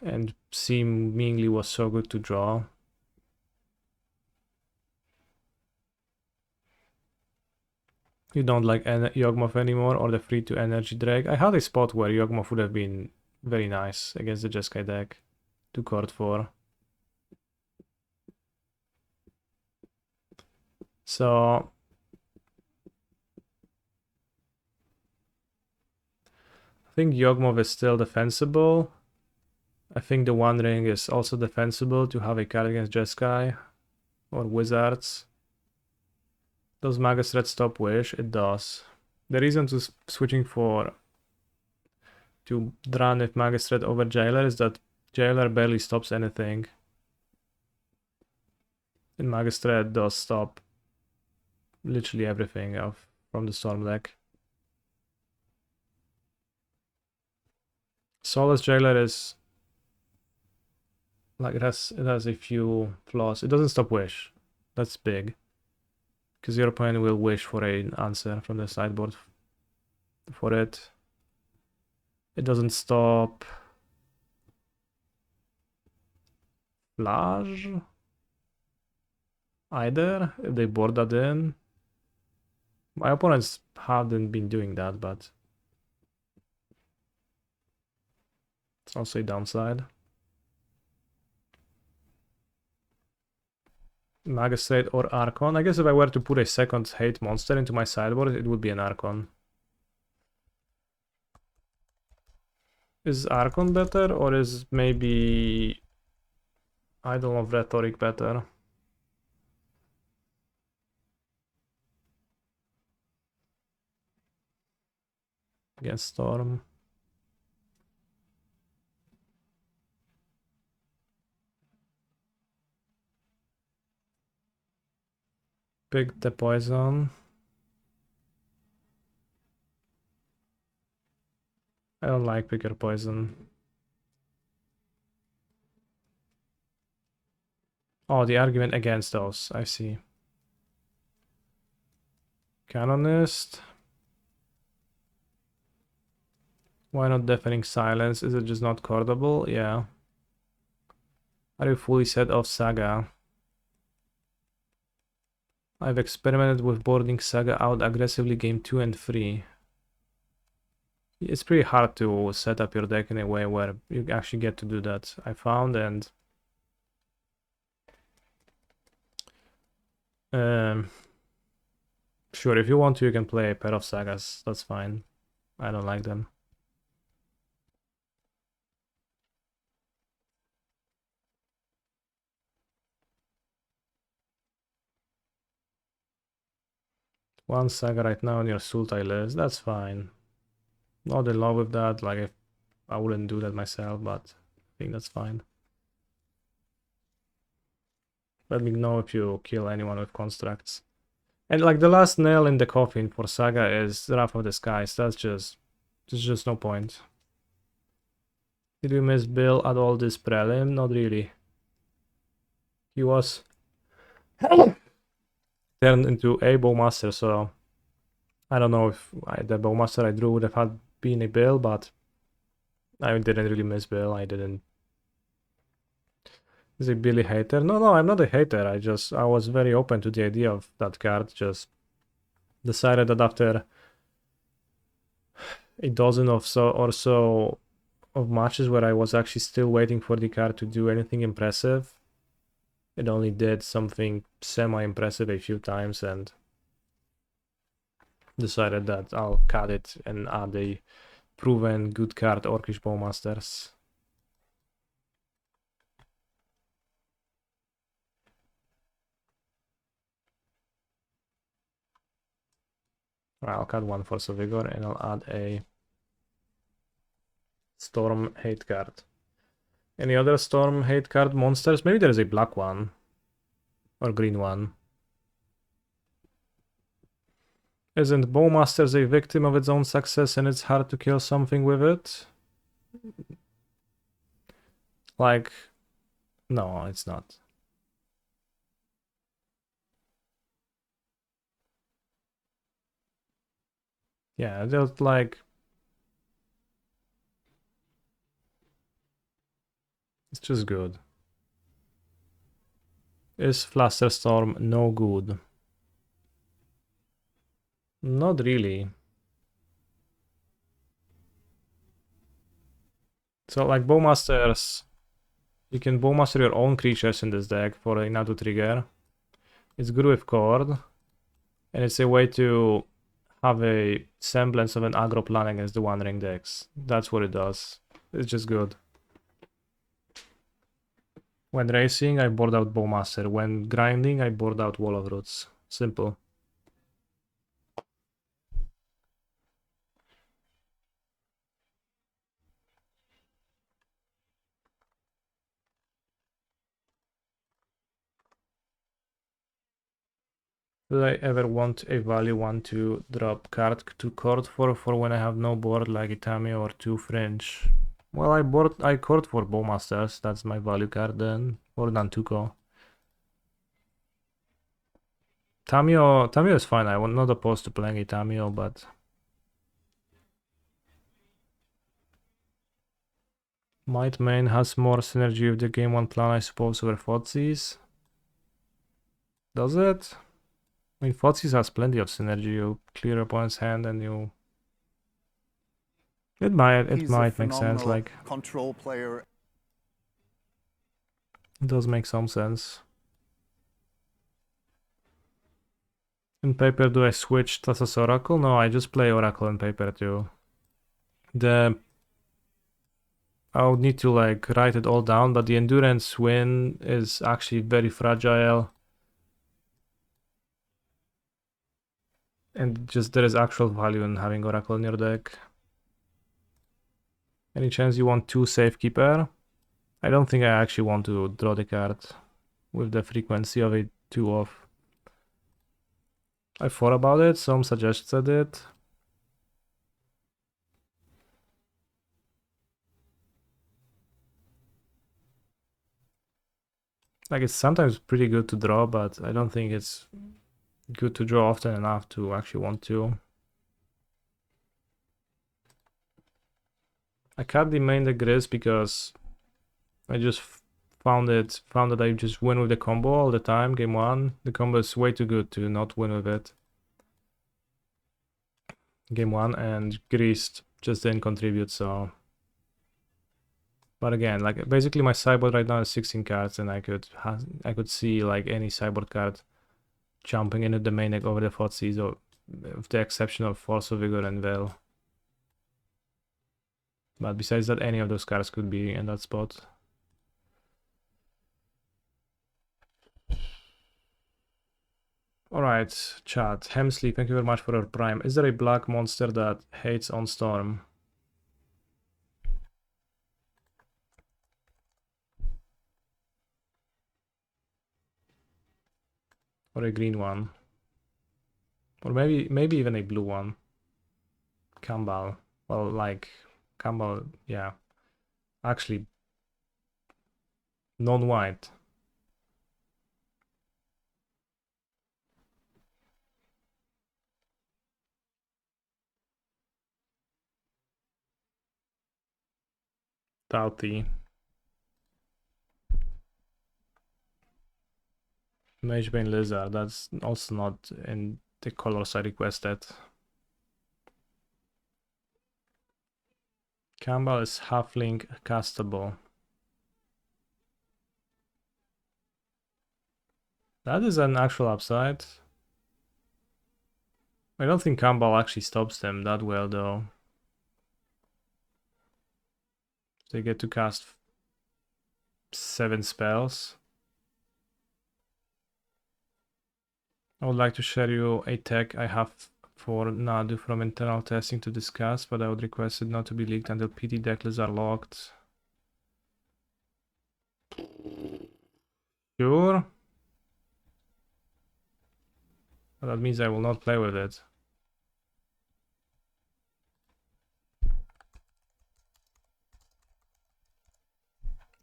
And seemingly was so good to draw. You don't like Yawgmoth anymore, or the free to energy drag? I had a spot where Yawgmoth would have been very nice against the Jeskai deck to court for. So I think Yawgmoth is still defensible. I think the One Ring is also defensible to have a card against Jeskai or Wizards. Does Magistrat stop Wish? It does. The reason to switching to run with Magistrat over Jailer is that Jailer barely stops anything. And Magistrat does stop literally everything from the Storm deck. Soulless Jailer is like it has a few flaws. It doesn't stop Wish. That's big. Because your opponent will wish for an answer from the sideboard for it. It doesn't stop Flash either, if they board that in. My opponents haven't been doing that, but it's also a downside. Magistrate or Archon. I guess if I were to put a second hate monster into my sideboard, it would be an Archon. Is Archon better, or is maybe Idol of Rhetoric better? Against Storm. Pick the poison. I don't like pick your poison. Oh, the argument against those, I see. Canonist. Why not Deafening Silence? Is it just not cordable? Yeah. Are you fully set off Saga? I've experimented with boarding Saga out aggressively game 2 and 3. It's pretty hard to set up your deck in a way where you actually get to do that, I found, and sure, if you want to, you can play a pair of Sagas, that's fine. I don't like them. One Saga right now on your Sultai list, that's fine. Not in love with that, like I wouldn't do that myself, but I think that's fine. Let me know if you kill anyone with constructs. And like the last nail in the coffin for Saga is Wrath of the Skies. There's just no point. Did we miss Bill at all this prelim? Not really. He was turned into a bowmaster, so I don't know if the bowmaster I drew would have had been a Bill, but I didn't really miss Bill. I didn't. Is he Billy hater? No, I'm not a hater. I was very open to the idea of that card. Just decided that after a dozen or so of matches where I was actually still waiting for the card to do anything impressive, it only did something semi-impressive a few times, and decided that I'll cut it and add a proven good card, Orcish Bowmasters. I'll cut one Force of Vigor and I'll add a Storm Hate card. Any other Storm Hate card monsters? Maybe there's a black one. Or green one. Isn't Bowmasters a victim of its own success and it's hard to kill something with it? Like, no, it's not. Yeah, just like... It's just good. Is Flusterstorm no good? Not really. So like Bowmasters, you can Bowmaster your own creatures in this deck for a Nadu trigger. It's good with Chord, and it's a way to have a semblance of an aggro plan against the One Ring decks. That's what it does. It's just good. When racing, I board out Bowmaster. When grinding, I board out Wall of Roots. Simple. Did I ever want a value 1/2 drop card to court for when I have no board like Itami or 2 Fringe? Well, I court for Bowmasters, that's my value card then, or Nantuko. Tamio is fine, I'm not opposed to playing a Tamio, but... Might Main has more synergy with the game 1 plan, I suppose, over Thoughtseize. Does it? I mean, Thoughtseize has plenty of synergy. You clear opponent's hand and you... It might make sense, like... control player. It does make some sense. In paper, do I switch Thassa's Oracle? No, I just play Oracle in paper too. I would need to like write it all down, but the Endurance win is actually very fragile. And just there is actual value in having Oracle in your deck. Any chance you want 2 Safekeeper? I don't think I actually want to draw the card with the frequency of a 2-off. I thought about it, some suggested it. Like, it's sometimes pretty good to draw, but I don't think it's good to draw often enough to actually want to. I cut the main the Grizz because I just found that I just win with the combo all the time. Game 1, the combo is way too good to not win with it. Game 1, and Greased just didn't contribute, so. But again, like basically my sideboard right now is 16 cards, and I could see like any sideboard card jumping into the main deck over the Thoughtseize, or with the exception of Force of Vigor and Veil. But besides that, any of those cards could be in that spot. Alright, chat. Hemsley, thank you very much for your prime. Is there a black monster that hates on Storm? Or a green one? Or maybe even a blue one. Kambal. Well, like, Kambal, yeah. Actually, non-white. Tauti. Magebane Lizard, that's also not in the colors I requested. Kambal is halfling castable. That is an actual upside. I don't think Kambal actually stops them that well though. They get to cast 7 spells. I would like to share you a tech I have for Nadu from internal testing to discuss, but I would request it not to be leaked until PT decklists are locked. Sure? But that means I will not play with it.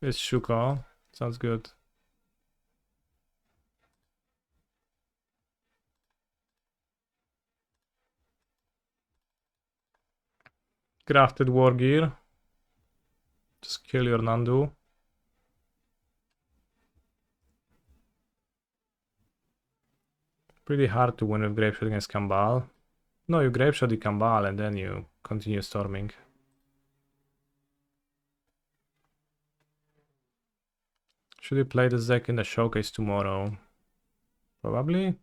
It's Shuka. Sounds good. Crafted war gear. Just kill your Nandu. Pretty hard to win with Grapeshot against Kambal. No, you Grapeshot the Kambal and then you continue storming. Should we play this deck in the showcase tomorrow? Probably.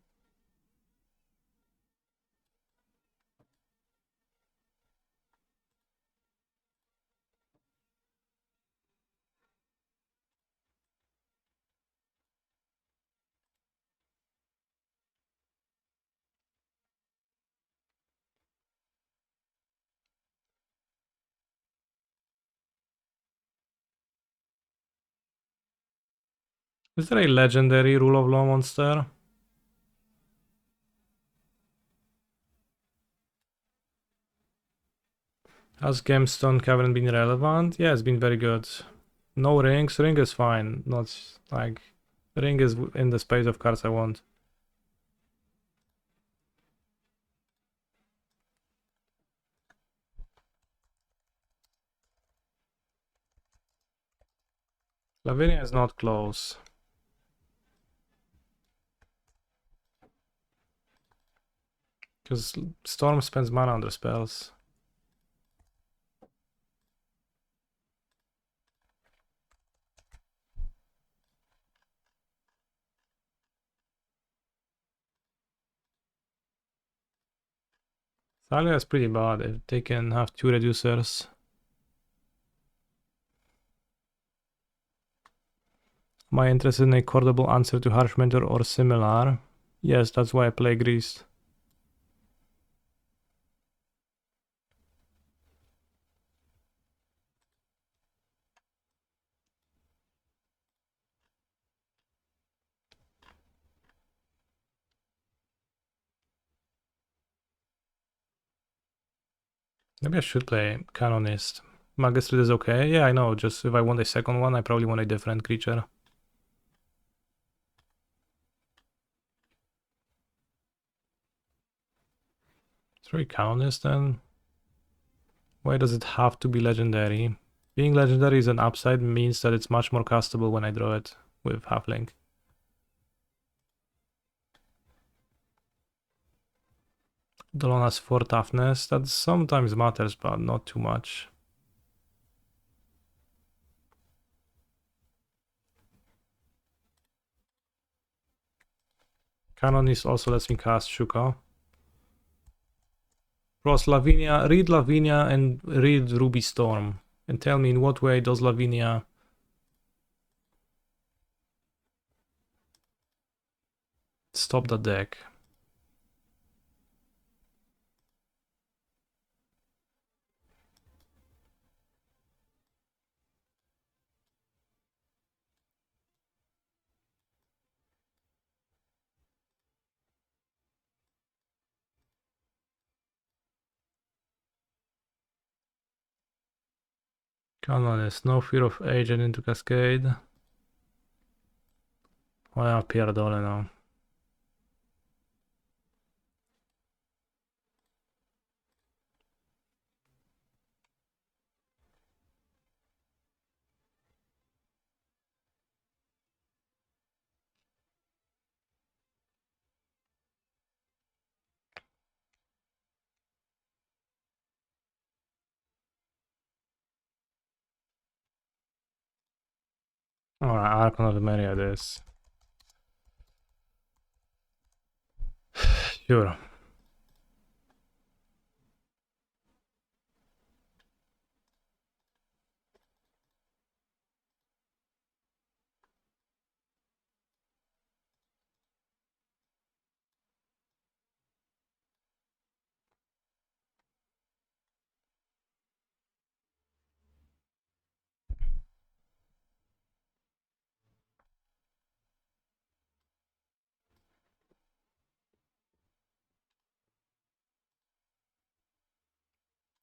Is there a legendary Rule of Law monster? Has Gemstone Cavern been relevant? Yeah, it's been very good. No rings. Ring is fine. Not like... Ring is in the space of cards I want. Lavinia is not close. Because Storm spends mana on their spells. Thalia is pretty bad if they can have 2 reducers. Am I interested in a chordable answer to Harsh Mentor or similar? Yes, that's why I play Greased. Maybe I should play Canonist. Magistrate is okay. Yeah, I know. Just if I want a second one, I probably want a different creature. It's very Canonist then. Why does it have to be legendary? Being legendary is an upside, means that it's much more castable when I draw it with halfling. Dolon has 4 toughness, that sometimes matters, but not too much. Canonis also lets me cast Shuka. Cross Lavinia, read Lavinia and read Ruby Storm. And tell me in what way does Lavinia stop the deck? Canonis, no fear of agent into Cascade. Oh ja, pierdolę no. Alright, Archon of the Myriad it is. Sure.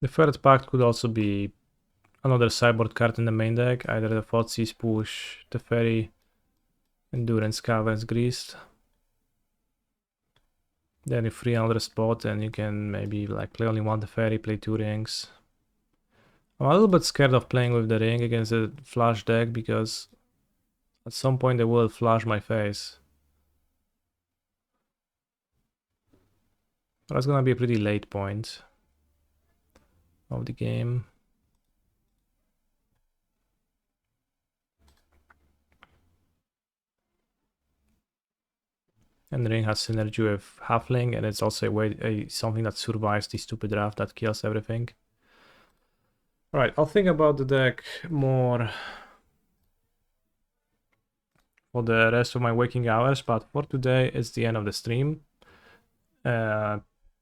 The third pact could also be another sideboard card in the main deck, either the Thoughtseize push, the Fairy, Endurance Caverns Greased. Then you free another spot and you can maybe like play only one the Fairy, play 2 rings. I'm a little bit scared of playing with the ring against a flush deck because at some point they will flush my face. But that's gonna be a pretty late point of the game. And the ring has synergy with halfling, and it's also something that survives the stupid draft that kills everything. Alright, I'll think about the deck more for the rest of my waking hours, but for today it's the end of the stream.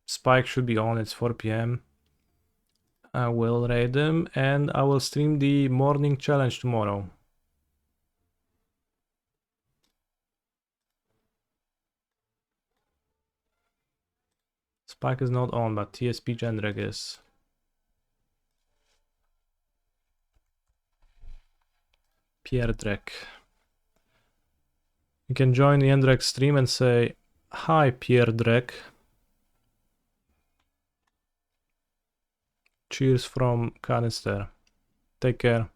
Spike should be on, it's 4 PM. I will raid them and I will stream the morning challenge tomorrow. Spike is not on, but TSP Jendrik is. Pierre Drek. You can join the Jendrik stream and say, "Hi Pierre Drek. Cheers from Canister. Take care."